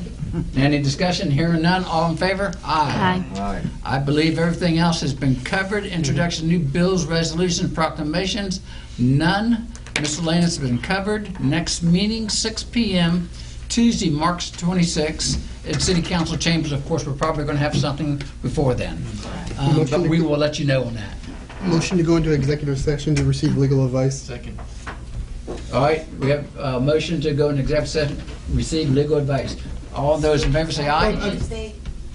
Any discussion? Hearing none. All in favor? Aye. Aye. I believe everything else has been covered. Introduction of new bills, resolutions, proclamations, none. Miscellaneous has been covered. Next meeting, 6 p.m., Tuesday, March 26th, at City Council chambers. Of course, we're probably going to have something before then, but we will let you know on that. Motion to go into executive session to receive legal advice. Second. All right, we have a motion to go into executive session, receive legal advice. All those in favor say aye.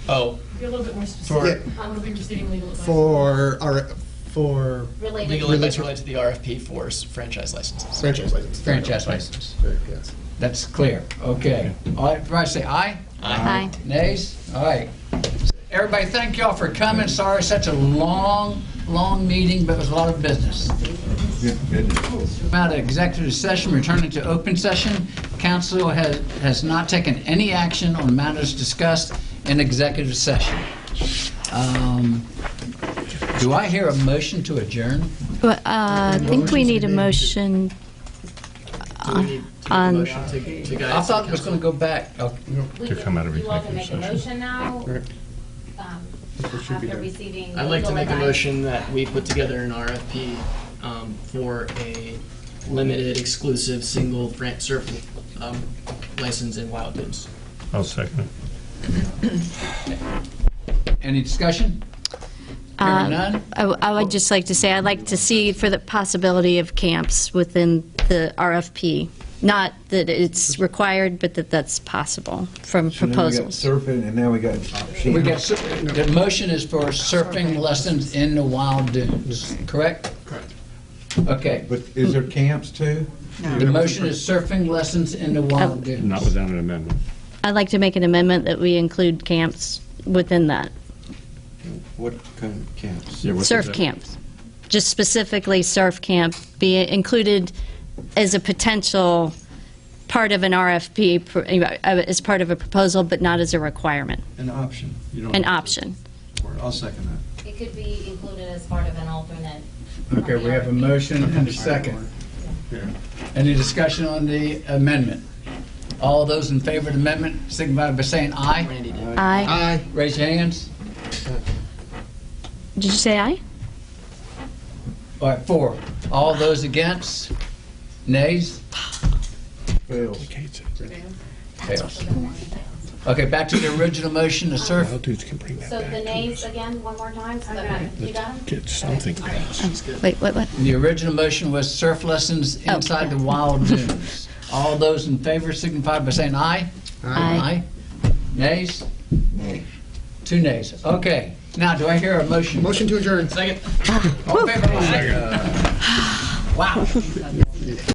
Oh, Be a little bit more specific. I'm going to be receiving legal advice. For Related. legal advice related to the RFP for franchise licenses. franchise license. Franchise license. Yes. That's clear. Okay. All right, everybody say aye. Aye. Nays? All right. Everybody, thank y'all for coming. Sorry, such a long meeting, but it was a lot of business. Out of executive session, returning to open session. Council has not taken any action on matters discussed in executive session. Do I hear a motion to adjourn? Well, I think we need a motion Do we need to on. motion to guide I thought it was going to go back. Oh, To come out of You all can executive make a session. motion now, after receiving I'd like to legal make a advice. motion that we put together an RFP for a limited, exclusive, single surf license in Wild Dunes. I'll second it. any discussion? Hearing none? I would just like to say, I'd like to see for the possibility of camps within the RFP. Not that it's required, but that that's possible from proposals. Surfing, and now we got. We got, the motion is for surfing lessons in the Wild Dunes, correct? Correct. Okay. But is there camps too? The motion is surfing lessons in the Wild Dunes. Not without an amendment. I'd like to make an amendment that we include camps within that. What kind of camps? Yeah, what's Surf that? camps. Just specifically surf camp be included as a potential part of an RFP, as part of a proposal, but not as a requirement, An option. You don't an have to option. support it. I'll second that. It could be included as part of an alternate. Okay, we have a motion and a second. Any discussion on the amendment? All those in favor of the amendment, signify by saying aye. Randy did. Aye. Aye. Raise your hands. Did you say aye? All right, 4. All those against? Nays? Fails. Fails. Okay, back to the original motion, the surf. Wild Dudes can bring that So the back. nays again, one more time, so that, you got them? Get something passed. Wait, what? The original motion was surf lessons inside the Wild Dunes. All those in favor signify by saying aye. Aye. Nays? 2 nays. Okay. Now, do I hear a motion? Motion to adjourn. Second. All in favor? Aye. Wow.